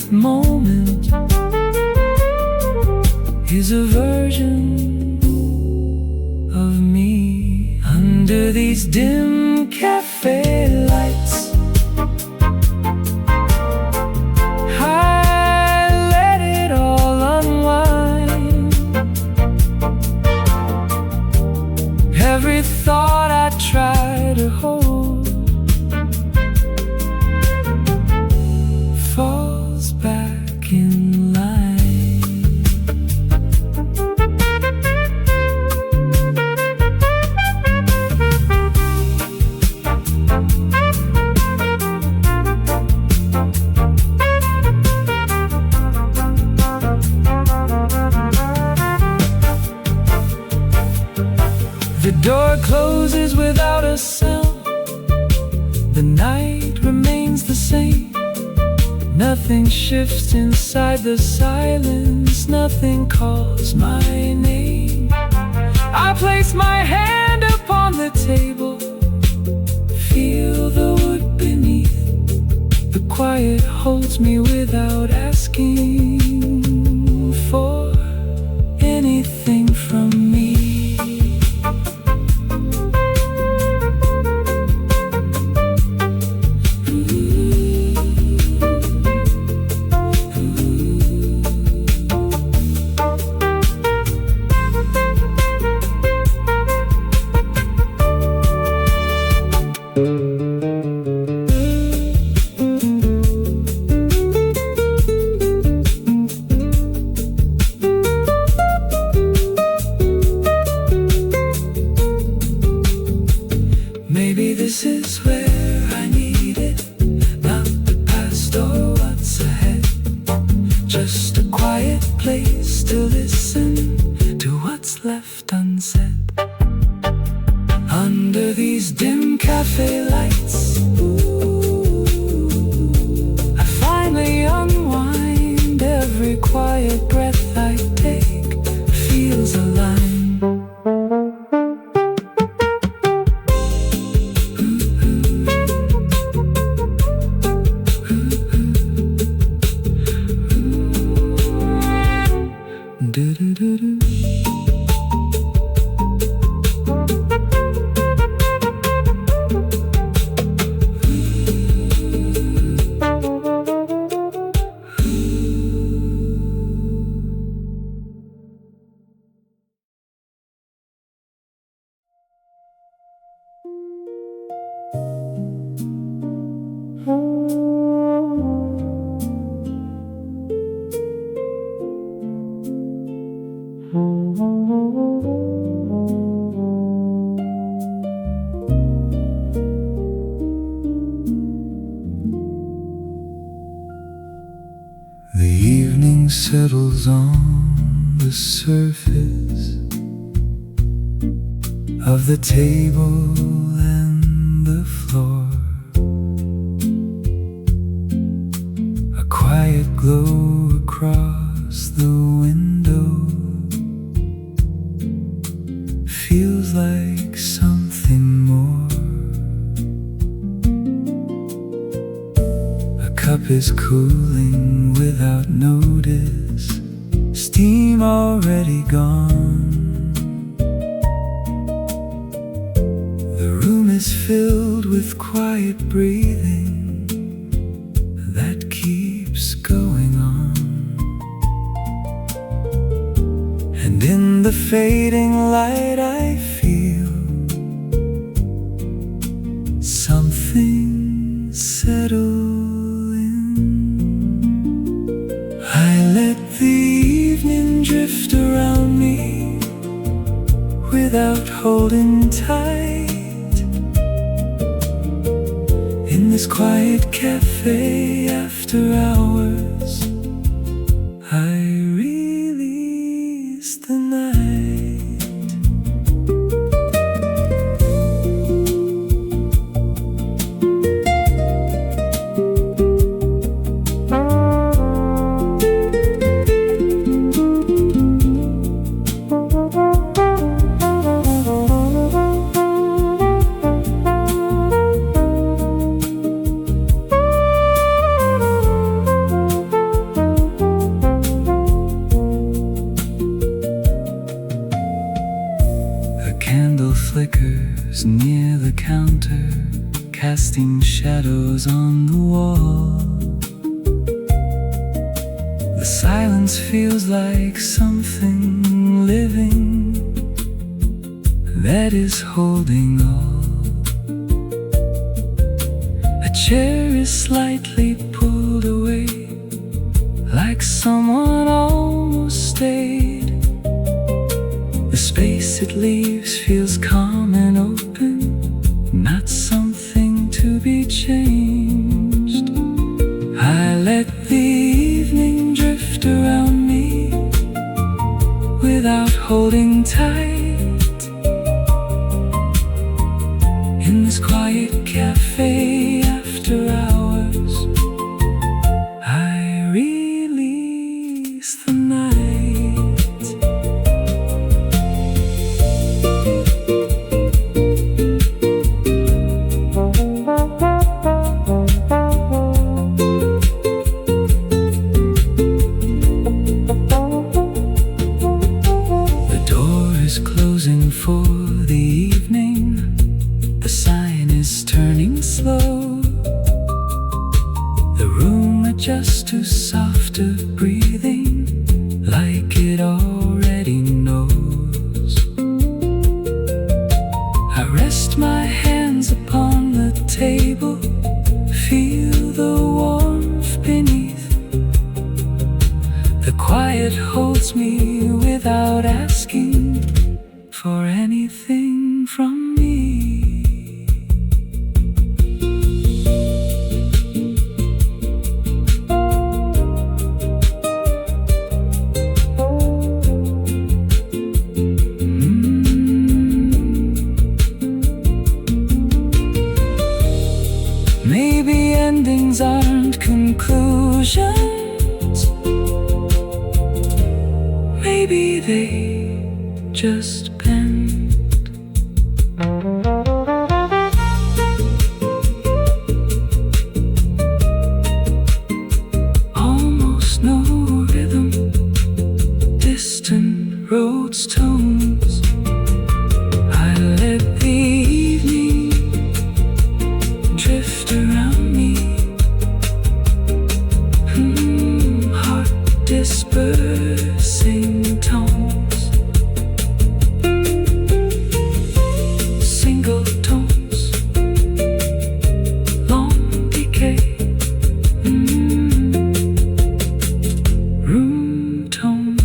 quiet moment is a version of me under these dim cafe lights. I let it all unwind. Every thought I try to hold falls back in line. The door closes without a sound. The night remains the same. Nothing shifts inside the silence. Nothing calls my name. I place my hand upon the table, feel the wood beneath. The quiet holds me without asking for anything from me. Maybe this is where I need it, not the past or what's ahead. Just a quiet place to listen to what's left unsaid. Under these dim cafe lights, I finally unwind. Every quiet breath I take feels aligned. The evening settles on the surface of the table and the floor. A quiet glow across the window feels like something more. A cup is cooling without notice, steam already gone. The room is filled with quiet breathing that keeps going on. And in the fading light I feel something settle. I let the evening drift around me without holding tight. In this quiet cafe after hours, I release the night. The silence feels like something living that is holding all. A chair is slightly pulled away, like someone almost stayed. The space it leaves feels calm and open, not something to be changed. I let the evening drift around me without holding tight. In this quiet cafe after hours, I release the night. For the evening, the sign is turning slow. The room adjusts to softer breathing, like it already knows. I rest my hands upon the table, feel the warmth beneath. The quiet holds me without asking for anything from me. Maybe endings aren't conclusions. Maybe they just almost no rhythm, distant roads tones. I let the evening drift around me, heart dispersing tones, single tones, long decay. Room tone,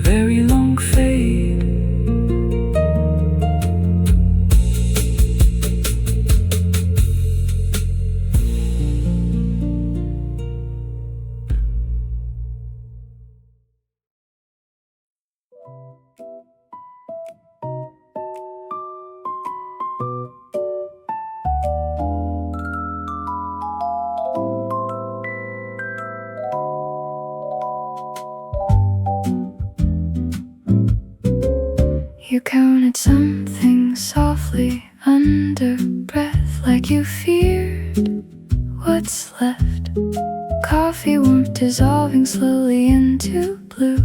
very long fade. You counted something softly under breath, like you feared what's left. Coffee warmth dissolving slowly into blue.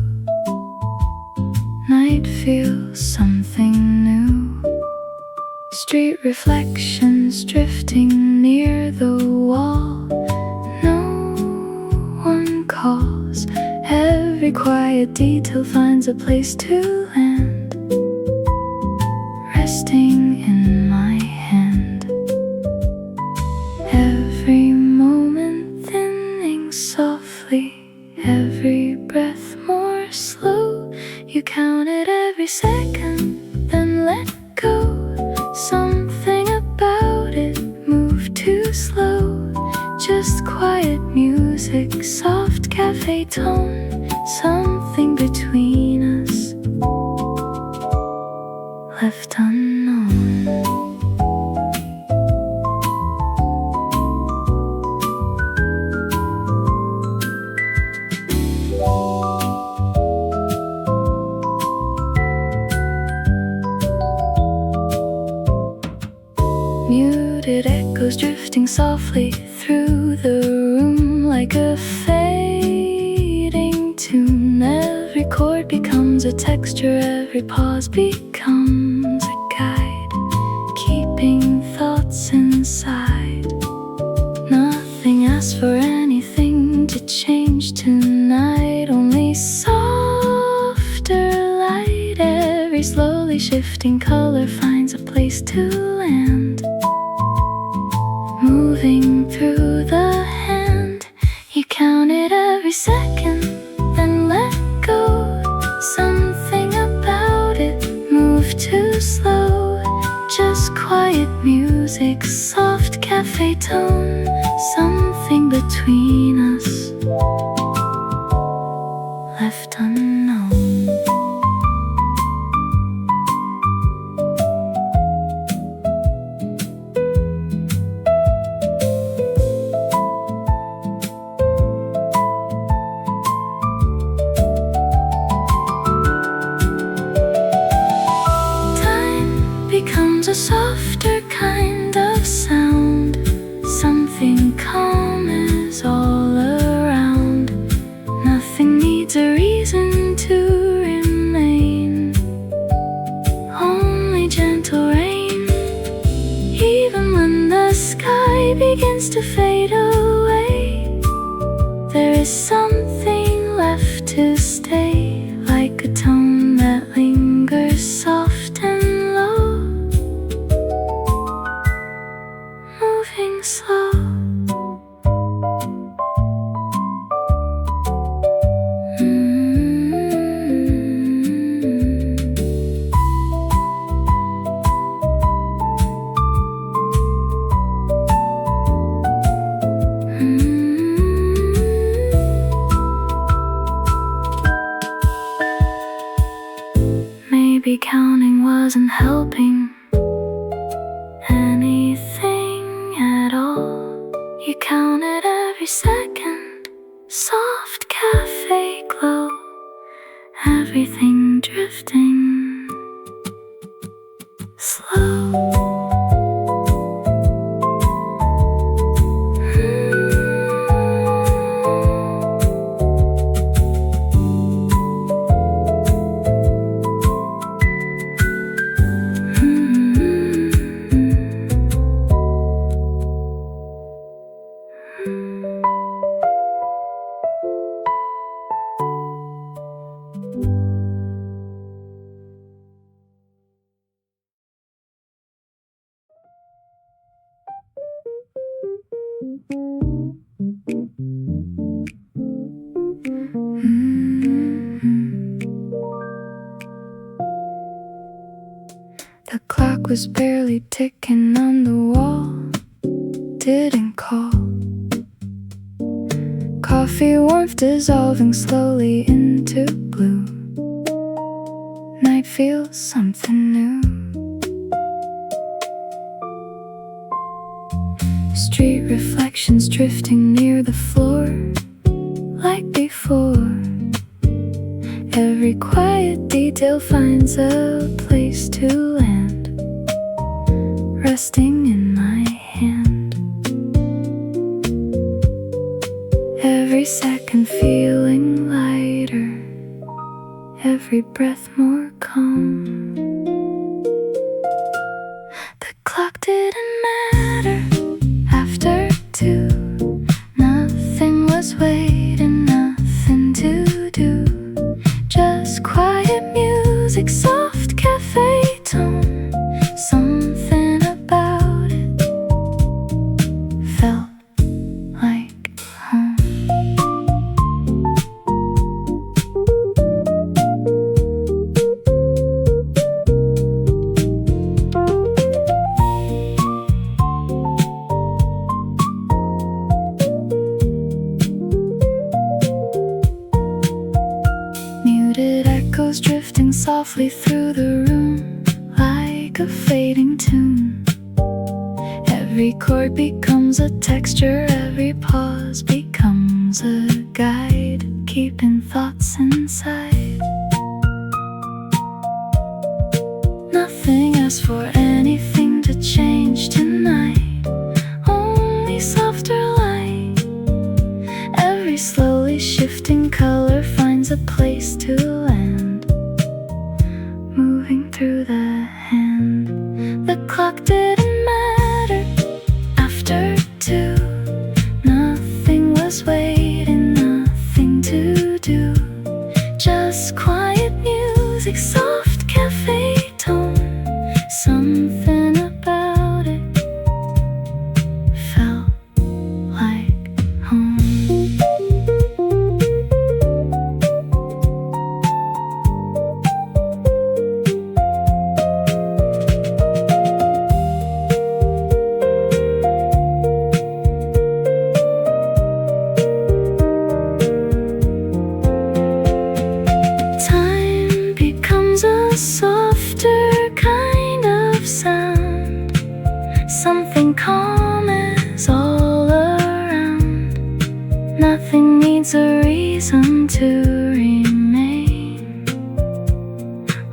Night feels something new. Street reflections drifting near the wall. No one calls. Every quiet detail finds a place to land. Resting in my hand, every moment thinning softly, every breath more slow. You counted every second, then let go. Something about it moved too slow. Just quiet music, soft cafe tone, something between us left unknown. Muted echoes drifting softly through the room, like a fading tune. Every chord becomes a texture, every pause becomes a guide, keeping thoughts inside. Nothing asks for anything to change tonight. Only softer light. Every slowly shifting color finds a place to land. Moving through the hand, you count it every second, then let go. Something about it moved too slow. Just quiet music, soft cafe tone. Something between us left unknown. Becomes a softer kind of sound. Something calm is all around. Nothing needs a reason to remain. Only gentle rain. Even when the sky begins to fade away, there is something left to stay. Like a tone that lingers soft and slow. Maybe counting wasn't helping anything at all. You counted every second, soft cafe glow, everything drifting slow. The clock was barely ticking on the wall, didn't call. Coffee warmth dissolving slowly into blue. Night feels something new. Street reflections drifting near the floor, like before. Every quiet detail finds a place to land, resting in my hand. Every second feeling lighter, every breath more calm. The clock didn't matter after 2. Nothing was waiting, nothing to do. Just quiet music, soft cafe tone. Something about it felt like home. Muted echoes drifting softly through the room, like a fading tune. Every chord becomes a texture, every pause becomes a guide, keeping thoughts inside. Nothing asks for anything to change tonight, only softer light. Every slowly shifting color finds a place to land, moving through the hand. The clock didn't matter after 2. Nothing was waiting, Nothing needs a reason to remain.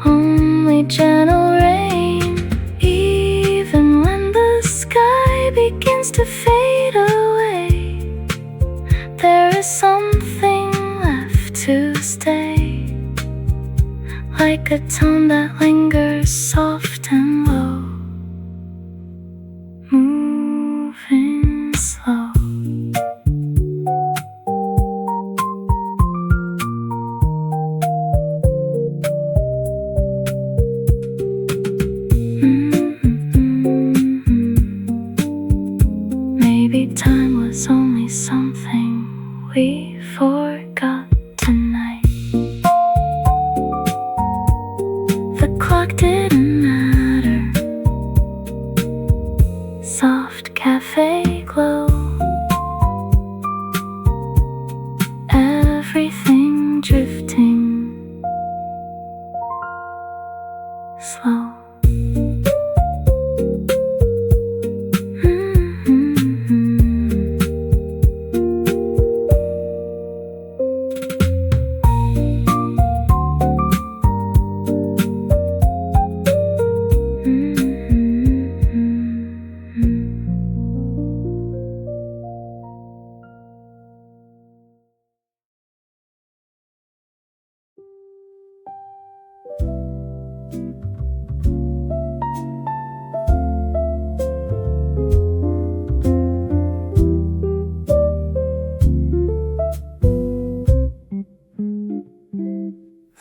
Only gentle rain. Even when the sky begins to fade away, there is something left to stay, like a tone that lingers soft and low, moving slow. Maybe time was only something we forgot tonight. The clock didn't matter. Soft cafe glow. Everything drifting slow.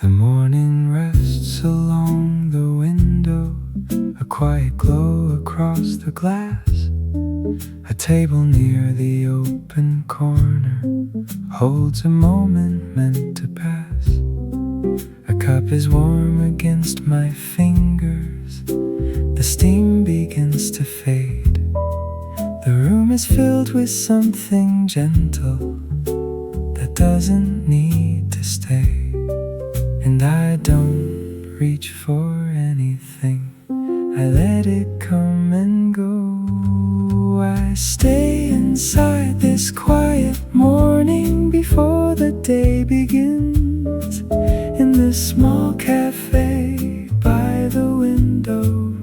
The morning rests along the window, a quiet glow across the glass. A table near the open corner holds a moment meant to pass. A cup is warm against my fingers. The steam begins to fade. The room is filled with something gentle that doesn't need to stay. And I don't reach for anything, I let it come and go. I stay inside this quiet morning before the day begins, in this small cafe by the window.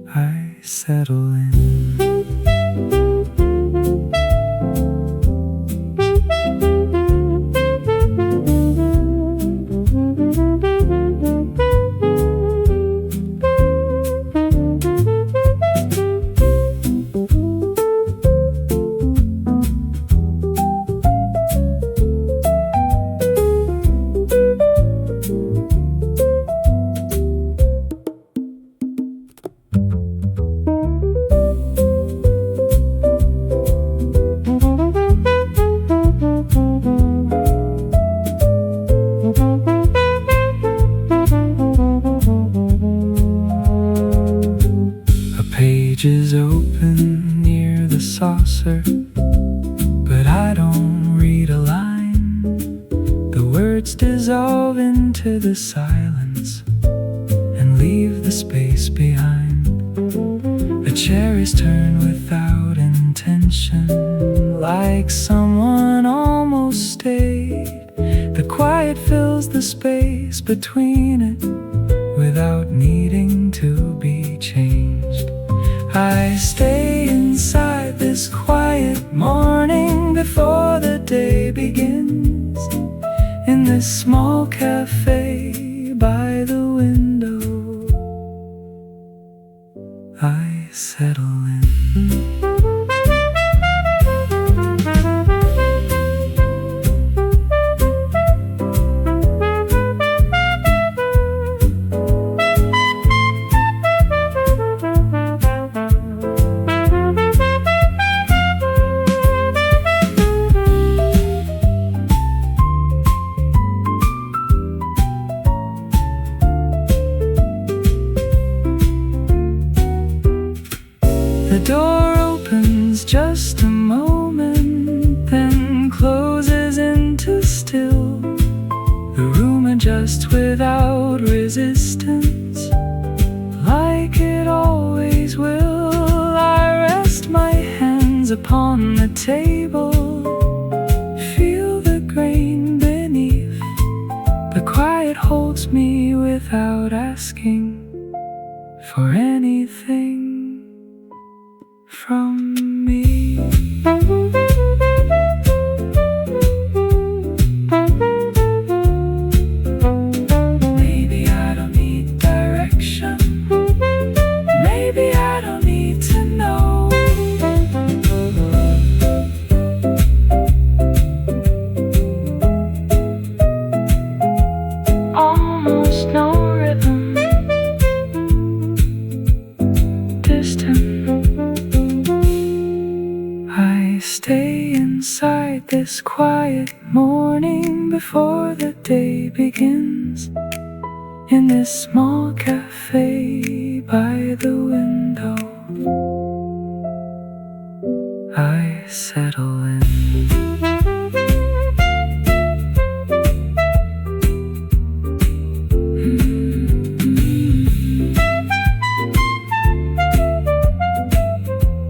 I settle in. Is open near the saucer, but I don't read a line. The words dissolve into the silence and leave the space behind. A chair is turned without intention, like someone almost stayed. The quiet fills the space between it without needing to be changed. I stay inside this quiet morning before the day begins, in this small cafe by the window. I settle in. The door opens just a moment, then closes into still. The room adjusts without resistance, like it always will. I rest my hands upon the table, for anything from me. Maybe I don't need direction. Maybe I don't need to know. Almost no rhythm, distant. I stay inside this quiet morning before the day begins, in this small cafe by the window. I settle in.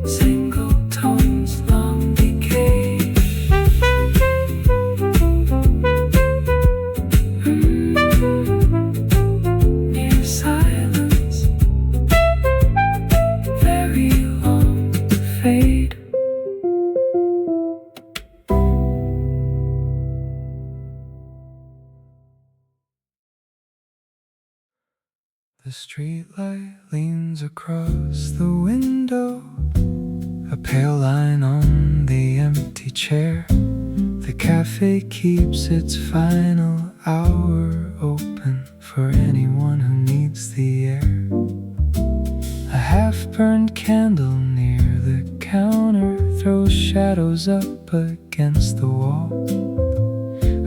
Single tones, long decay. Near silence, very long fade. The streetlight leans across the window, a pale line on the empty chair. The cafe keeps its final hour open for anyone who needs the air. A half-burned candle near the counter throws shadows up against the wall.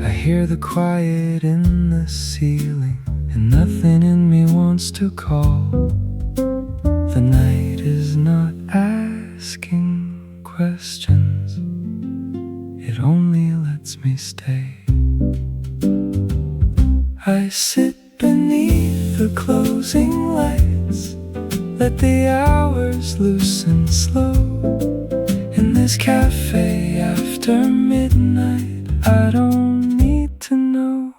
I hear the quiet in the ceiling, and nothing in me wants to call. The night is not asking questions, it only lets me stay. I sit beneath the closing lights, let the hours loosen slow. In this cafe after midnight, I don't need to know.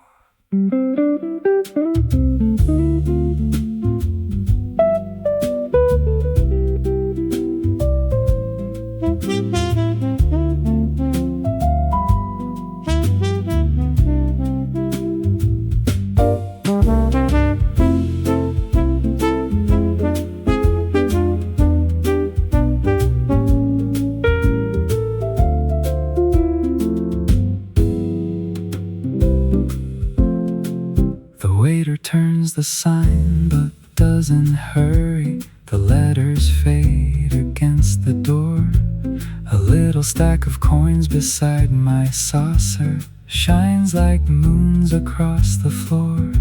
The waiter turns the sign but doesn't hurry. The letters fade against the door. A little stack of coins beside my saucer shines like moons across the floor.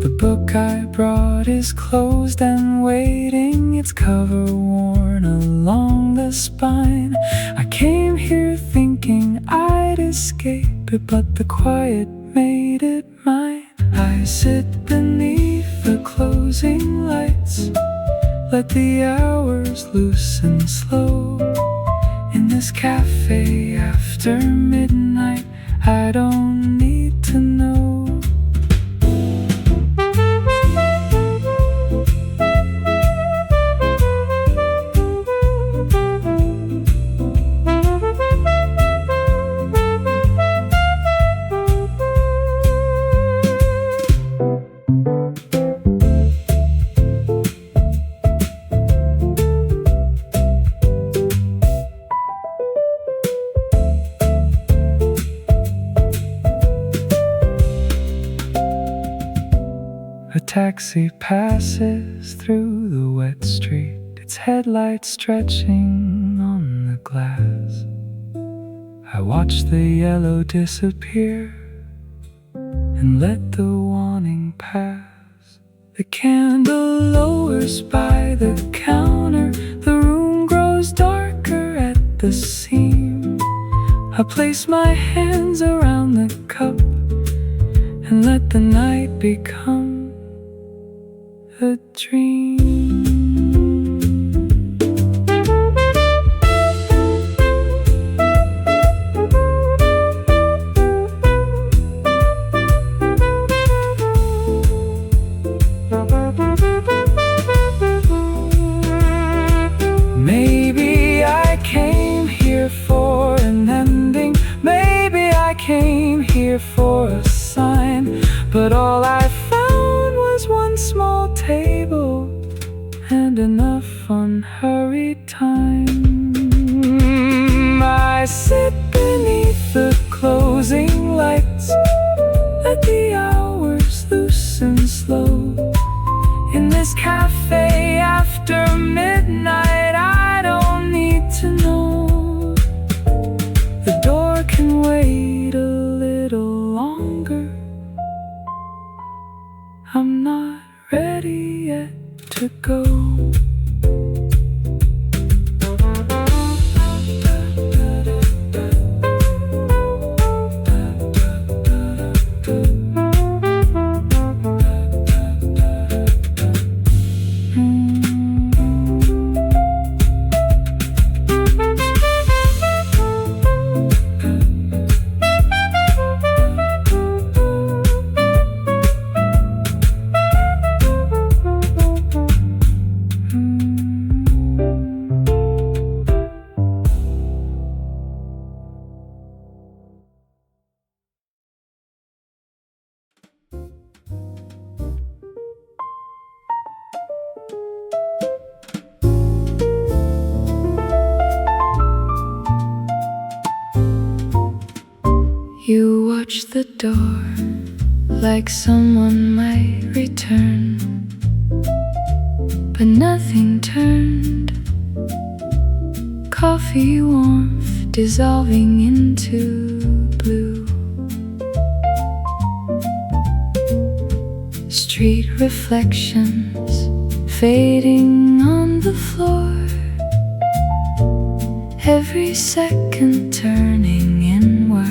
The book I brought is closed and waiting, its cover worn along the spine. I came here thinking I'd escape it, but the quiet made it mine. I sit beneath the closing lights, let the hours loosen slow. In this cafe after midnight, I don't need to know. A taxi passes through the wet street, its headlights stretching on the glass. I watch the yellow disappear and let the warning pass. The candle lowers by the counter, the room grows darker at the seam. I place my hands around the cup and let the night become a dream. You watch the door like someone might return, but nothing turned. Coffee warmth dissolving into blue. Street reflections fading on the floor. Every second turning inward.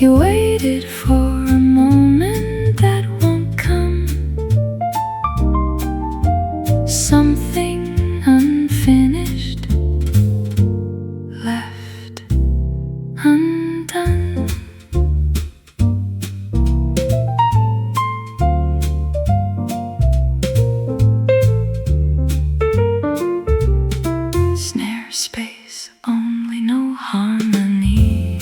You waited for a moment that won't come. Something unfinished, left undone. Snare space, only no harmony.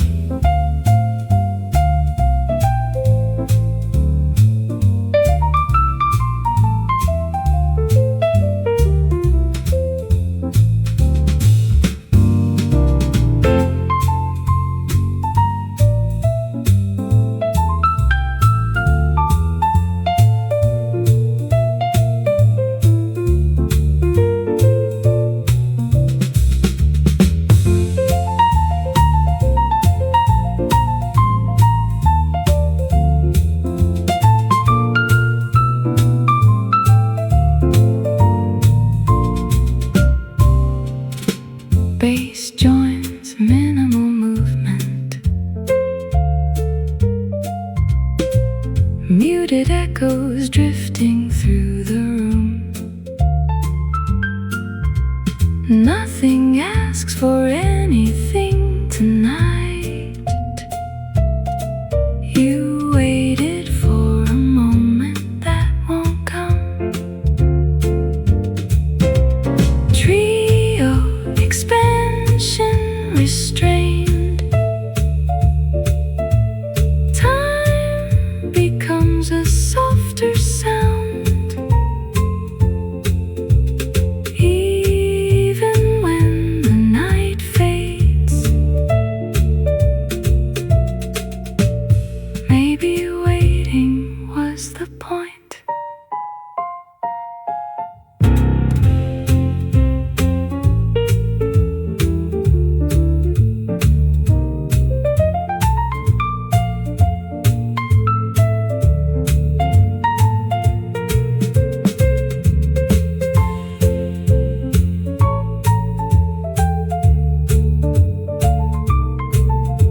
Bass joins, minimal movement. Muted echoes drifting through the room. Nothing asks for anything tonight. You waited for a moment that won't come. Trio expansion restrained. Time becomes a softer sound. Even when the night fades. Maybe waiting was the point.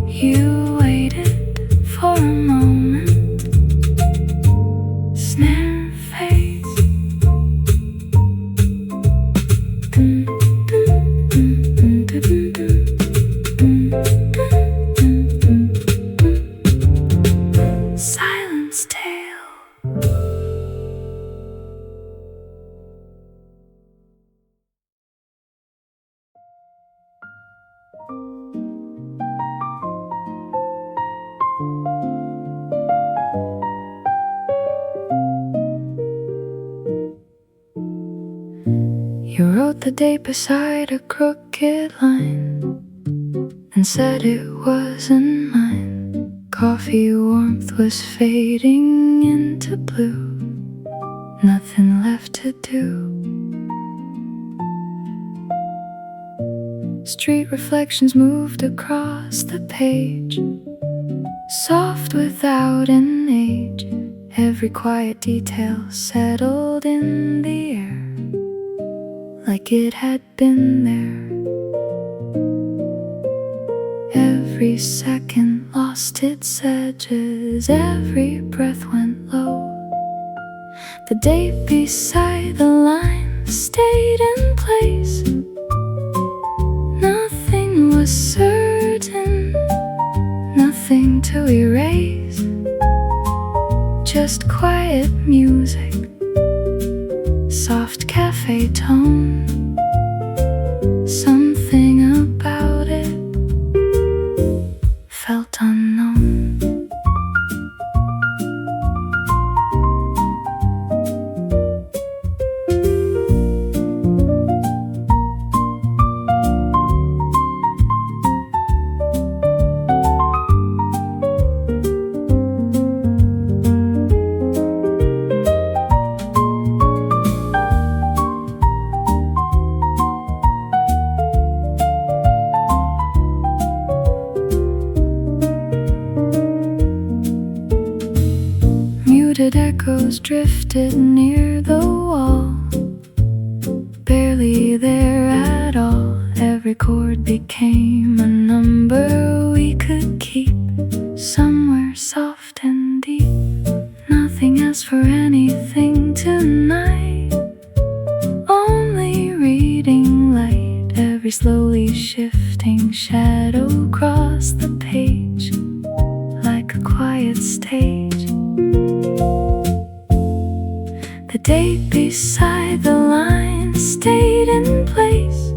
You waited for a moment. Snare fades. Silence tail. You wrote the date beside a crooked line and said it wasn't mine. Coffee warmth was fading into blue. Nothing left to do. Street reflections moved across the page, soft without an age. Every quiet detail settled in the air, like it had been there. Every second lost its edges, every breath went low. The date beside the line stayed in place. Nothing was certain, nothing to erase. Just quiet music, soft cafe tone. Something about it felt unknown. shadows drifted near the wall, barely there at all. Every chord became a number we could keep somewhere soft and deep. Nothing asked for anything tonight, only reading light. Every slowly shifting shadow crossed the page like a quiet stage. The date beside the line stayed in place.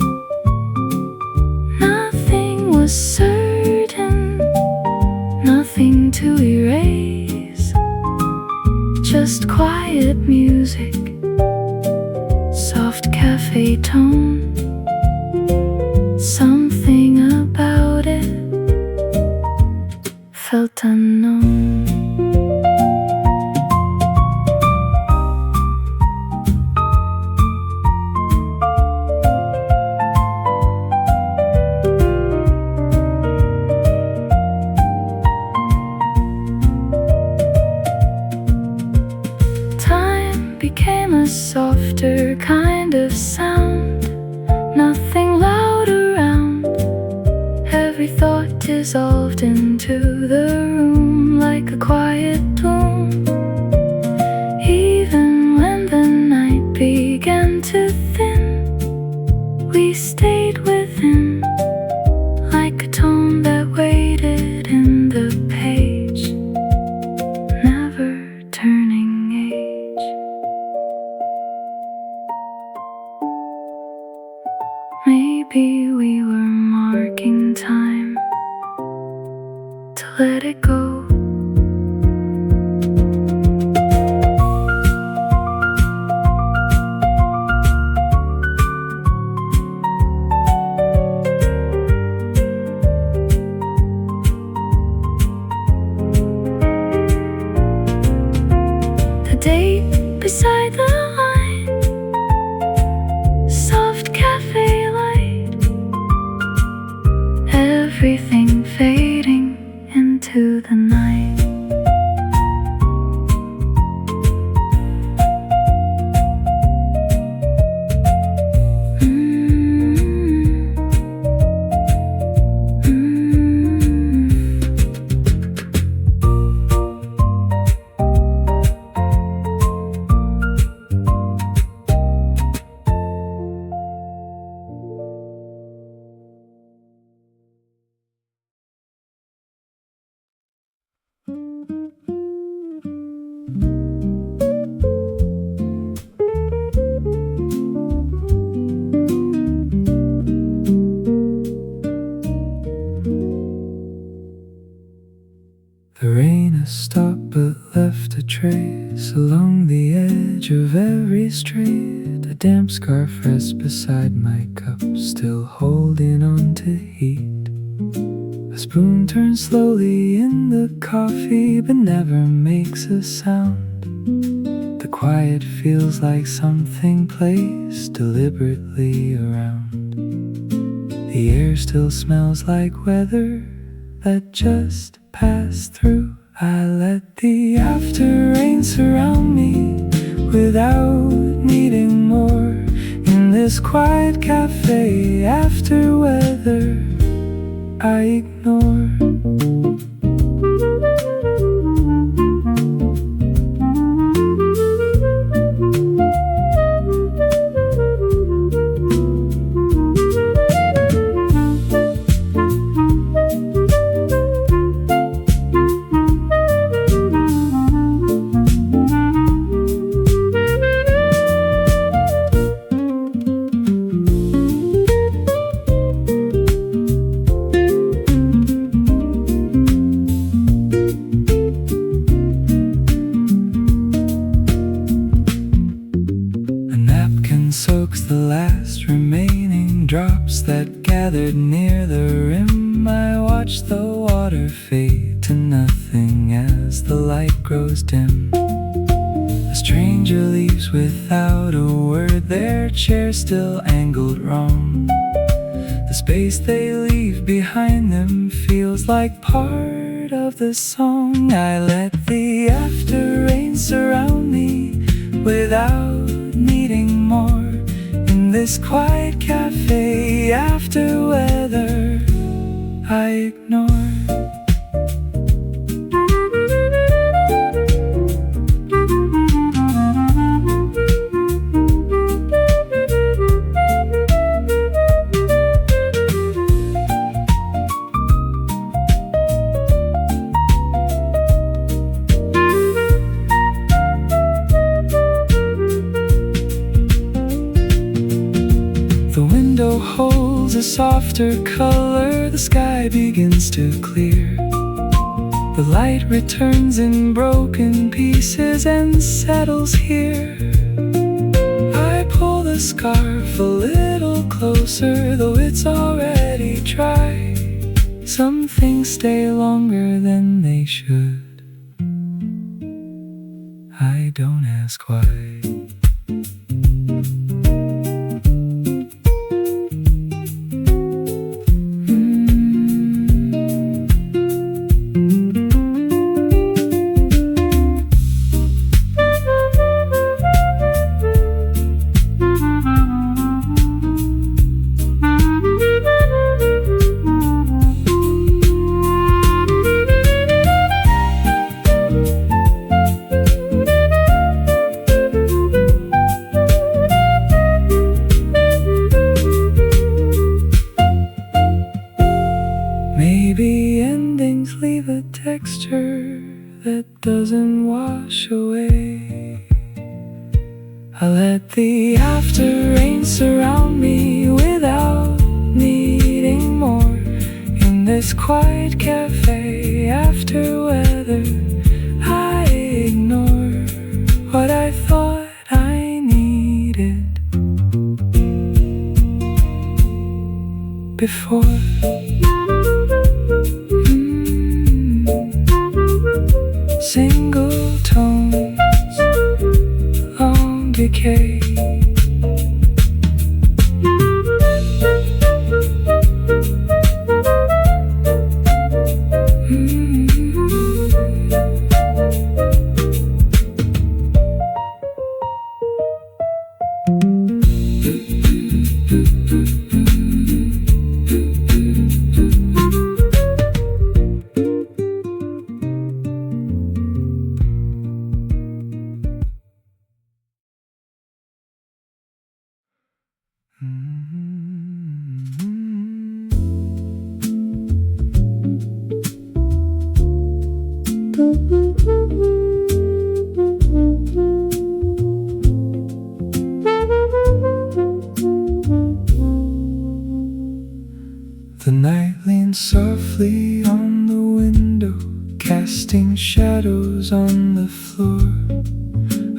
Nothing was certain, nothing to erase, just quiet music, soft cafe tone. Something about it felt unknown. Time became a softer kind of sound, nothing loud around. Every thought dissolved into the room like a quiet bloom. Even when the night began to thin, we stayed within, like a tone that waited in the page, never turning age. Maybe we were marking time to let it go. The date beside the line, soft cafe light, everything fading into the night. The rain has stopped but left a trace along the edge of every street. A damp scarf rests beside my cup, still holding on to heat. A spoon turns slowly in the coffee but never makes a sound. The quiet feels like something placed deliberately around. The air still smells like weather that just passed through. I let the after rain surround me without needing more. In this quiet cafe, after weather I ignore. Soaks the last remaining drops that gathered near the rim. I watch the water fade to nothing as the light grows dim. A stranger leaves without a word, their chair still angled wrong. The space they leave behind them feels like part part of the song. I let the after rain surround me without needing more. In this quiet cafe after weather I ignore. Holds a softer color, the sky begins to clear. The light returns in broken pieces and settles here. I pull the scarf a little closer, though it's already dry. Some things stay longer than they should. I don't ask why. Maybe endings leave a texture that doesn't wash away. I let the after rain surround me without needing more. In this quiet cafe after weather I ignore what I thought I needed before. Single tones, long decay. The night leans softly on the window, casting shadows on the floor.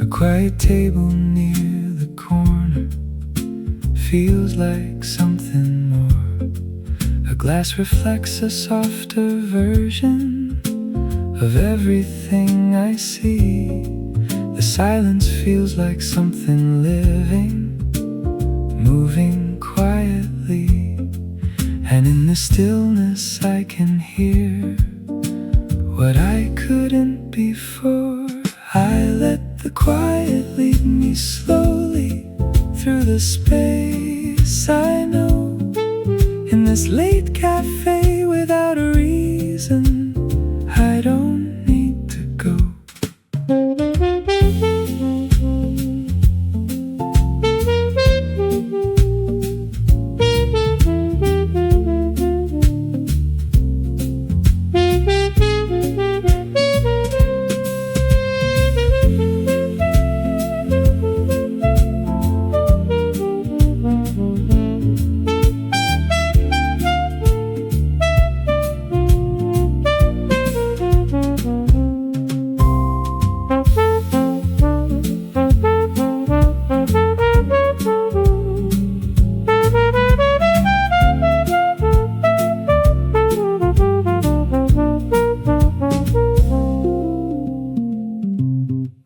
A quiet table near the corner feels like something more. A glass reflects a softer version of everything I see. The silence feels like something living, moving quietly. And in the stillness I can hear what I couldn't before. I let the quiet lead me slowly through the space I know. In this late cafe without a reason, I don't need to go.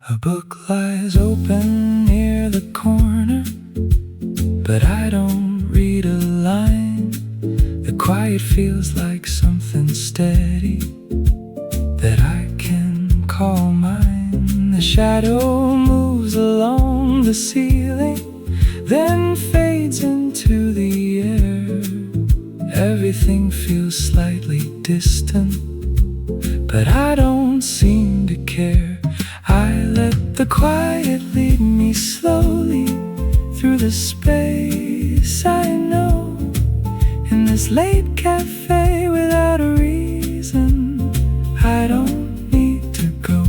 A book lies open near the corner, but I don't read a line. The quiet feels like something steady, that I can call mine. The shadow moves along the ceiling, then fades into the air. Everything feels slightly distant, but I don't seem to care. I let the quiet lead me slowly through the space I know. In this late cafe without a reason, I don't need to go.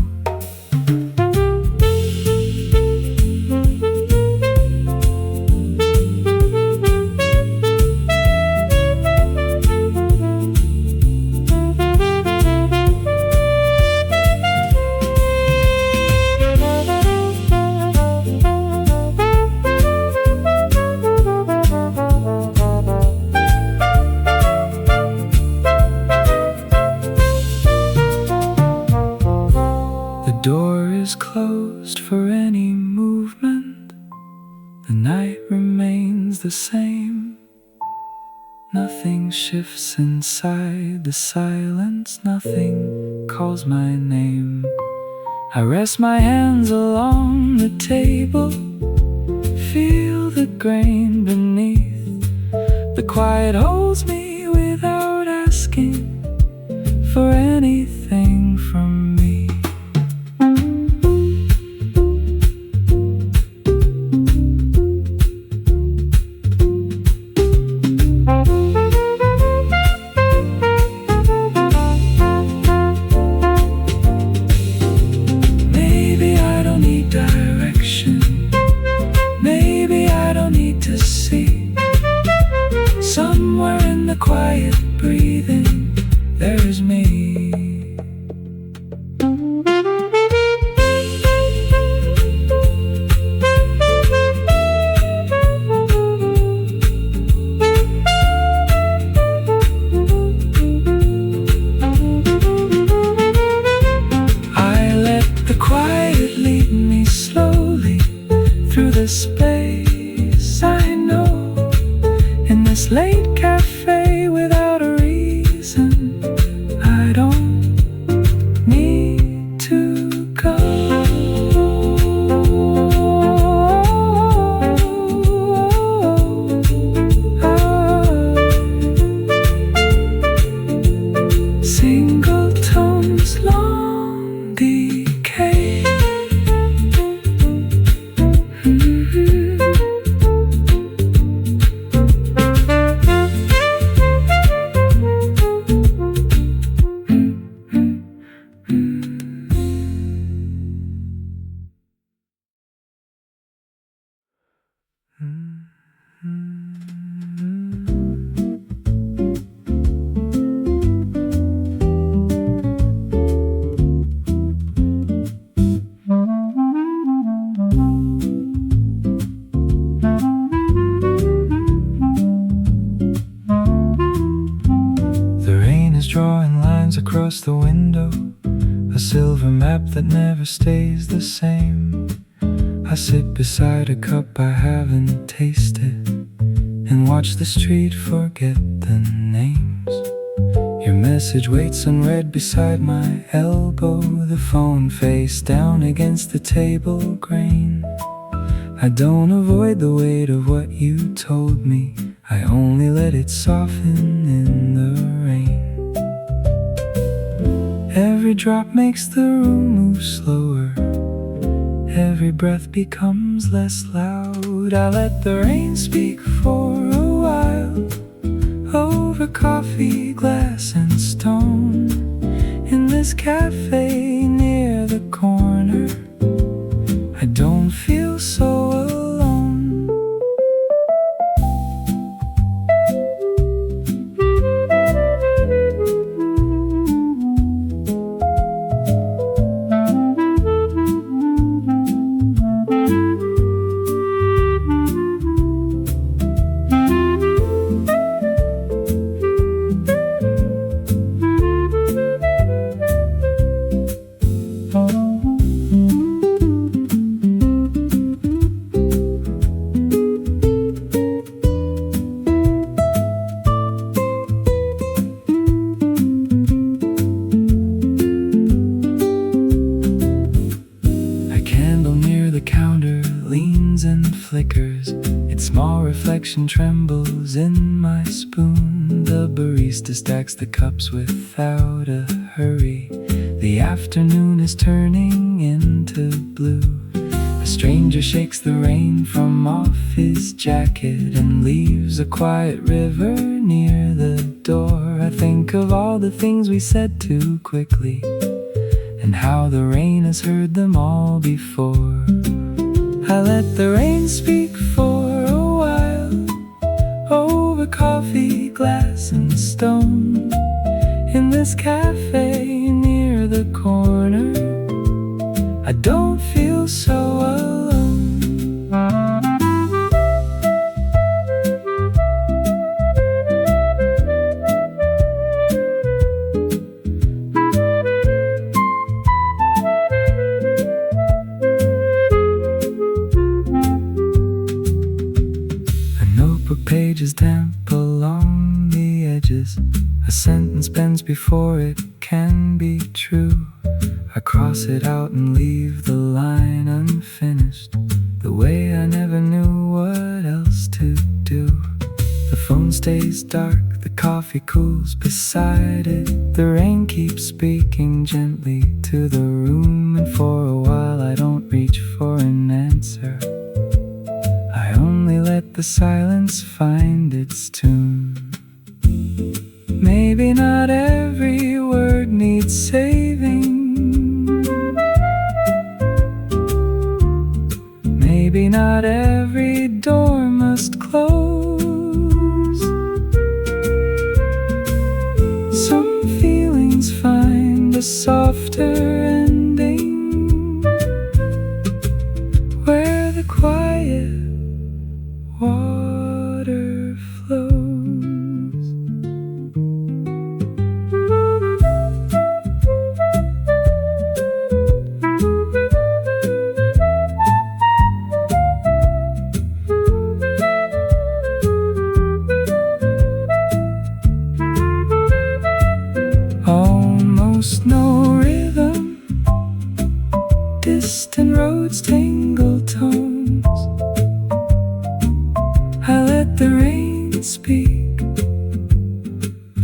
The door is closed for any movement. The night remains the same. Nothing shifts inside the silence. Nothing calls my name. I rest my hands along the table, feel the grain beneath. The quiet holds me without asking for anything from me. Somewhere in the quiet breathing, there is me. I let the quiet lead me slowly through the space I know. In this late cafe without a reason, I don't need to go. Single tones, long decay. Drawing lines across the window, a silver map that never stays the same. I sit beside a cup I haven't tasted and watch the street forget the names. Your message waits unread beside my elbow, the phone face down against the table grain. I don't avoid the weight of what you told me, I only let it soften in the rain. Every drop makes the room move slower, every breath becomes less loud. I let the rain speak for a while, over coffee, glass and stone. In this cafe near the corner, I don't feel so alone. affection trembles in my spoon. The barista stacks the cups without a hurry. The afternoon is turning into blue. A stranger shakes the rain from off his jacket and leaves a quiet river near the door. I think of all the things we said too quickly, and how the rain has heard them all before. I let the rain speak for a while, over coffee, glass, and stone. In this cafe near the corner, I don't feel so alone. Pages damp along the edges. A sentence bends before it can be true. I cross it out and leave the line unfinished, the way I never knew what else to do. The phone stays dark, the coffee cools beside it. The rain keeps speaking gently to the room, and for a while I don't reach for an answer. I only let the silence find its tune. Maybe not every word needs saving. Maybe not every door must close. Some feelings find a softer ending, where the quiet water flows. Almost no rhythm, distant roads tangle tones. I let the rain speak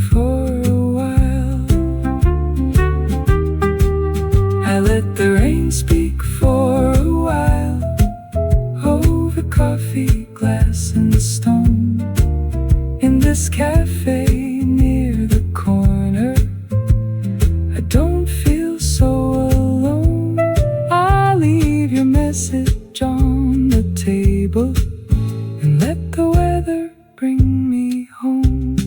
for a while. I let the rain speak for a while, over coffee, glass, and stone. In this cafe near the corner, I don't feel so alone. I'll leave your message on the table and let the weather bring me home.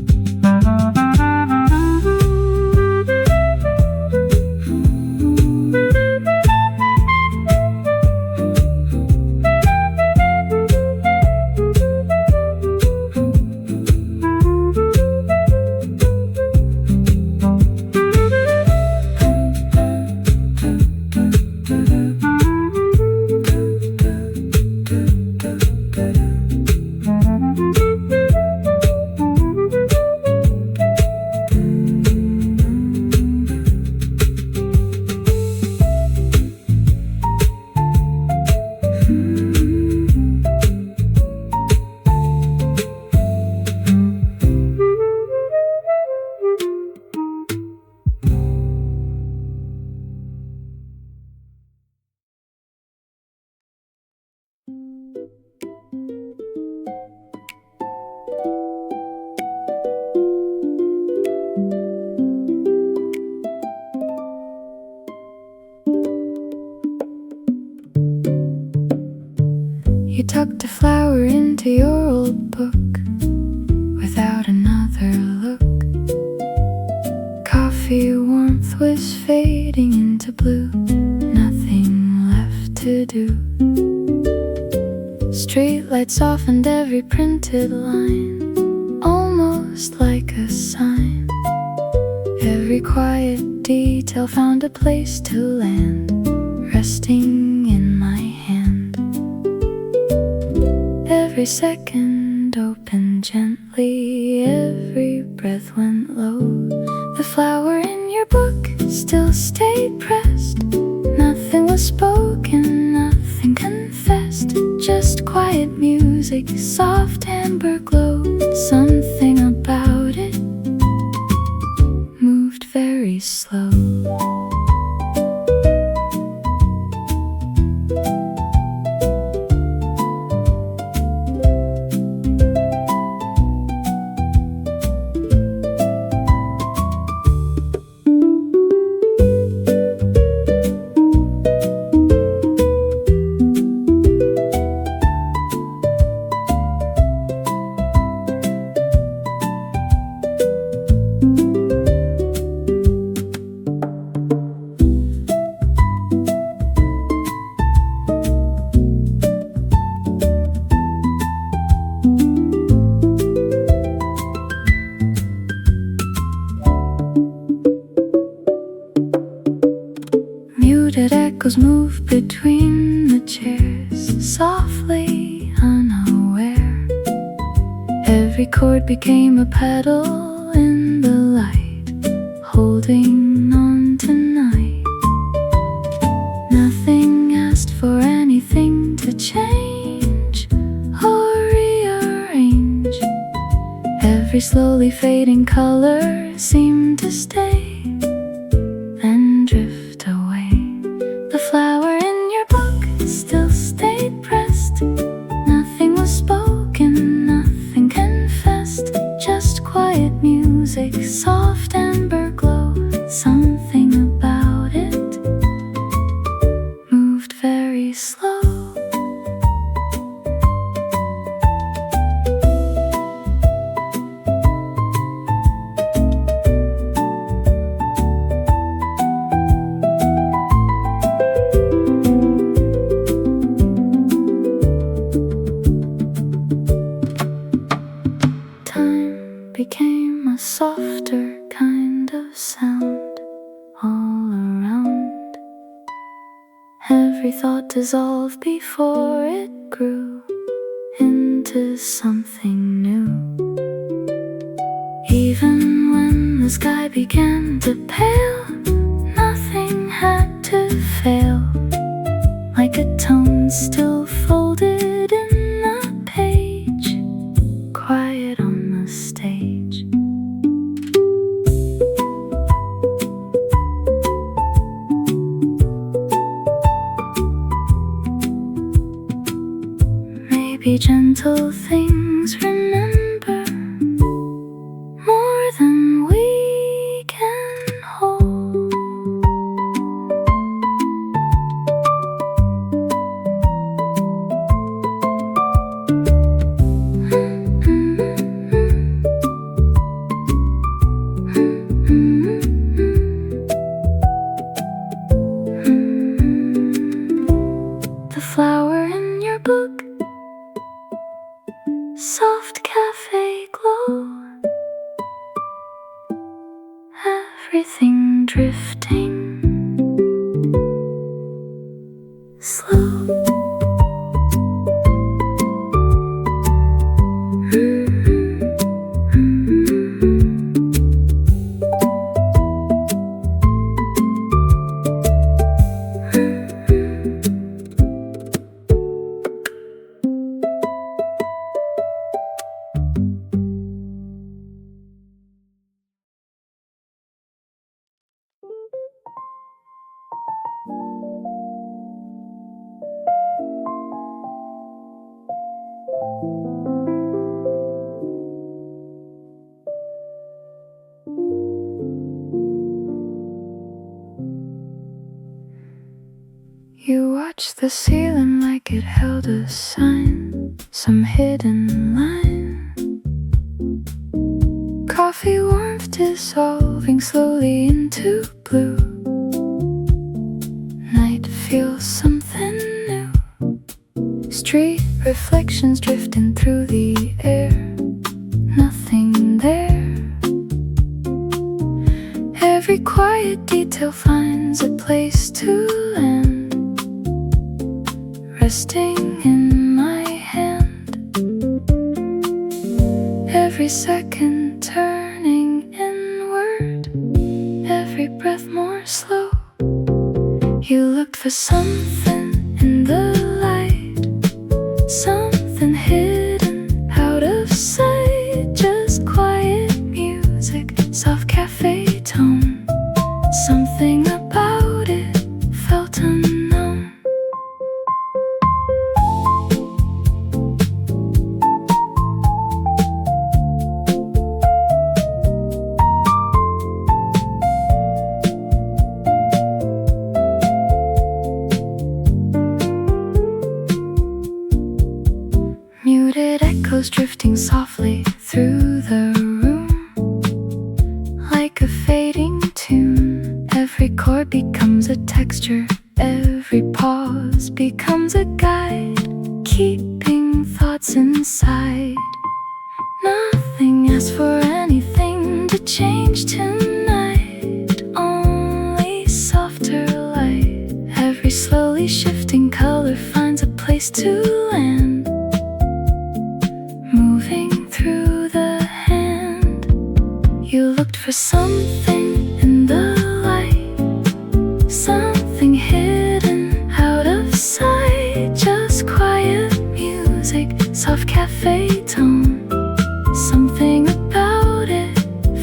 You tucked a flower into your old book without another look. Coffee warmth was fading into blue, nothing left to do. Streetlights softened every printed line, almost like a sign. Every quiet detail found a place to land, resting in my hand. Every second opened gently, every breath went low. The flower in your book still stayed pressed. Nothing was spoken, nothing confessed, just quiet music, soft amber glow. Something about it moved very slow. Muted echoes move between the chairs, softly unaware. Every chord became a petal in the light, holding on tonight. Nothing asked for anything to change or rearrange. Every slowly fading color seemed to stay, then drift away. The flower in your book still stayed pressed. Nothing was spoken, nothing confessed. Just quiet music, soft amber glow. Something about it moved very slow. Became a softer kind of sound all around. Every thought dissolved before it grew into something new. Even when the sky began to pale, nothing had to fail. Like a tone still folded in the page, quiet on the stage. Maybe gentle things remember more than we can hold. The flower in your book, soft cafe glow. Everything drifting slow. You watched the ceiling like it held a sign, some hidden line. Coffee warmth dissolving slowly into blue. Night feels something new. Street reflections drifting through the air. Nothing there. Every quiet detail finds a place to land. Resting in my hand, every second turning inward, every breath more slow. You look for something in the light, soft cafe tone. Something about it felt unknown. Muted echoes drifting softly through the room, like a fading tune. Every chord becomes a texture, every pause becomes a guide, keeping thoughts inside. Nothing asks for anything to change tonight, only softer light. Every slowly shifting color finds a place to land, moving through the hand. You looked for something in the light, something hidden out of sight. Just quiet music, soft cafe tone. Something about it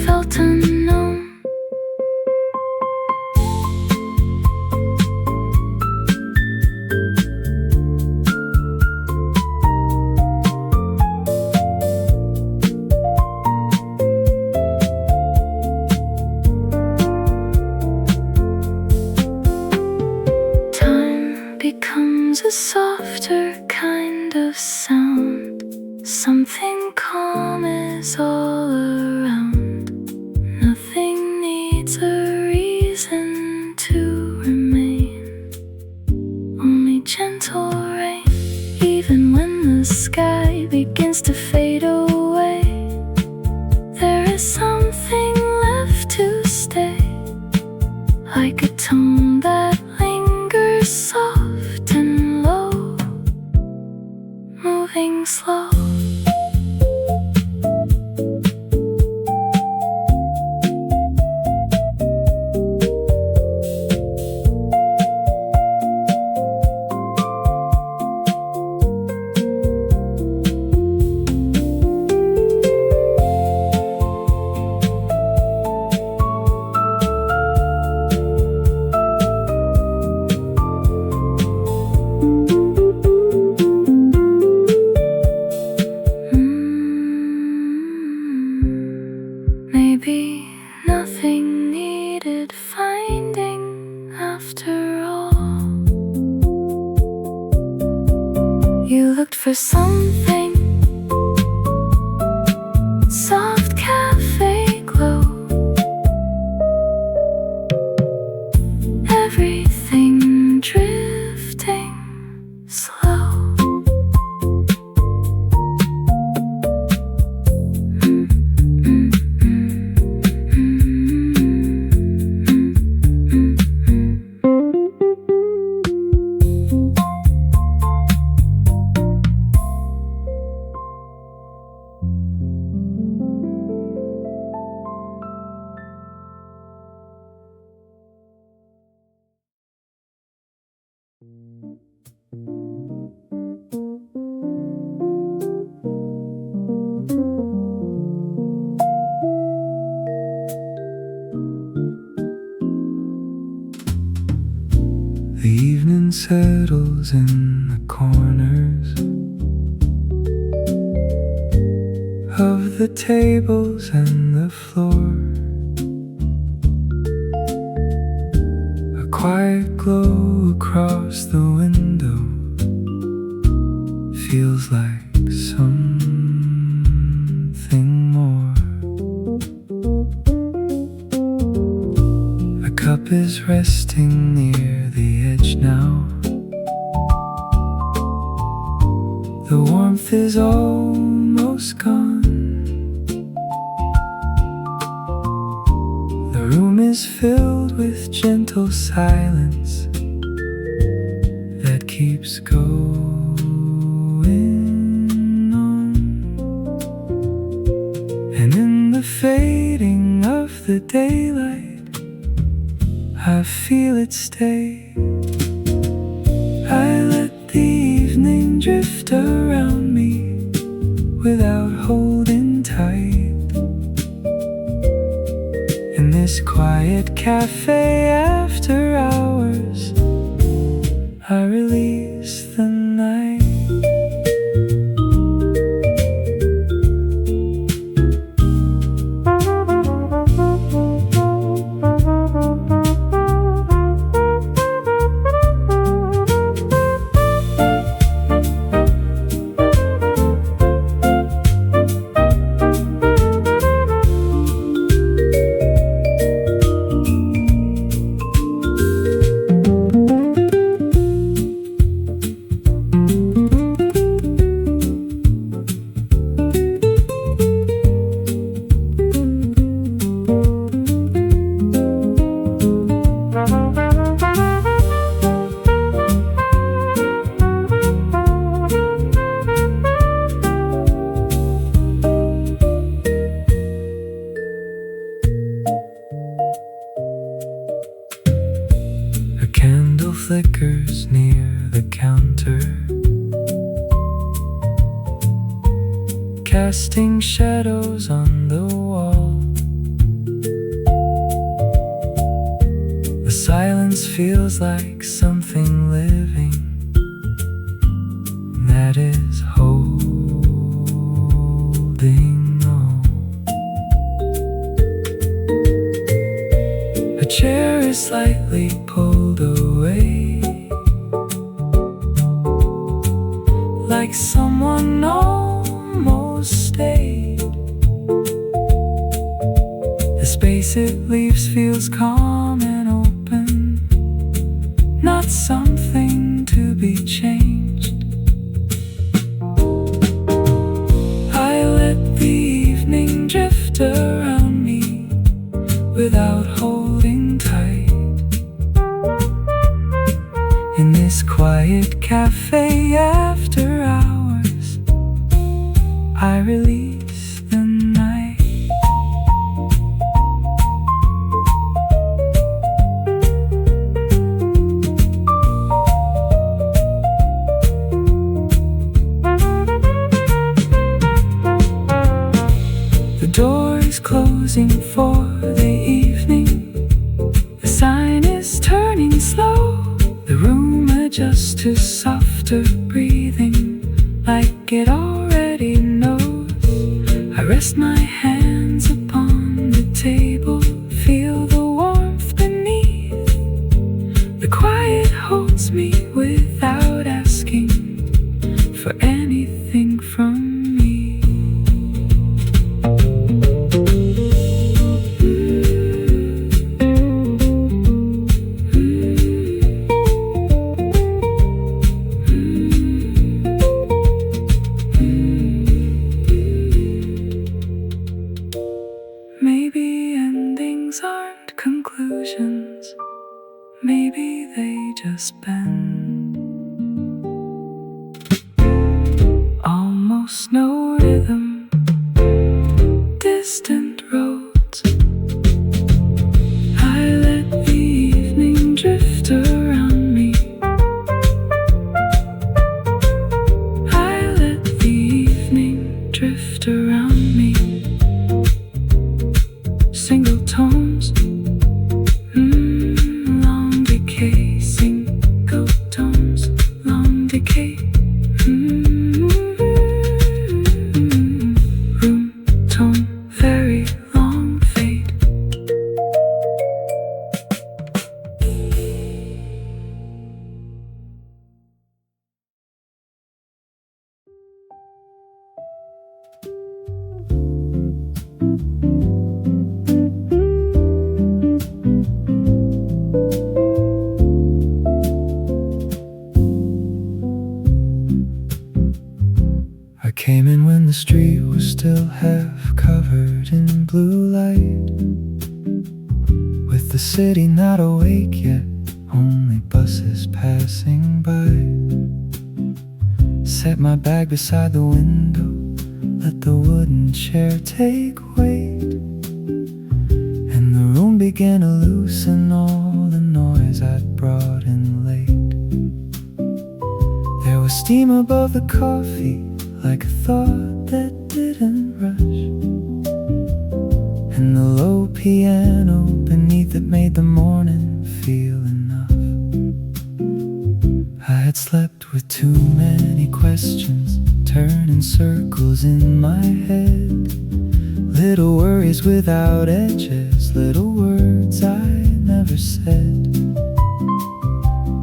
felt unknown. Becomes a softer kind of sound. Something calm is all around. Nothing needs a reason to remain, only gentle rain. Even when the sky begins to fade away, there is something left to stay, like a tone that lingers soft and low, moving slow. Maybe nothing needed finding after all. You looked for something, soft cafe glow. Everything drifting slow. The evening settles in the corners of the tables and the floor. A quiet glow across the window feels like something more. A cup is resting near the edge now. The warmth is almost gone. The room is filled with gentle silence that keeps going on. And in the fading of the daylight, I feel it stay. I let the evening drift around me without holding tight. this quiet cafe after hours, I release the night. A candle flickers near the counter, casting shadows on the wall. The silence feels like something living that is holding on. A chair is slightly pulled away, like someone almost stayed. The space it leaves feels calm and open, not something to be changed. I let the evening drift around me without holding tight. In this quiet cafe after hours, I release the night. The door is closing for the evening. The sign is turning slow. The room adjusts to softer breathing, like it already knows. I rest my hands upon the table, feel the warmth beneath. The quiet holds me without asking for anything from me. Maybe endings aren't conclusions, maybe they just bend. Almost no rhythm, distant roads. I let the evening drift around me. I let the evening drift around me. Single tones, long decay. Single tones, long decay. Room tone, very long fade. I came in when the street was still half covered in blue light, with the city not awake yet, only buses passing by. Set my bag beside the window, let the wooden chair take weight, and the room began to loosen all the noise I'd brought in late. There was steam above the coffee, like a thought that didn't rush, and the low piano need that made the morning feel enough. I had slept with too many questions, turning circles in my head. Little worries without edges, little words I never said.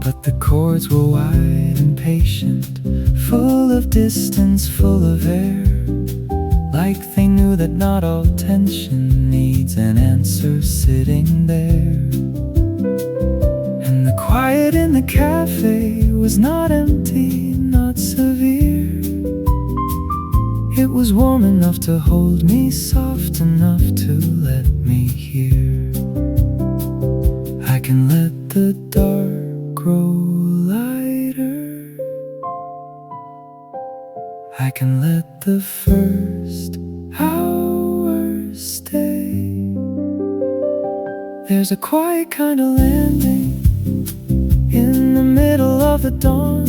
But the chords were wide and patient, full of distance, full of air. Like they knew that not all tension needs an answer sitting there. And the quiet in the cafe was not empty, not severe. It was warm enough to hold me, soft enough to let me hear. I can let the dark grow lighter. I can let the first hour stay. There's a quiet kind of landing in the middle of the dawn,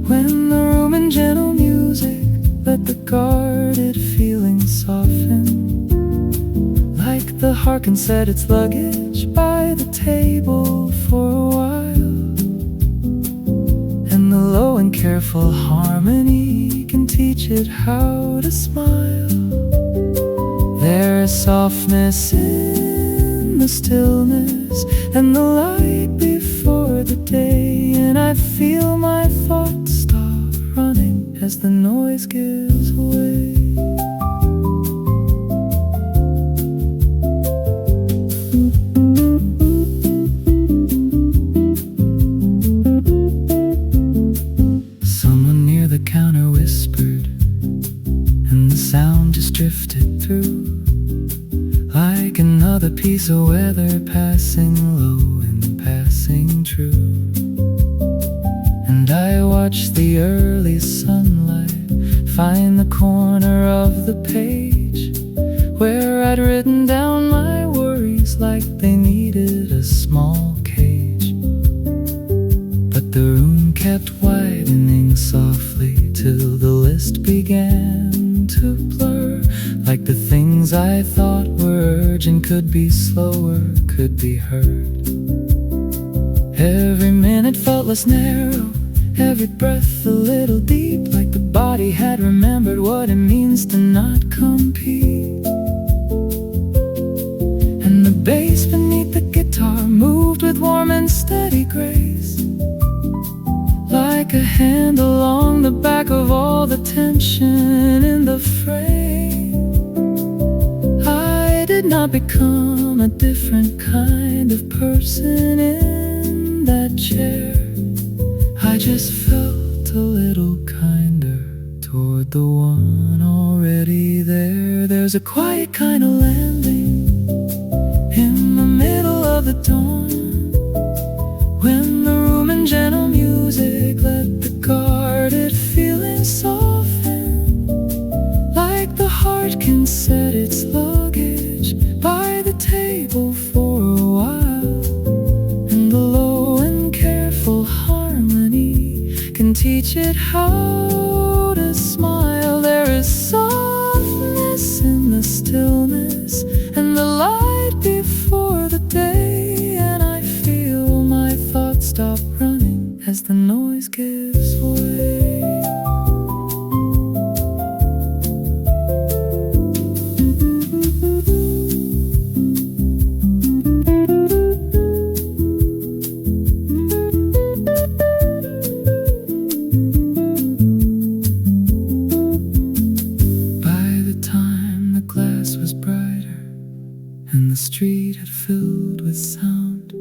when the room in gentle music let the guarded feeling soften. Like the heart can set its luggage by the table for a while, and the low and careful harmony can teach it how to smile. There's softness in the stillness and the light before the day, and I feel my thoughts stop running as the noise gives way. Someone near the counter whispered, and the sound just drifted through, like another piece of weather passing low and passing true. And I watched the early sunlight find the corner of the page where I'd written down my worries like they needed a small cage. But the room kept widening softly till the list began to blur, like the things I thought were urgent could be slower, could be heard. Every minute felt less narrow, every breath a little deep, like the body had remembered what it means to not compete. And the bass beneath the guitar moved with warm and steady grace, like a hand along the back of all the tension in the frame. I did not become a different kind of person in that chair. I just felt a little kinder toward the one already there. There's a quiet kind of landing in the middle of the dawn, when the room in gentle music let the guarded feeling soften, like the heart can set its luggage by the table for a while, and the low and careful harmony can teach it how to smile. There is softness in the stillness and the light before the day, and I feel my thoughts stop running as the noise gives way. And the street had filled with sound,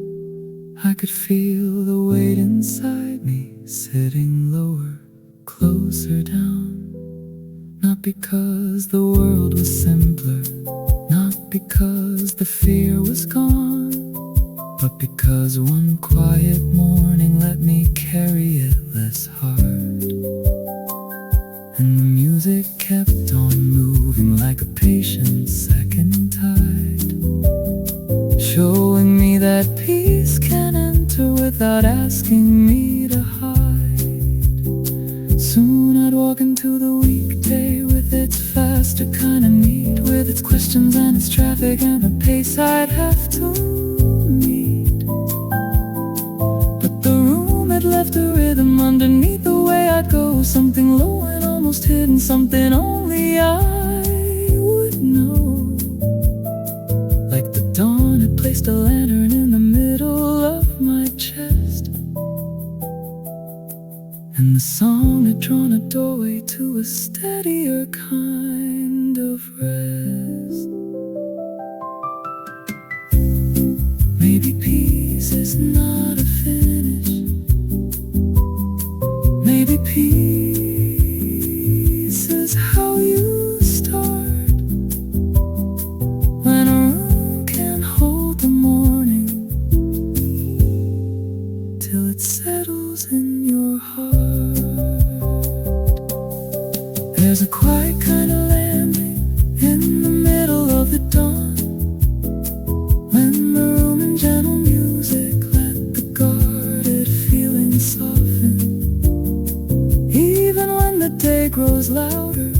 I could feel the weight inside me sitting lower, closer down. Not because the world was simpler, not because the fear was gone, but because one quiet morning let me carry it less hard. And the music kept on moving like a patient second tide, showing me that peace can enter without asking me to hide. Soon I'd walk into the weekday with its faster kind of need, with its questions and its traffic and a pace I'd have to low, something low and almost hidden, something only I would know. Like the dawn had placed a lantern in the middle of my chest, and the song had drawn a doorway to a steadier kind of rest. Maybe peace is not a finish. Maybe peace is how you start. When a room can hold the morning till it settles in your heart. There's a quiet kind of landing in the middle of the dawn, when the room in gentle music let the guarded feelings soften. Even when the day grows louder,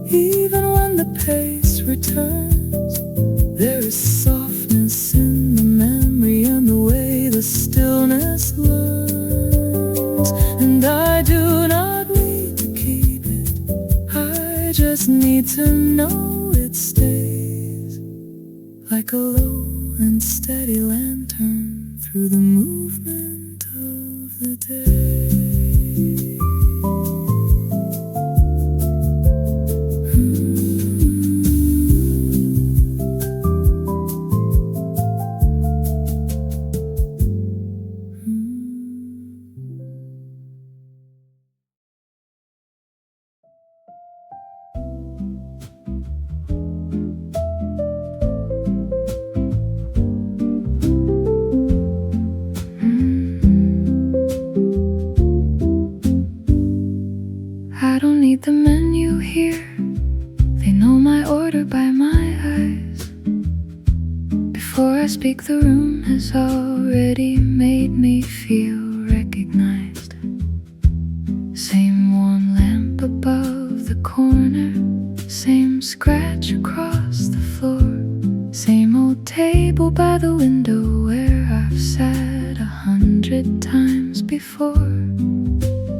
even when the pace returns, there is softness in the memory and the way the stillness learns. And I do not need to keep it, I just need to know it stays like a low and steady lantern through the movement of the day. I don't need the menu here, they know my order by my eyes. Before I speak, the room has already made me feel recognized. Same warm lamp above the corner, same scratch across the floor, same old table by the window where I've sat 100 times before.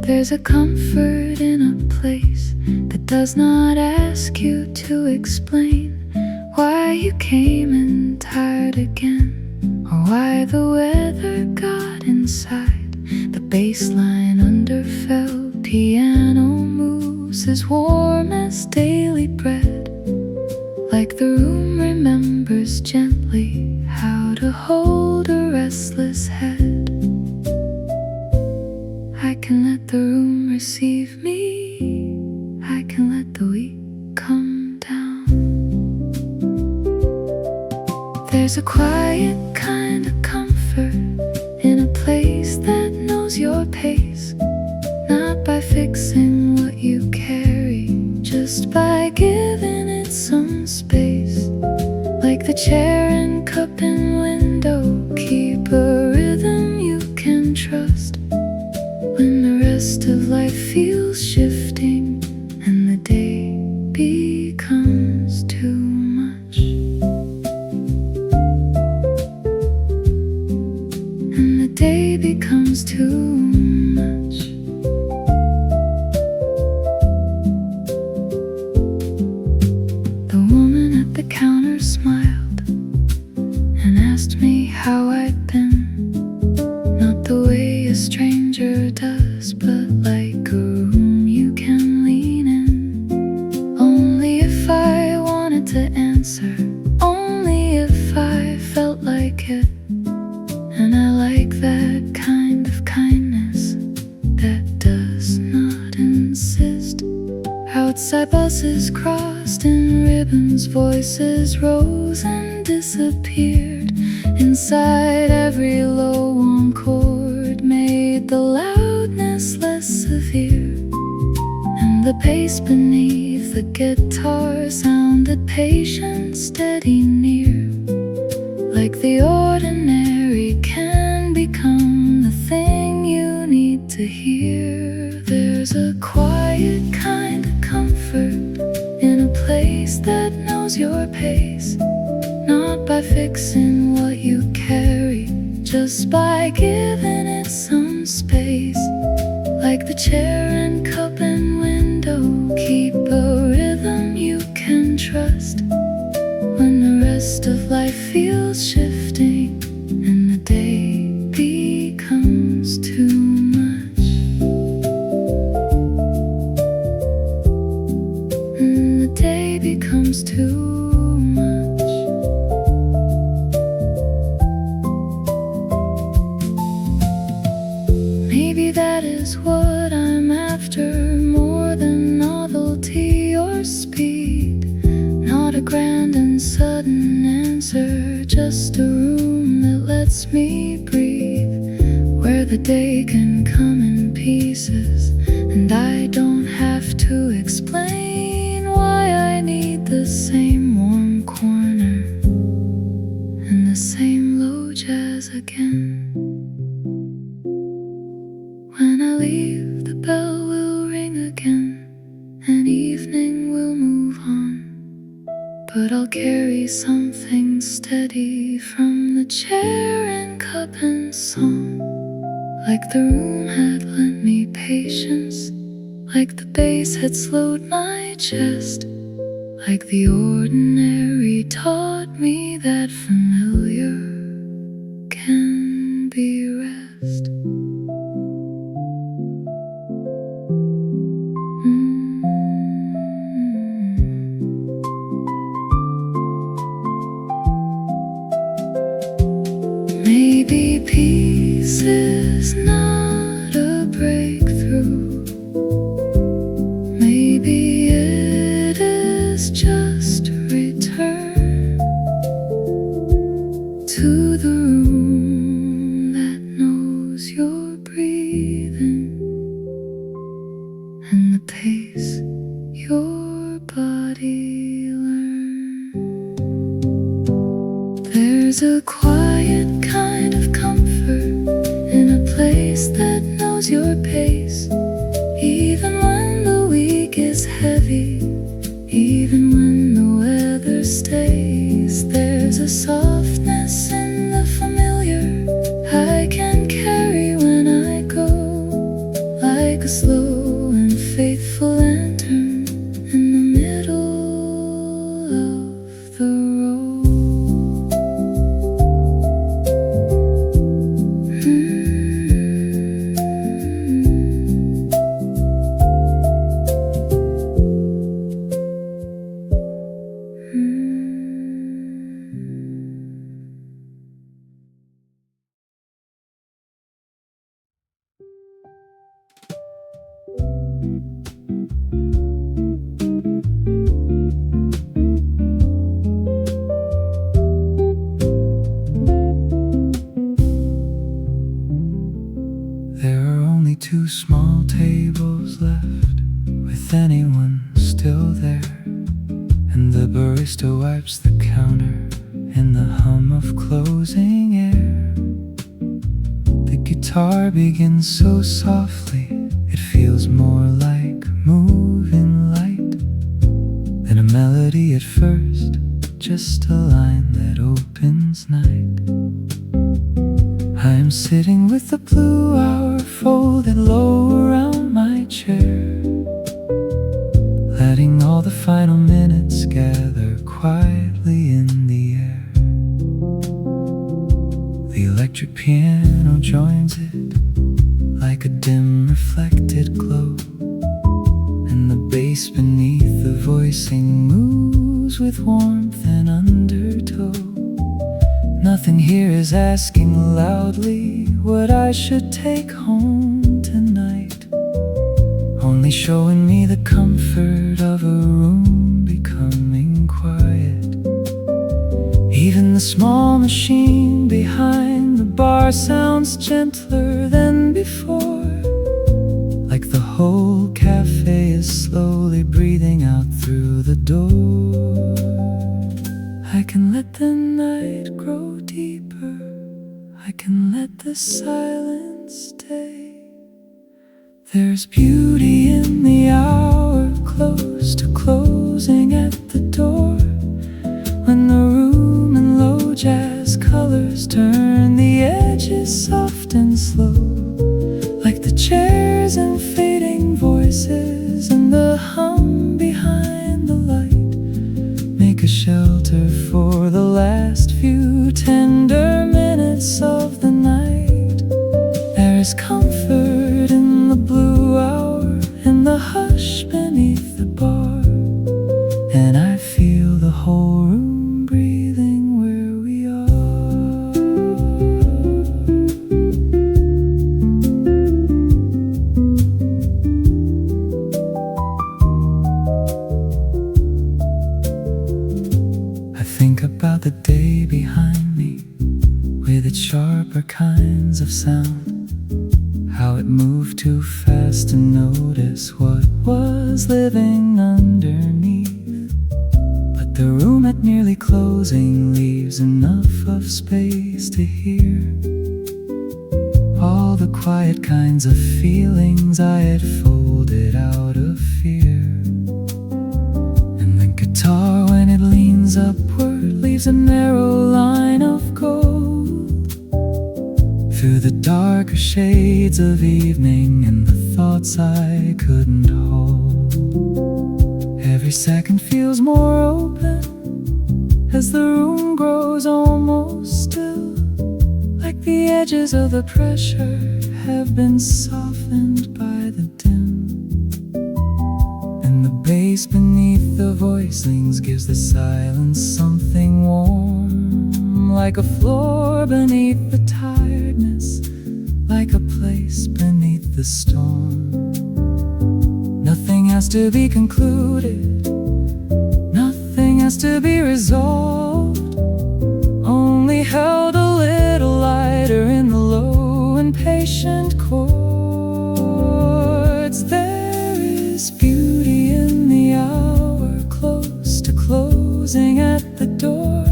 There's a comfort in a place that does not ask you to explain why you came in tired again, or why the weather got inside. The bass line under felt piano moves as warm as daily bread, like the room remembers gently how to hold a restless head. I can let the room receive me, I can let the week come down. There's a quiet kind of comfort in a place that knows your pace, not by fixing what you carry, just by giving it some space. Like the chair and cup and window, keep a rhythm you can trust when the rest of life feels shifting and the day becomes too much. And the day becomes too much. The woman at the counter smiled and asked me how I'd been. Not the way a stranger does, but like a room you can lean in. Only if I wanted to answer, only if I felt like it. And I like that kind of kindness that does not insist. Outside buses crossed in ribbons, voices rose and disappeared. Inside every low warm chord made the loudness less severe, and the bass beneath the guitar sounded patient, steady, near. Like the ordinary can become the thing you need to hear. There's a quiet kind of comfort in a place that knows your pace, not by fixing what you carry, just by giving it some space. Like the chair and feels shifting, and the day becomes too much. And the day becomes too much. Maybe that is what I'm after, more than novelty or speed. Not a grand and sudden answer, just a room that lets me breathe, where the day can come in pieces, and I don't have to explain why I need the same warm corner and the same low jazz again. When I leave, the bell will ring again, and evening will move on. But I'll carry something steady from the chair and cup and song, like the room had lent me patience, like the bass had slowed my chest, like the ordinary taught me that familiar can be rest. Maybe peace is not a breakthrough. Maybe it is just return to the room that knows you're breathing, and the pace your body learns. There's a quiet kind of comfort in a place that knows your pace, even when the week is heavy, even when the weather stays. There's a softness in the familiar I can carry when I go, like a slow and faithful lantern in the middle of the road. There are only 2 small tables left, with anyone still there, and the barista wipes the counter in the hum of closing air. The guitar begins so softly, it feels more like moving light than a melody at first, just a line that opens night. I am sitting with the blue hour folded low around my chair, letting all the final minutes gather quietly in the air. The electric piano joins it like a dim reflected glow, and the bass beneath the voicing moves with warmth and undertow. Nothing here is asking loudly what I should take home tonight, only showing me the comfort of a room becoming quiet. Even the small machine behind the bar sounds gentler than before, like the whole cafe is slowly breathing out through the door. I can let the night grow deeper, I can let the silence stay. There's beauty in the hour close to closing at the door, when the room in low jazz colors turn the edges soft and slow, like the chairs and fading voices and the hum behind the light make a shelter for the last few tender minutes of the night. There is comfort in the blue hour, in the hush beneath the bar, and I feel the whole room breathing where we are. I think about the day behind me, with its sharper kinds of sound, how it moved too fast to notice what was living underneath. But the room at nearly closing leaves enough of space to hear all the quiet kinds of feelings I had folded out of fear. And the guitar, when it leans upward, leaves a narrow line of gold through the darker shades of evening and the thoughts I couldn't hold. Every second feels more open as the room grows almost still, like the edges of the pressure have been softened by the dim. And the bass beneath the voicings gives the silence something warm, like a floor beneath the tiredness, like a place beneath the storm. Nothing has to be concluded, nothing has to be resolved, only held a little lighter in the low and patient chords. There is beauty in the hour close to closing at the door,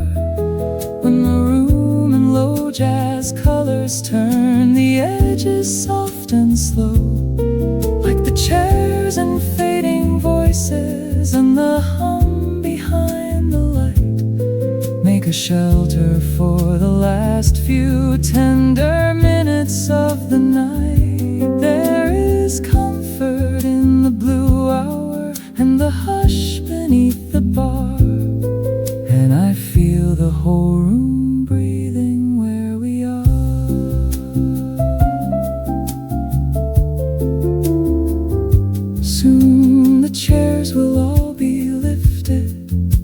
when the room in low jazz colors turn the edges soft and slow, like the chairs and fading voices and the hum behind the light make a shelter for the last few tender minutes of the night. There is comfort in the blue hour and the hush beneath the bar, and I feel the whole room breathing where we are. Soon the chairs will all be lifted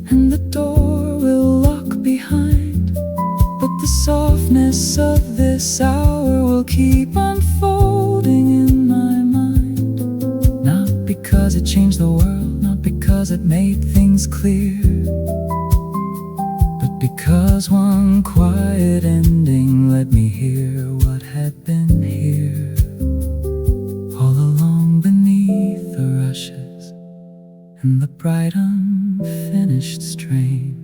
and the door will lock behind, but the softness of this hour will keep unfolding in my mind. Not because it changed the world, not because it made things clear, but because one quiet ending let me hear what had been here all along beneath the rushes and the bright unfinished strain.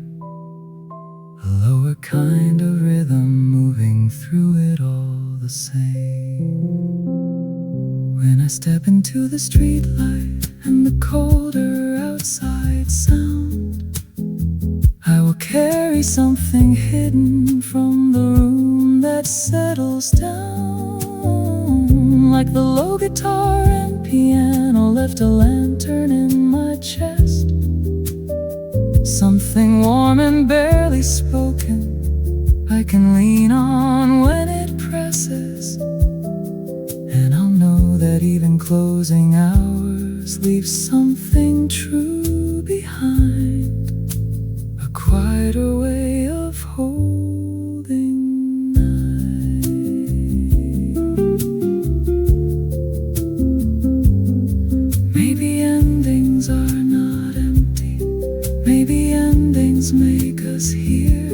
A lower kind of rhythm moving through it all the same. When I step into the street light and the colder outside sound, I will carry something hidden from the room that settles down, like the low guitar and piano left a lantern in my chest. Something warm and barely spoken I can lean on when it presses, and I'll know that even closing hours leave something true behind, a quieter way of holding night. Maybe endings are not empty, maybe endings make us hear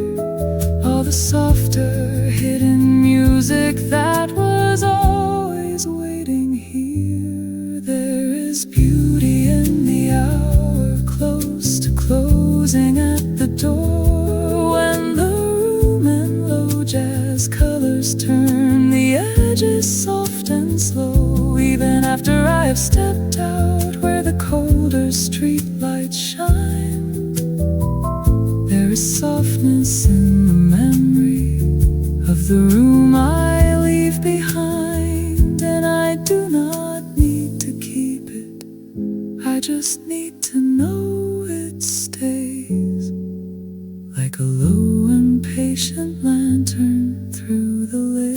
all the softer hidden music that was always waiting here. There is beauty in the hour close to closing at the door, when the room in low jazz colors turn the edges soft and slow. Even after I have stepped out where the colder street lights shine, there is softness in the memory of the room I leave behind, and I do not need to keep it, I just need to know it stays like a low and patient land lantern through the lake.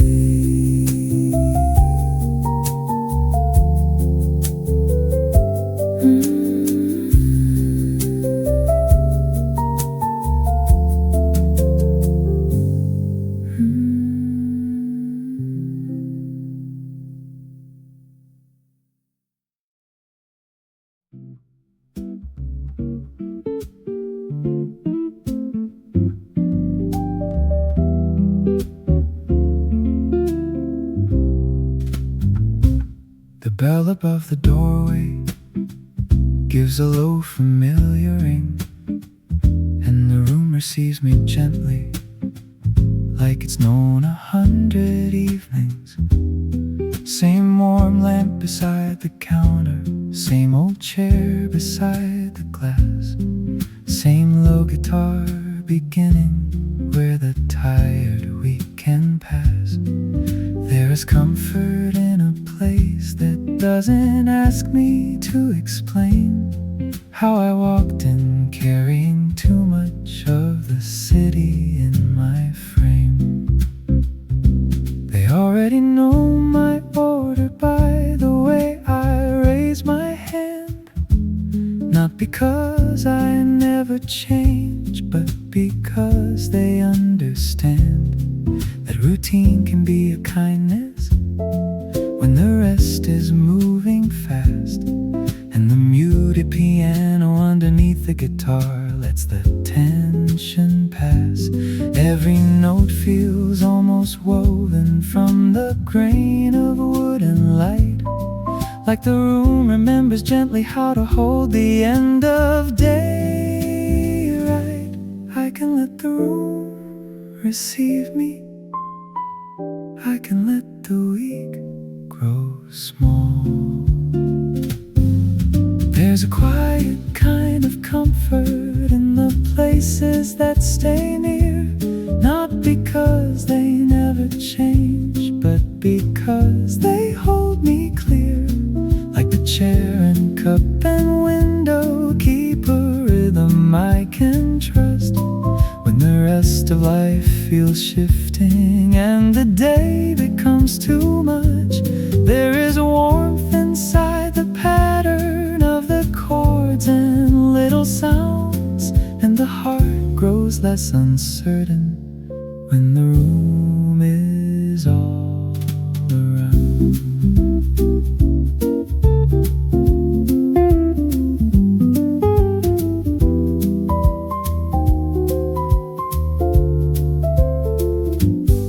The bell above the doorway gives a low familiar ring, and the room receives me gently, like it's known 100 evenings. Same warm lamp beside the counter, same old chair beside the glass, same low guitar beginning where the tired weekend pass. There is comfort in a place that doesn't ask me to explain how I walked in carrying too much of the city in my frame. They already know my order by the way I raise my hand, not because I never change, but because they understand that routine can be a kindness when the rest is moving fast, and the muted piano underneath the guitar lets the tension pass. Every note feels almost woven from the grain of wood and light, like the room remembers gently how to hold the end of day right. I can let the room receive me, I can let the week grow small. There's a quiet kind of comfort in the places that stay near, not because they never change, but because they hold me clear, like the chair and cup and window keep a rhythm I can trust when the rest of life feels shifting and the day becomes too much. There is warmth inside the pattern of the chords and little sounds, and the heart grows less uncertain when the room is all around.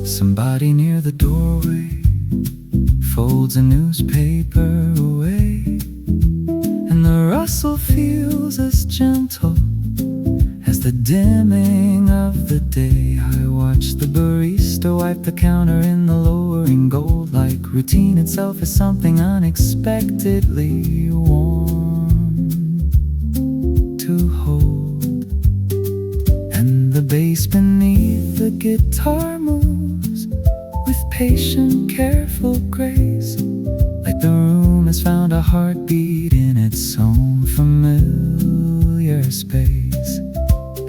Somebody near the doorway folds a newspaper away, and the rustle feels as gentle as the dimming of the day. I watch the barista wipe the counter in the lowering gold, like routine itself is something unexpectedly warm to hold, and the bass beneath the guitar moves with patient, careful grace, like the room has found a heartbeat in its own familiar space.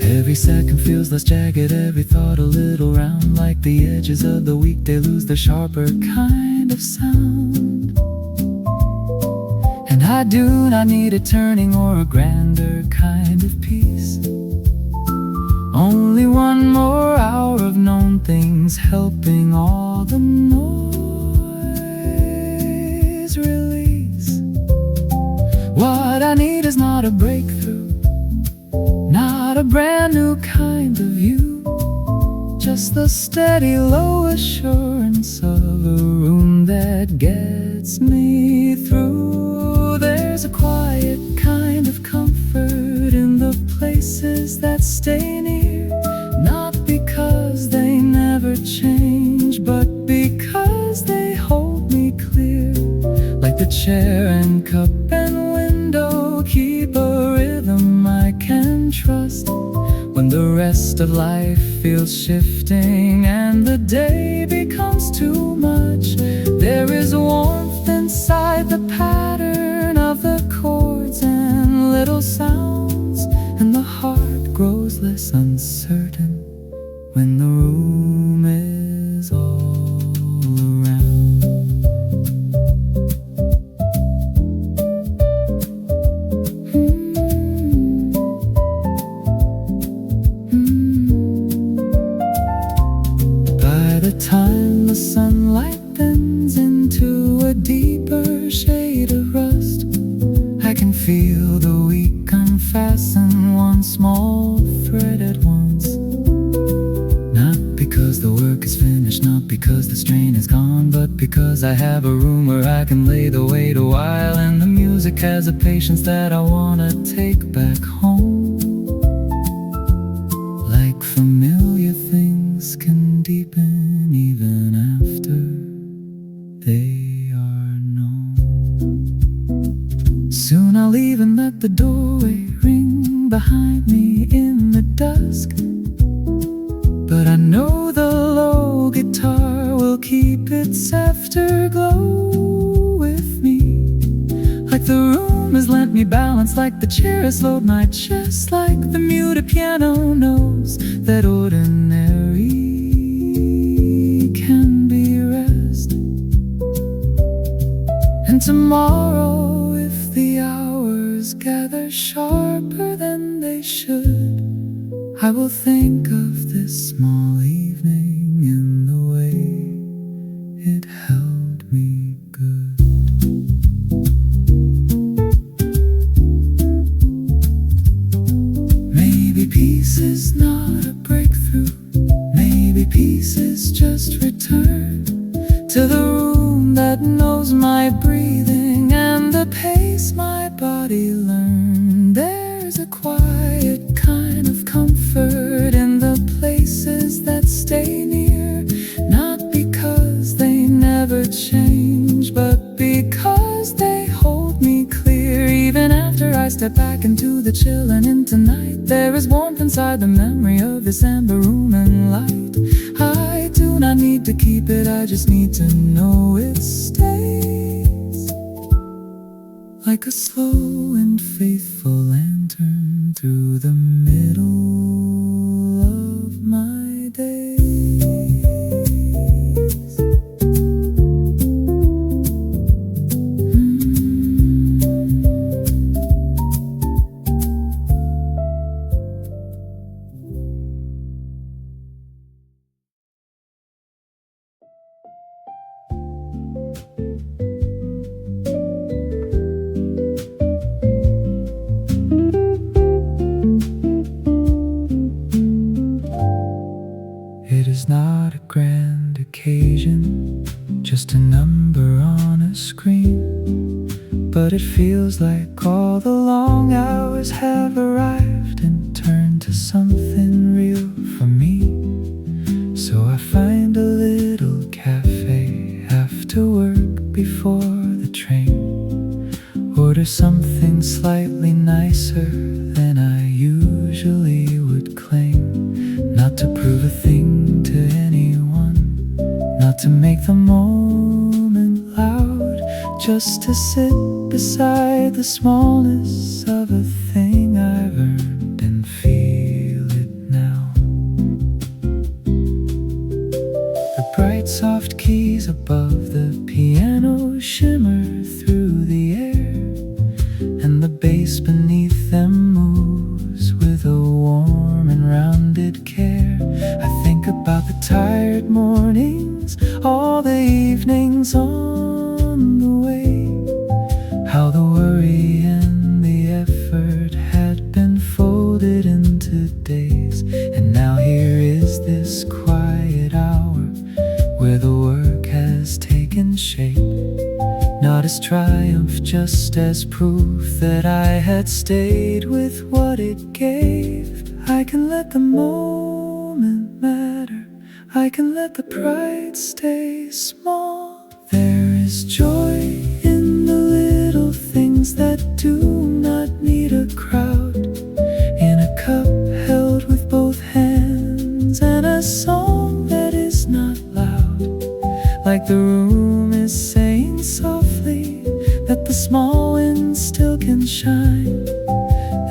Every second feels less jagged, every thought a little round, like the edges of the weekday lose their sharper kind of sound. And I do not need a turning or a grander kind of peace, only one more hour of known things helping all the noise release. What I need is not a breakthrough, not a brand new kind of view, just the steady low assurance of a room that gets me through. There's a quiet kind of comfort in the places that stay near, not because they never change, but because they hold me clear, like the chair and cup and window keep a rhythm I can trust when the rest of life feels shifting and the day becomes too much. There is warmth inside the pattern of the chords and little sounds, and the heart grows less uncertain when the room time the sunlight bends into a deeper shade of rust, I can feel the week unfasten one small thread at once. Not because the work is finished, not because the strain is gone, but because I have a room where I can lay the weight a while, and the music has a patience that I wanna take back home. Like familiar things can deepen even after they are known. Soon I'll even let the doorway ring behind me in the dusk, but I know the low guitar will keep its afterglow with me. Like the room has lent me balance, like the chair has slowed my chest, like the muted piano knows that ordinary can be rest. And tomorrow, if the hours gather sharper than they should, I will think of this small evening in the way it held me good. Maybe peace is not a breakthrough, maybe peace is just return to the room that knows my breathing and the pace my body learned. There's a quiet kind of comfort in the places that stay near, not because they never change, but because they hold me clear. Even after I step back into the chill and into night, there is warmth inside the memory of this amber room and light. I do not need to keep it, I just need to know it stays like a slow and faithful lantern through the middle of my days. It is not a grand occasion, just a number on a screen, but it feels like all the long hours have arrived and turned to something real for me. So I find a little cafe after work before the train, order something slightly nicer than I usually would claim, not to prove a thing to anyone, not to make the moment loud, just to sit beside the smallness of a thing I've earned and feel it now. The bright soft keys above the piano shimmer through the air, and the bass beneath them moves with a warm and rounded care. I think about the tired mornings, all the evenings on the way, how the worry and the effort had been folded into days. And now here is this quiet hour where the work has taken shape, not as triumph, just as proof that I had stayed with what it gave. I can let the moment matter, I can let the pride stay small. There is joy in the little things that do not need a crowd, in a cup held with both hands and a song that is not loud, like the room is saying softly that the small winds still can shine,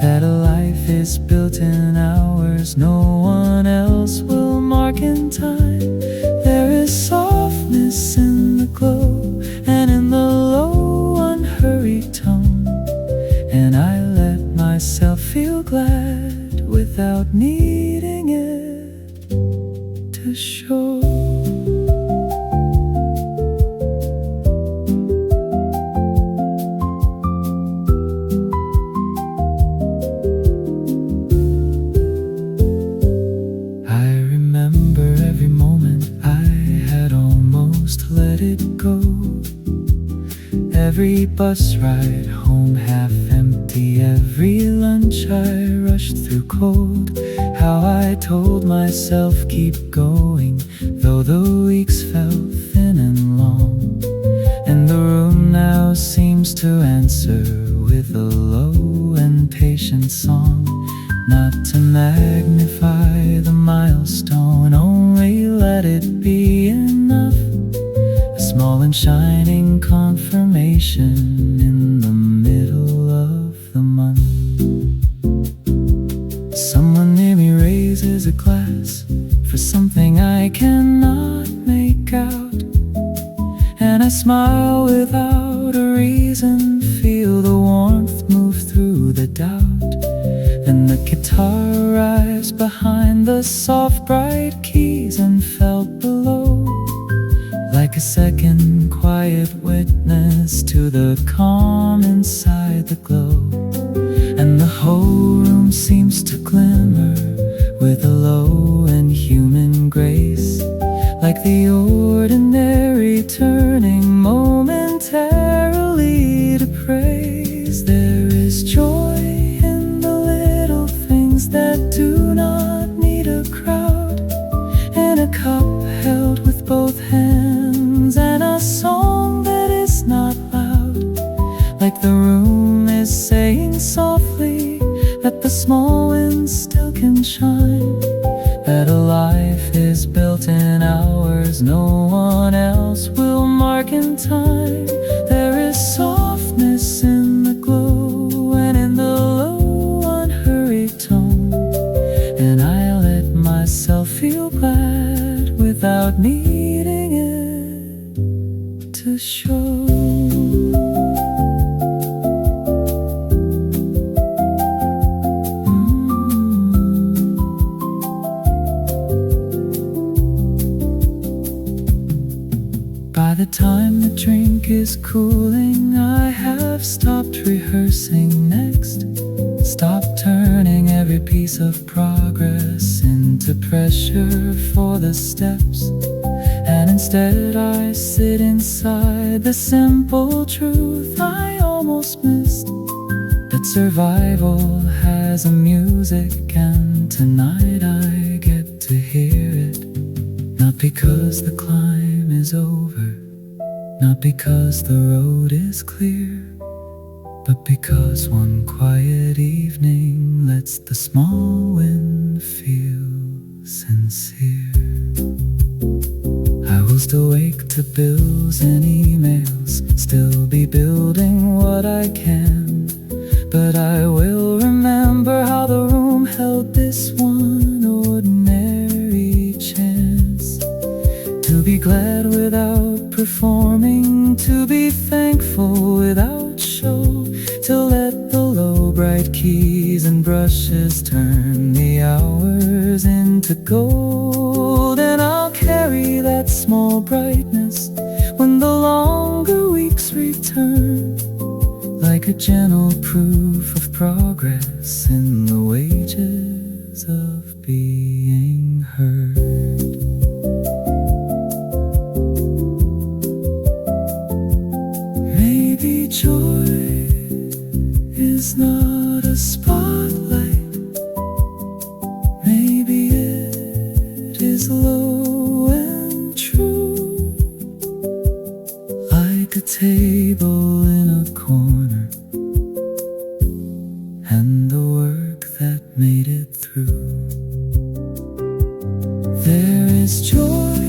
that a life is built in hours no one else will mark in time. There is softness in the glow and in the low unhurried tone, and I let myself feel glad without needing it to show. let it go. Every bus ride home half empty, every lunch I rushed through cold. How I told myself keep going, though the weeks felt thin and long. And the room now seems to answer with a low and patient song. Not to magnify the milestone, only let it be enough. A small and shining confirmation in the middle of the month. Someone near me raises a glass for something I cannot make out, and I smile without a reason, feel the warmth move through the doubt. Then the guitar arrives behind the soft bright keys and felt below, like a second quiet witness to the calm inside the glow. And the whole room seems to glimmer with a low and human grace, like the ordinary turning momentarily to praise. There is joy in the little things that do not need a crowd, in a cup held with both hands and a song that is not loud, like the room is saying softly that the small winds still can shine, that a life is built in hours no one else will mark in time. There is softness in the glow and in the low unhurried tone, and I let myself feel glad without needing it to show. By the time the drink is cooling, I have stopped rehearsing next, stopped turning every piece of progress into pressure for the steps, and instead I sit inside the simple truth I almost missed, that survival has a music, and tonight I get to hear it. Not because the climb is over, not because the road is clear, but because one quiet evening lets the small wind feel sincere. I will still wake to bills and emails, still be building what I can, but I will remember how the room held this one ordinary chance, to be glad without performing, to be thankful without show, to let the low bright keys and brushes turn the hours into gold. And I'll carry that small brightness when the longer weeks return, like a gentle proof of progress in the wages of being heard. Maybe joy is not a spotlight, maybe it is low and true, like a table in a corner and the work that made it through. There is joy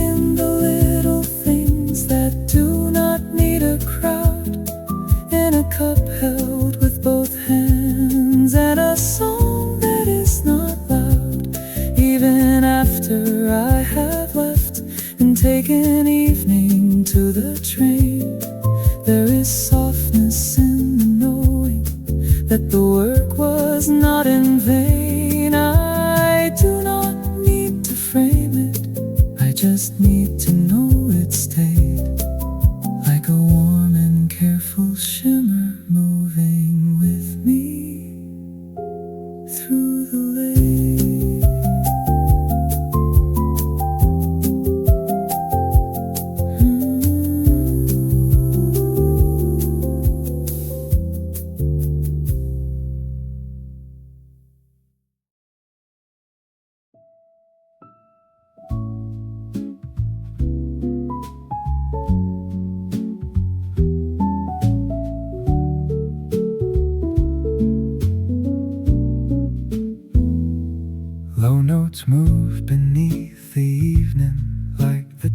in the little things that do not need a crowd, in a cup held with both hands and a song that is not loud, even after I have left and taken evening to the train. There is softness in the knowing that the work was not in vain. I do not need to frame it, I just need to know it stayed, like a warm and careful shimmer moving with me through the lake.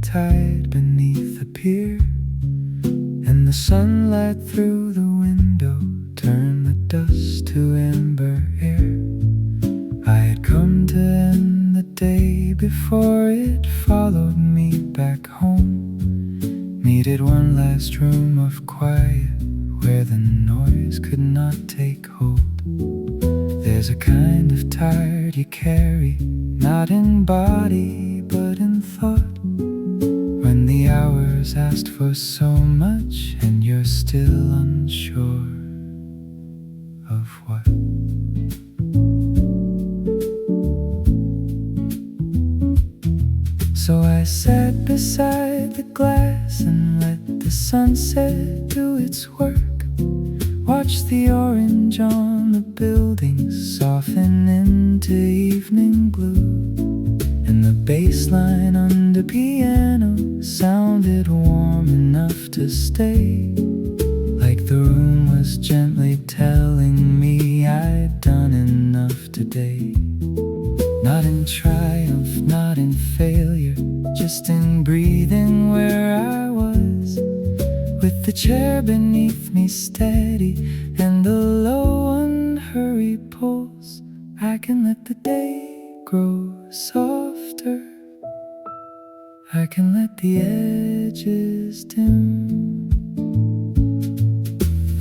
tide beneath the pier, and the sunlight through the window turned the dust to amber air. I had come to end the day before it followed me back home. Needed one last room of quiet where the noise could not take hold. There's a kind of tired you carry, not in body but in thought, when the hours asked for so much and you're still unsure of what. So I sat beside the glass and let the sunset do its work. Watched the orange on the buildings soften into evening blue, and the bass line under piano sounded warm enough to stay, like the room was gently telling me I'd done enough today. Not in triumph, not in failure, just in breathing where I was, with the chair beneath me steady and the low unhurried pulse. I can let the day grow softer, I can let the edges dim.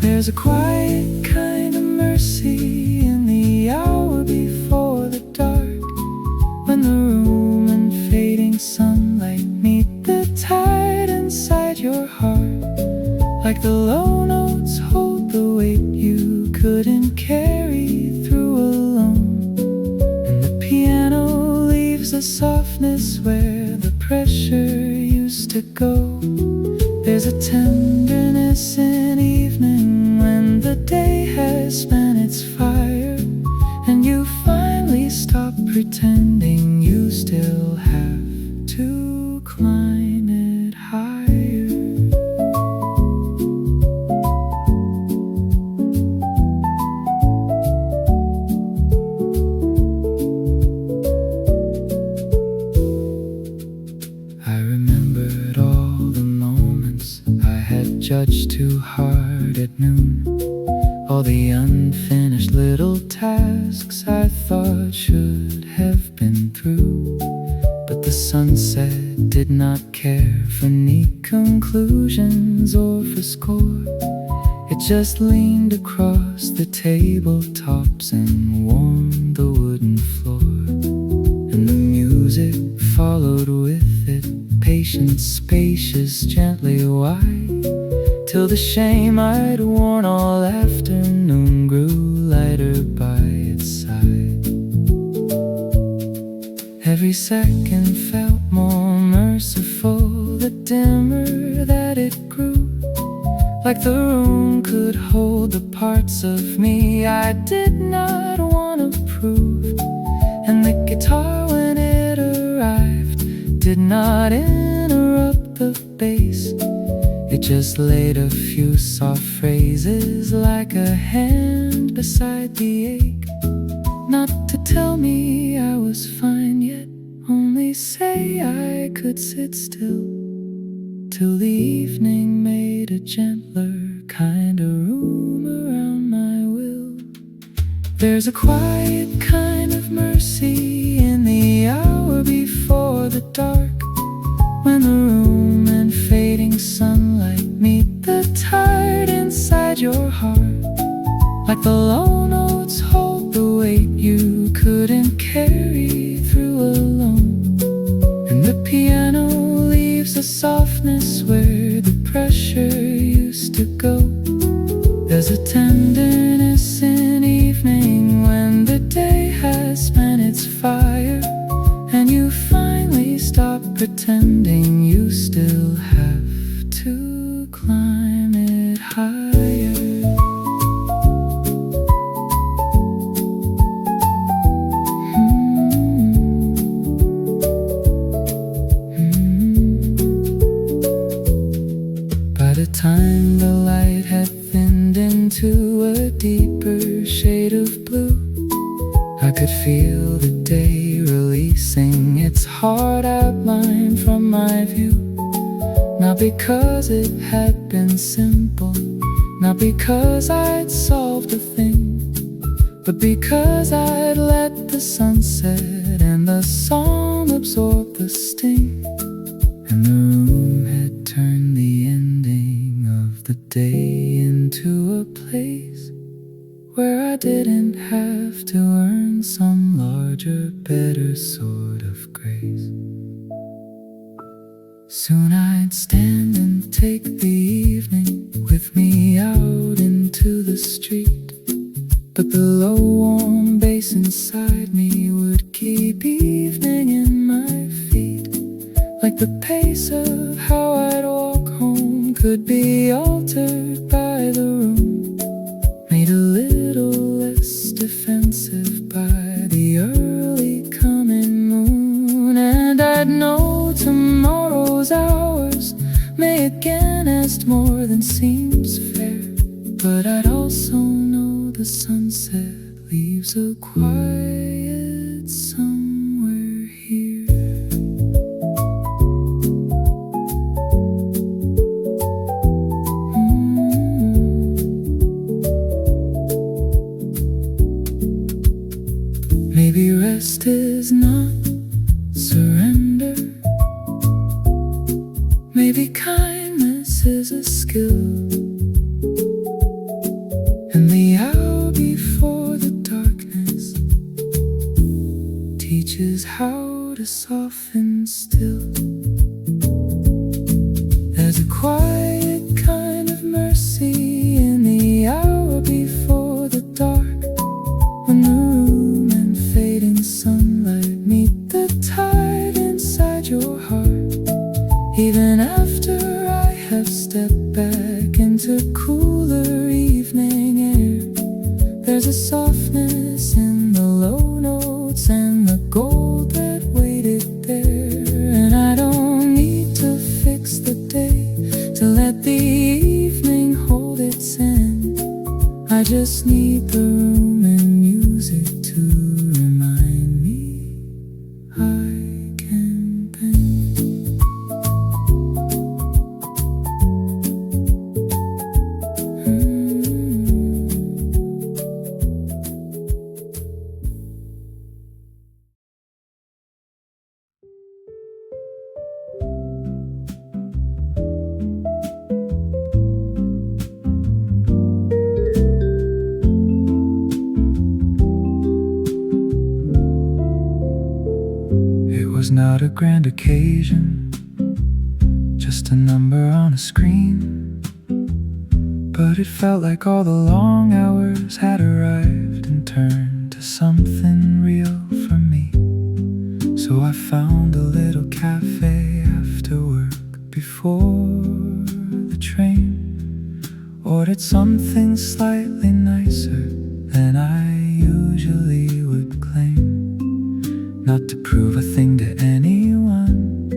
There's a quiet kind of mercy in the hour before the dark, when the room and fading sunlight meet the tide inside your heart. Like the low notes hold the weight you couldn't carry through alone, and the piano leaves a softness where the pressure used to go. There's a tenderness in evening when the day has spent its fire, and you finally stop pretending you still have to climb it higher. I remembered all the moments I had judged too hard at noon, all the unfinished little tasks I thought should have been through. But the sunset did not care for neat conclusions or for score. It just leaned across the tabletops and warmed the wooden floor, and the music followed with it, patient, spacious, gently wide, till the shame I'd worn all afternoon grew lighter by its side. Every second felt more merciful, the dimmer that it grew, like the room could hold the parts of me I did not want to prove. And the guitar, when it arrived, did not interrupt the bass. It just laid a few soft phrases like a hand beside the ache, not to tell me I was fine yet, only say I could sit still till the evening made a gentler kind of room around my will. There's a quiet kind of mercy in the hour before the dark, when the room and fading sunlight meet the tide inside your heart. Like the low notes hold the weight you couldn't carry through alone, and the piano leaves a softness where the pressure used to go. There's a tenderness in evening when the day has spent its fire, and you finally stop pretending you still have to climb it higher. By the time the light had thinned into a deeper shade of blue, I could feel the day releasing its hard outline from my view. Not because it had been simple, not because I'd solved a thing, but because I'd let the sunset and the song absorb the sting. And the room had turned the ending of the day into a place where I didn't have to earn some larger, better sort of grace. Soon I'd stand and take the evening with me out into the street, but the low warm bass inside me would keep evening in my feet. Like the pace of how I'd walk home could be altered by the room, made a little less defensive by the early coming moon. And I'd know tomorrow's hours may again ask more than seems fair, but I'd also know the sunset leaves a quiet somewhere here. Maybe rest is not surrender. Maybe kindness is a skill. And the hour before the darkness teaches how to soften still. There's a quiet kind of mercy in the hour before the dark, when the room and fading sunlight meet the tide inside your heart. Even after I have stepped back into cooler evening air, there's a softness in the low notes and the gold that waited there. And I don't need to fix the day to let the evening hold its end. I just need the room and music to remind me I can bend. It was not a grand occasion, just a number on a screen, but it felt like all the long hours had arrived and turned to something real for me. So I found a little cafe after work before the train, ordered something slightly nicer than I usually would claim. Not to prove a thing to anyone,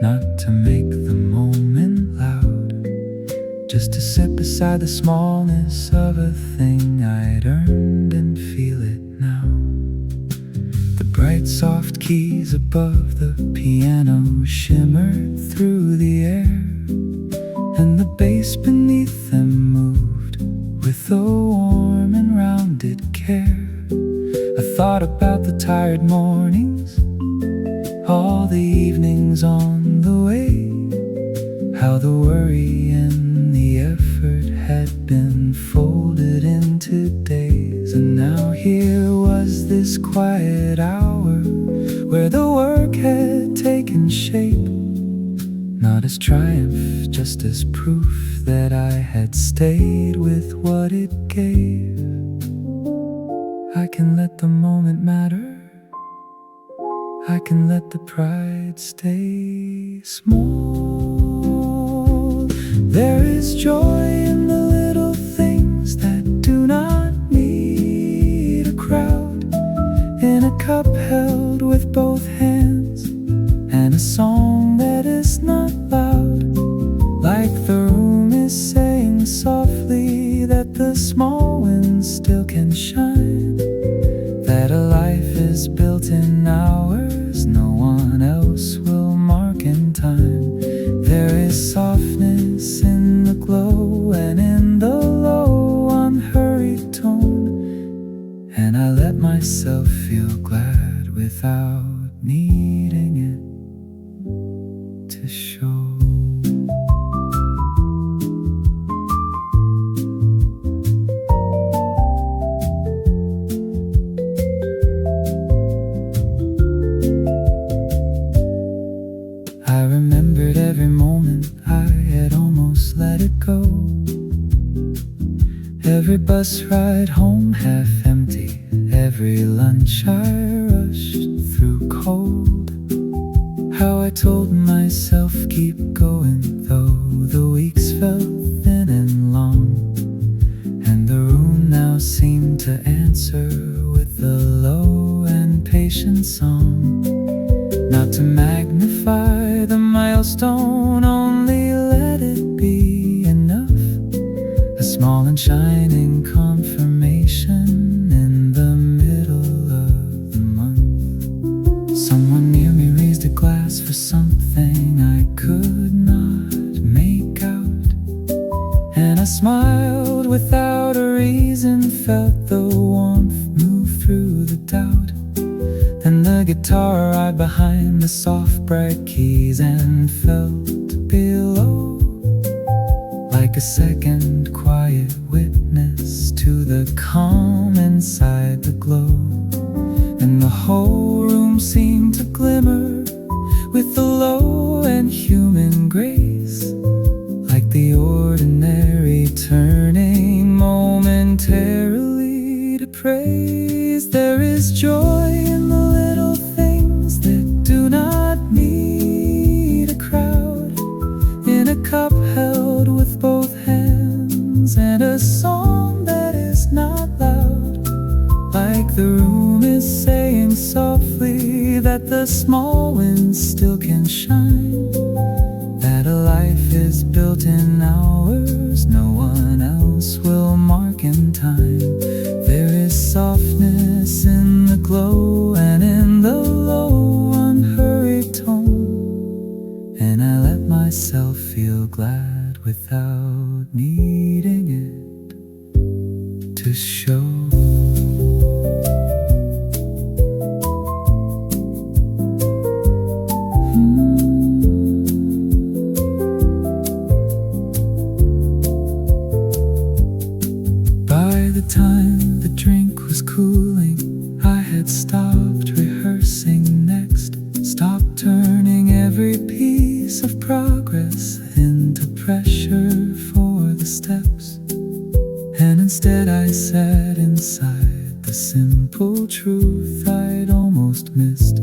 not to make the moment loud, just to sit beside the smallness of a thing I'd earned and feel it now. The bright soft keys above the piano shimmered through the air, and the bass beneath them moved with a warm and rounded care. I thought about the tired mornings, all the evenings on the way, how the worry and the effort had been folded into days. And now here was this quiet hour where the work had taken shape, not as triumph, just as proof that I had stayed with what it gave. I can let the moment matter, I can let the pride stay small. There is joy in the little things that do not need a crowd, in a cup held with both hands, and a song that is not loud, like the room is saying softly that the small winds still can shine, that a life is built in hours no one else will mark in time. is softness in the glow and in the low, unhurried tone. And I let myself feel glad without needing it to show. I remembered every moment I had almost let it go. Every bus ride home half empty, every lunch I rushed through cold. How I told myself keep going, though the weeks felt thin and long. And the room now seemed to answer with a low and patient song. Not to magnify the milestone, only let it be enough. A small and shining confirmation in the middle of the month. Someone near me raised a glass for something I could not make out. And I smiled without a reason, felt the warmth move through the doubt. And the guitar right behind the soft bright keys, and felt below like a second quiet witness to the calm inside the glow. And the whole room seemed to glimmer with the low and human grace, like the ordinary turning momentarily to praise. There is joy in the little things that do not need a crowd, in a cup held with both hands, and a song that is not loud, like the room is saying softly that the small winds still can shine, that a life is built in hours no one else will mark in time. There is softness in the glow and in the low, unhurried tone. And I let myself feel glad without needing it to show. By the time the drink was cooling, I had stopped rehearsing next, stopped turning every piece of progress into pressure for the steps. And instead I sat inside the simple truth I'd almost missed,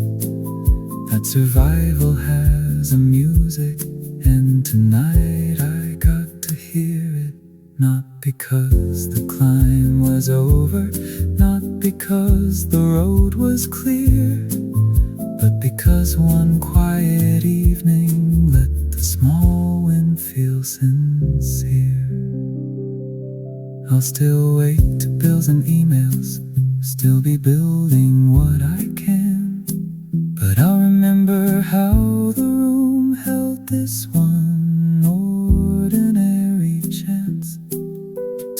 that survival has a music, and tonight I got to hear it. Not because the climb was over, not because the road was clear, but because one quiet evening let the small wind feel sincere. I'll still wait to bills and emails, still be building what I can, but I'll remember how the room held this one ordinary chance.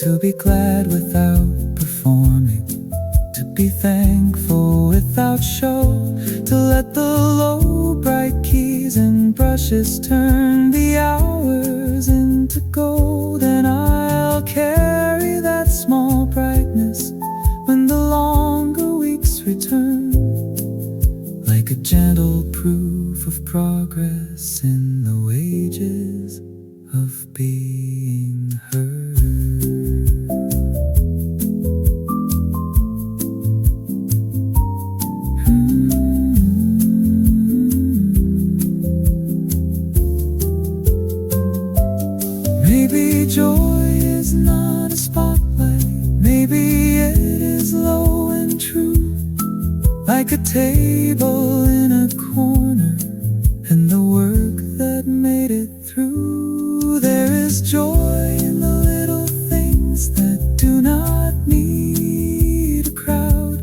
To be glad without performing, to be thankful without show, to let the low bright keys and brushes turn the hours into gold. And I'll carry that small brightness when the longer weeks return, like a gentle proof of progress in the wages of being heard. Maybe joy is not a spotlight, maybe it is low and true, like a table in a corner and the work that made it through. There is joy in the little things that do not need a crowd,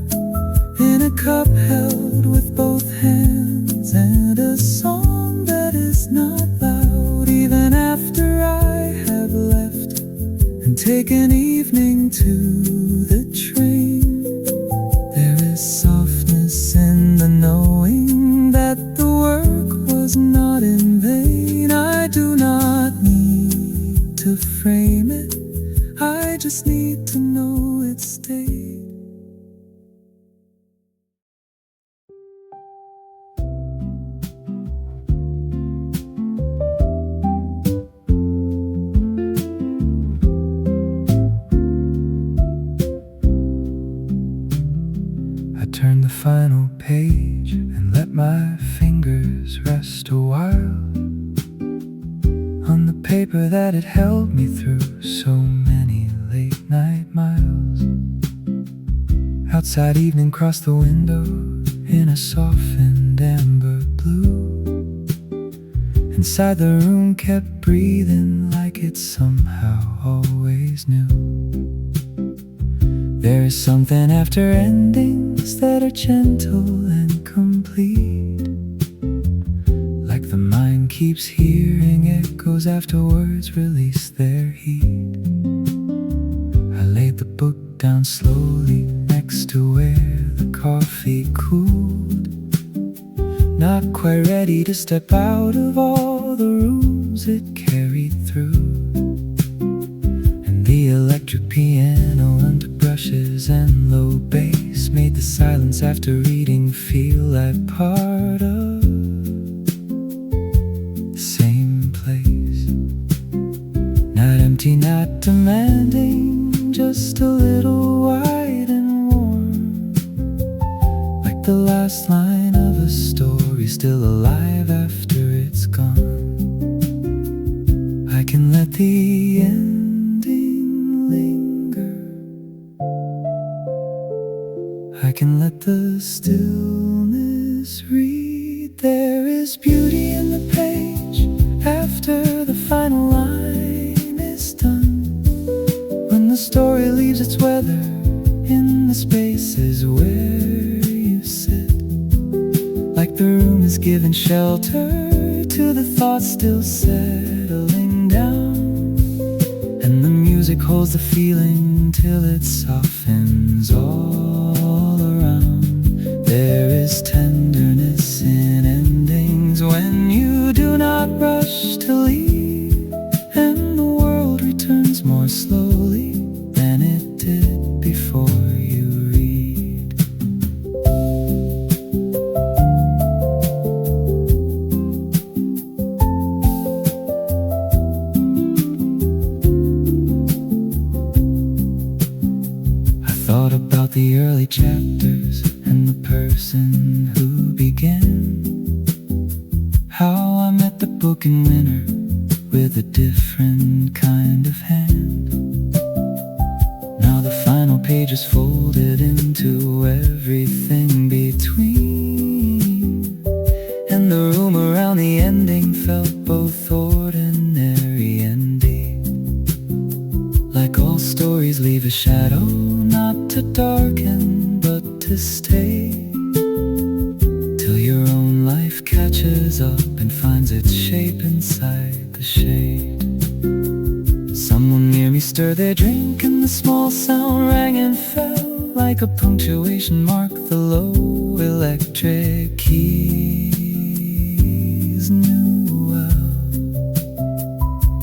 in a cup held with both hands, and a song that is not loud, even take an evening to the train. There is softness in the knowing that the work was not in vain. I do not need to frame it, I just need to know it stayed. I turned the final page and let my fingers rest a while on the paper that had held me through so many late night miles. Outside evening crossed the window in a softened amber blue. Inside the room kept breathing like it somehow always knew. There is something after endings that are gentle and complete, like the mind keeps hearing echoes after words release their heat. I laid the book down slowly next to where the coffee cooled, not quite ready to step out of all the rooms it carried through. And the electric piano under brushes and low bass made the silence after reading feel like part of the same place. Not empty, not demanding, just a little wide and warm, like the last line of a story still alive after it's gone. I can let the ending linger, I can let the stillness read. There is beauty in the page after the final line is done, when the story leaves its weather in the spaces where you sit, like the room is giving shelter to the thoughts still settling down, and the music holds the feeling till it softens all around. There is tenderness in endings when you do not rush to leave, and the world returns more slowly than it did before you read. I thought about the early chapters and the person who began, how I met the book in winter with a different kind of hand. Now the final page is folded into everything between, and the room around the ending felt both ordinary and deep, like all stories leave a shadow, not to darken but to stay, till your own life catches up and finds its shape inside the shade. Someone near me stirred their drink and the small sound rang and fell like a punctuation mark the low electric keys knew well.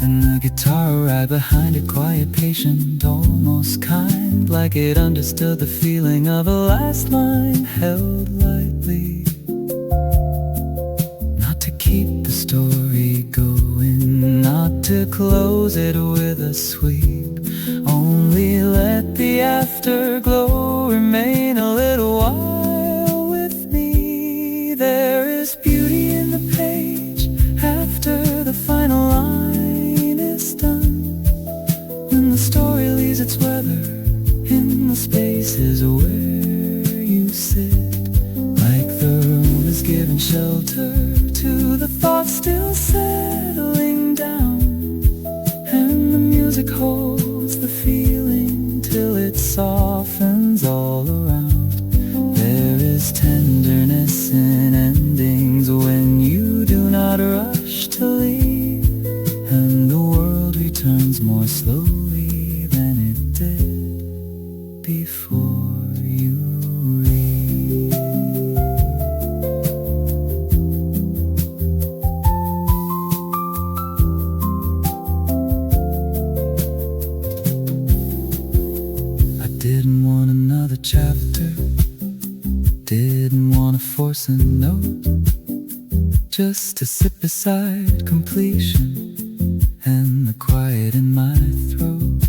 And the guitar right behind it, quiet, patient, almost kind, like it understood the feeling of a last line held lightly, not to keep the story going, not to close it with a sweep, only let the afterglow remain a little while with me. There is beauty in the page after the final line is done, when the story leaves its weather in the spaces where you sit, like the room is giving shelter to the thoughts still settling down, and the music holds the feeling till it softens all around. There is tenderness in endings when you do not rush to leave, and the world returns more slowly than person note, just to sit beside completion and the quiet in my throat.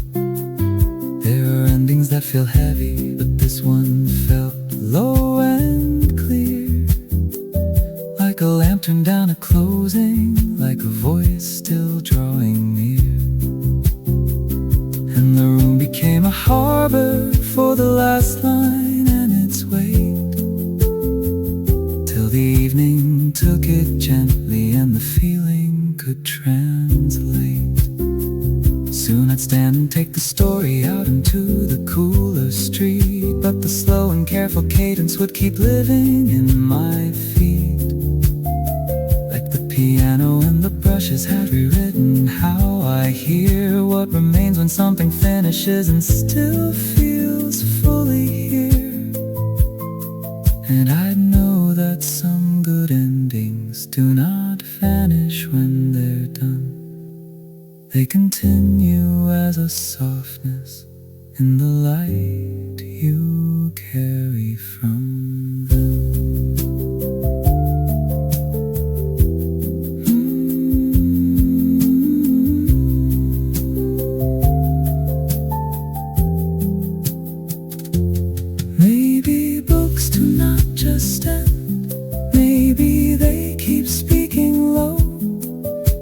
There are endings that feel heavy, but this one felt low and clear, like a lamp turned down at closing, like a voice still drawing near. And the room became a harbor for the last line and its weight, till the evening took it gently and the feeling could translate. Soon I'd stand and take the story out into the cooler street, but the slow and careful cadence would keep living in my feet, like the piano and the brushes had rewritten how I hear what remains when something finishes and still feels fully here. And I know that some good endings do not vanish when they're done. They continue as a softness in the light you carry from them. Maybe books do not just end. Maybe they keep speaking low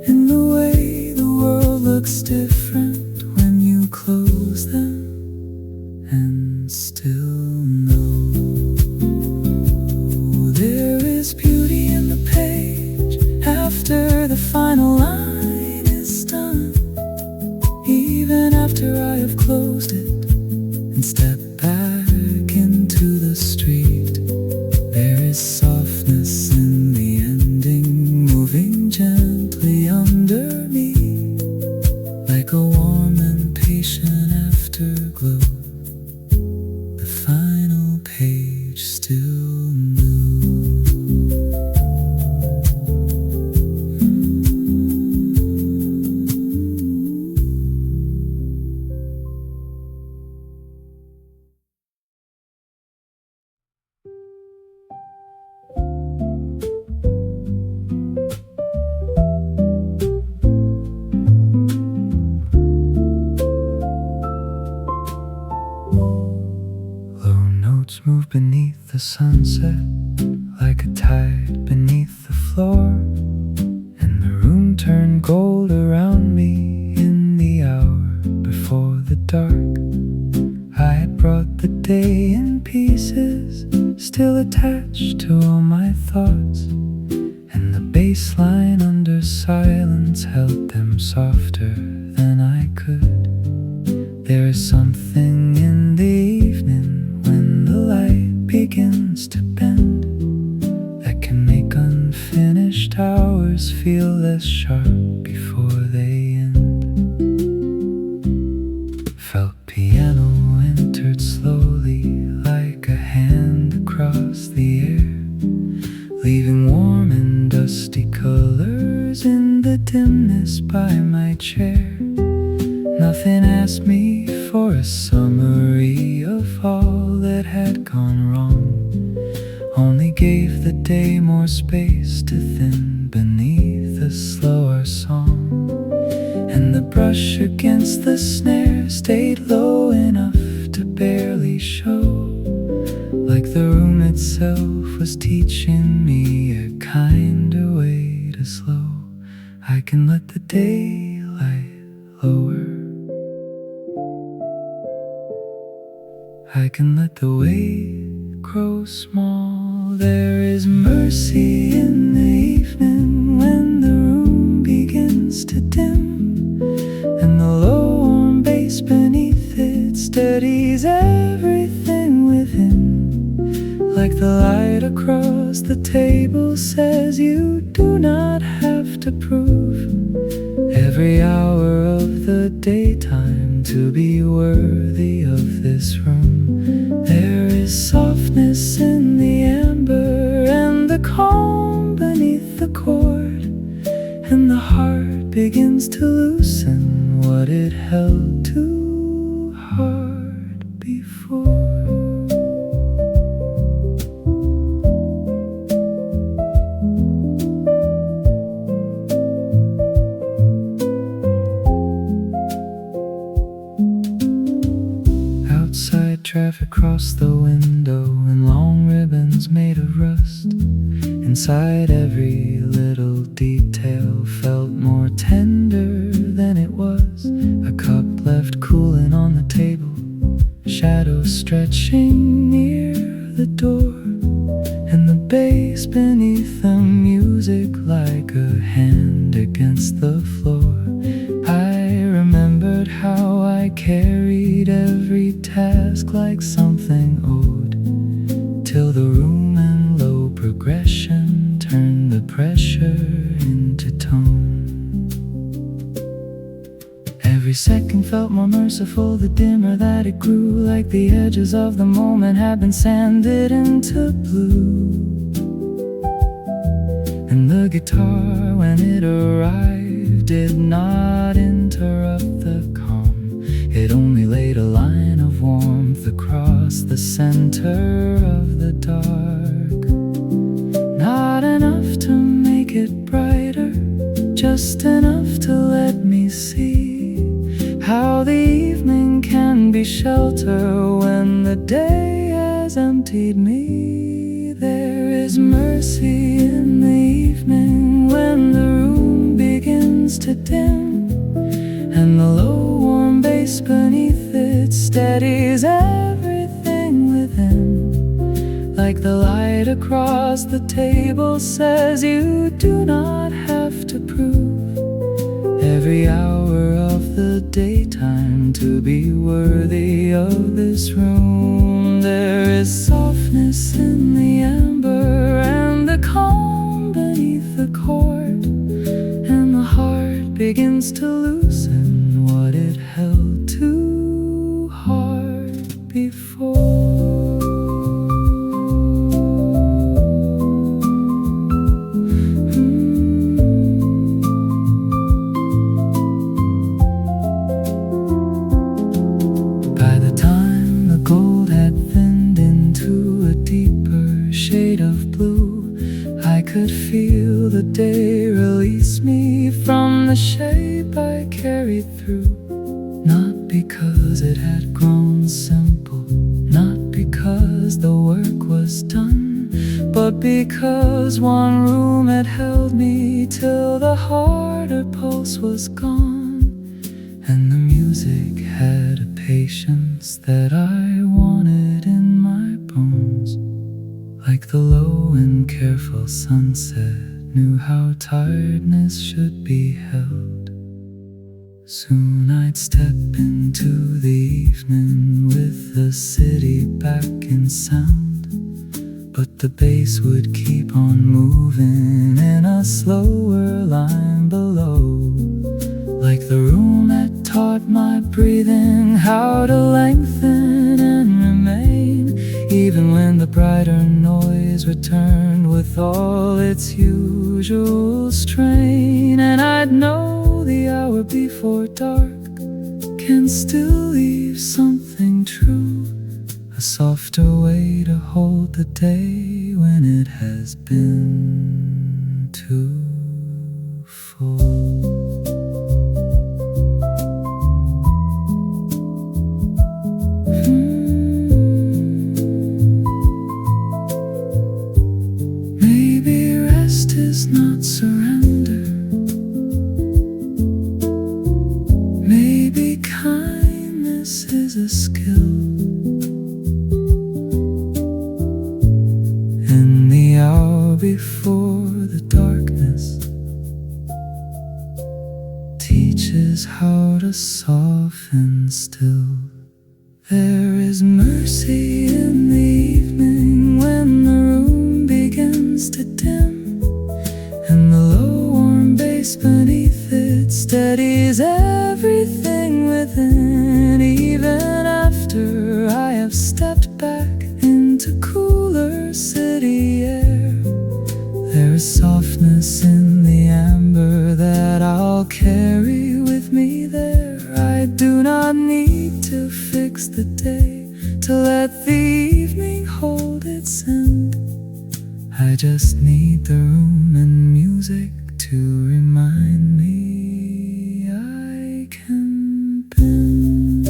in the way the world looks different when you close them and still know there is beauty in the page after the final line is done. Even after I have closed it and stepped back into the street, there is softness in the ending, moving gently under me, like a warm and patient afterglow. The final page still new. Move beneath the sunset, like a tide beneath the floor, and the room turned gold around me in the hour before the dark. I had brought the day in pieces, still attached to all my thoughts, and the bass line under silence held them softer than I could. There is something in the evening when the light begins to bend that can make unfinished hours feel less sharp before they end. Felt piano entered slowly like a hand across the air, leaving warm and dusty colors in the dimness by my chair. Nothing asked me for a summary of all that had gone wrong, only gave the day more space to thin beneath a slower song. And the brush against the snare stayed low enough to barely show, like the room itself was teaching me a kinder way to slow. I can let the daylight lower, I can let the weight grow small. There is mercy in the evening when the room begins to dim, and the low warm bass beneath it steadies everything within, like the light across the table says you do not have to prove every hour of the daytime to be worthy of this room. There is softness in the amber and the calm beneath the chord, and the heart begins to loosen what it held too hard before. traffic crossed the window in long ribbons made of rust. Inside, every little detail felt more tender than it was. A cup left cooling on the table, shadows stretching near the door, and the bass beneath the music like a hand against the floor. I remembered how I carried every task like something owed, till the room in low progression turned the pressure into tone. Every second felt more merciful, the dimmer that it grew, like the edges of the moment had been sanded into blue. And the guitar, when it arrived, did not interrupt the calm. It only laid a line of warmth across the center of the dark. Not enough to make it brighter, just enough to let me see how the evening can be shelter when the day has emptied me. There is mercy in the evening when the room begins to dim, and the low warm bass beneath it steadies everything within. Like the light across the table says, you do not have to prove every hour of the daytime to be worthy of this room. There is softness in the amber and the calm beneath the cord, and the heart begins to loosen what it held too hard before. Could feel the day release me from the shape I carried through. Not because it had grown simple, not because the work was done, but because one room had held me till the harder pulse was gone. And the music had a patience that I wanted in my bones. Like the low and careful sunset knew how tiredness should be held. Soon I'd step into the evening with the city back in sound, but the bass would keep on moving in a slower line below. Like the room that taught my breathing how to lengthen and remain, even when the brighter noise returned with all its usual strain. And I'd know the hour before dark can still leave something true, a softer way to hold the day when it has been too full. Maybe rest is not surrender. Maybe kindness is a skill. In the hour before the darkness teaches how to soften still. There is mercy in the evening when the room begins to dim, and the low warm bass beneath it steadies everything within. Even after I have stepped back into cooler city air, there is softness in the amber that I'll carry with me there. I do not need to fix the day, to let the evening hold its end. I just need the room and music to remind me I can bend.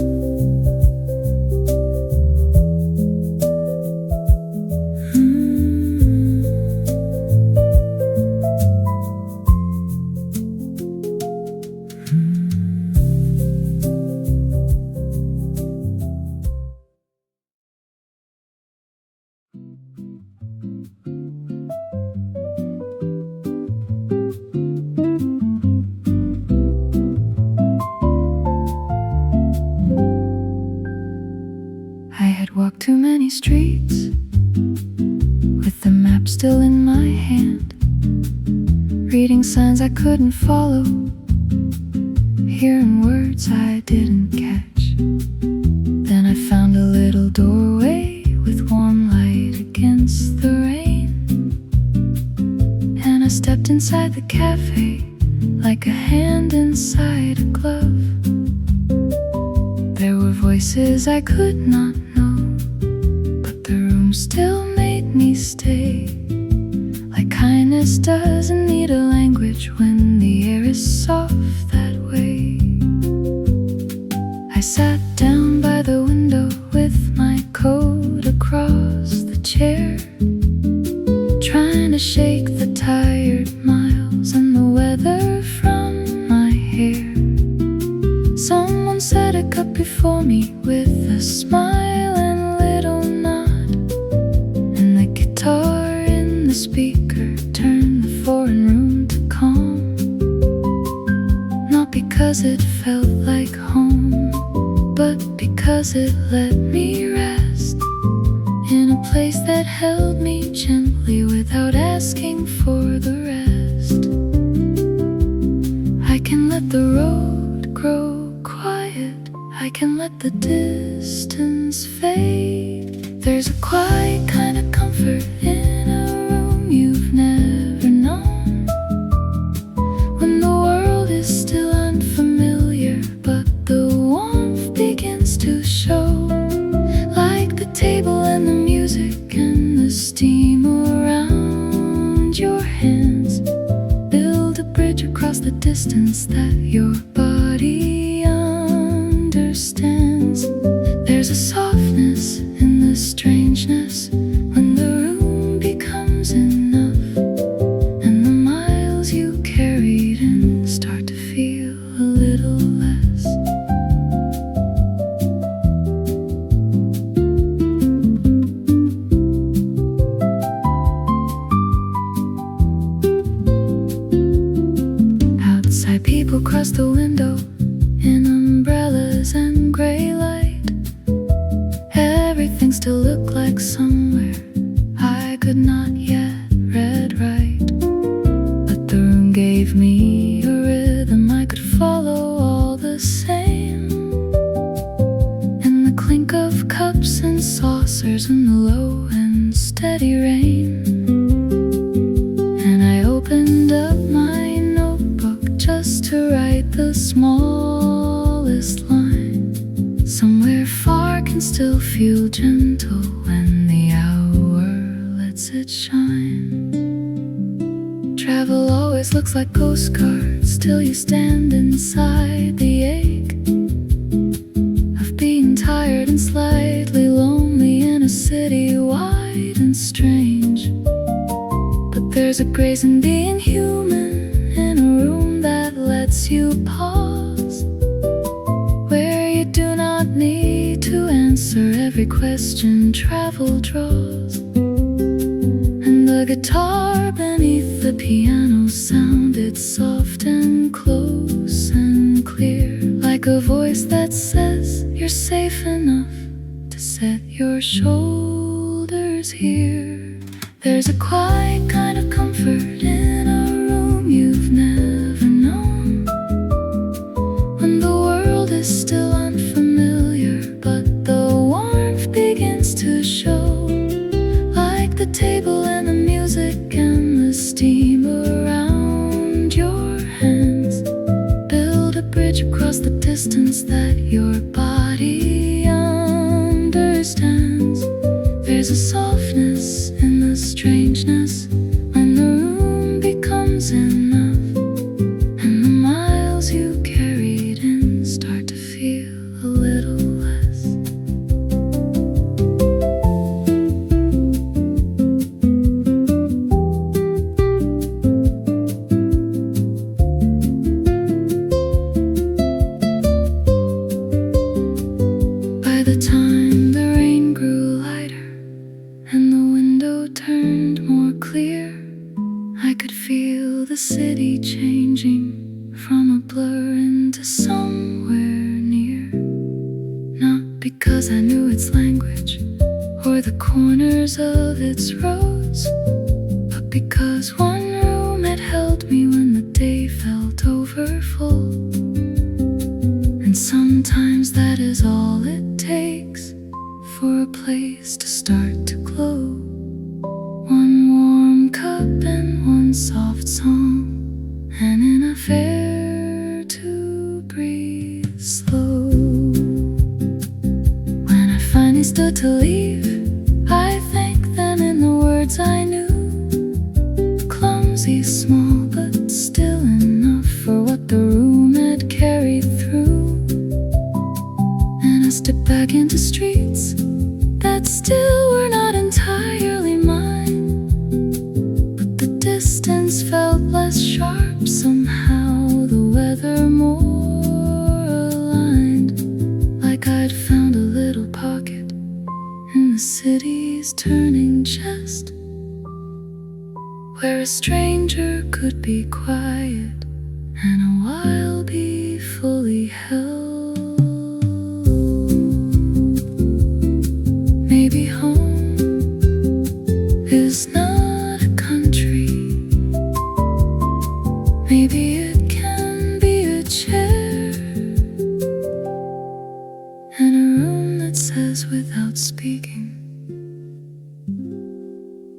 rainy streets, with the map still in my hand, reading signs I couldn't follow, hearing words I didn't catch. Then I found a little doorway with warm light against the rain, and I stepped inside the cafe like a hand inside a glove. There were voices I could not know, but the room still made me stay. Like kindness doesn't need a language when the air is soft that way. I sat down by the window with my coat across the chair, trying to shake the tired miles and the weather from my hair. Someone set a cup before me with a smile and a little nod, and the guitar in the speaker turned the foreign room to calm. Not because it felt like home, but because it let me rest in a place that held me gently without asking for the rest. I can let the road grow quiet, I can let the distance fade. There's a quiet kind of comfort in a room you've never known, when the world is still unfamiliar but the warmth begins to show. Like the table and the music and the steam around your hands build a bridge across the distance that your body understands. There's a softness in the strangeness when the room becomes enough, and the miles you carried in start to feel a little less. Outside people cross the window in umbrellas and gray light. Everything still looked like somewhere I could not yet read right, but the room gave me a rhythm I could follow all the same, and the clink of cups and saucers in the low and steady rain. And I opened up my notebook just to write the smallest line. Somewhere far can still feel gentle when the hour lets it shine. Travel always looks like postcards till you stand inside the ache of being tired and slightly lonely in a city wide and strange. But there's a grace in being human in a room that lets you pause, where you do not need to answer every question travel draws. And the guitar beneath the piano sounded soft and close and clear, like a voice that says you're safe enough to set your shoulders here. There's a quiet kind of comfort in a room you've never known, when the world is still unfamiliar but the warmth begins to show. Like the table and the music and the steam around your hands build a bridge across the distance that your body understands. There's a softness in the strangeness when the room becomes enough, and the miles you carried in start to feel a little less. By the time the rain grew lighter and the window turned more clear, I could feel the city changing from a blur into somewhere near. Not because I knew its language or or the corners of its rows, but because one room had held me when the day felt overfull. And sometimes that is all it takes for a place to start to glow. One warm cup and one soft song, and an affair to breathe slow. When I finally stood to leave, I thanked them in the words I knew. Clumsy, small, but still enough for what the room had carried through. And I stepped back into streets that still were not entirely mine, but the distance felt less sharp somehow, the weather more aligned, like I'd found a little pocket in the city's turning chest, where a stranger could be quiet and a while be fully held. Maybe home is not a country. Maybe it can be a chair and a room that says without speaking,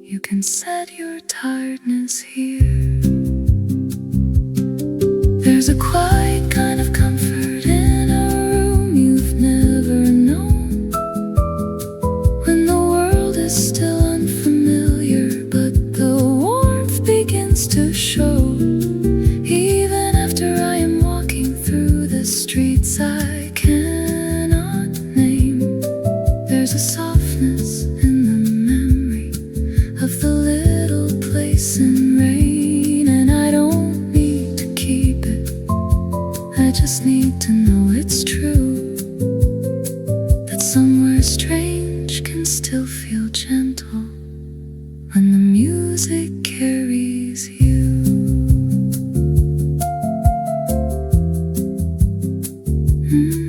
you can set your tiredness here. There's a quiet kind of comfort in a room you've never known, when the world is still unfamiliar, but the warmth begins to show. Even after I am walking through the streets I cannot name, there's a softness in the memory of the little place in rain. And I don't need to keep it, I just need to know it's true, that somewhere strange can still feel gentle when the music carries you. Mm.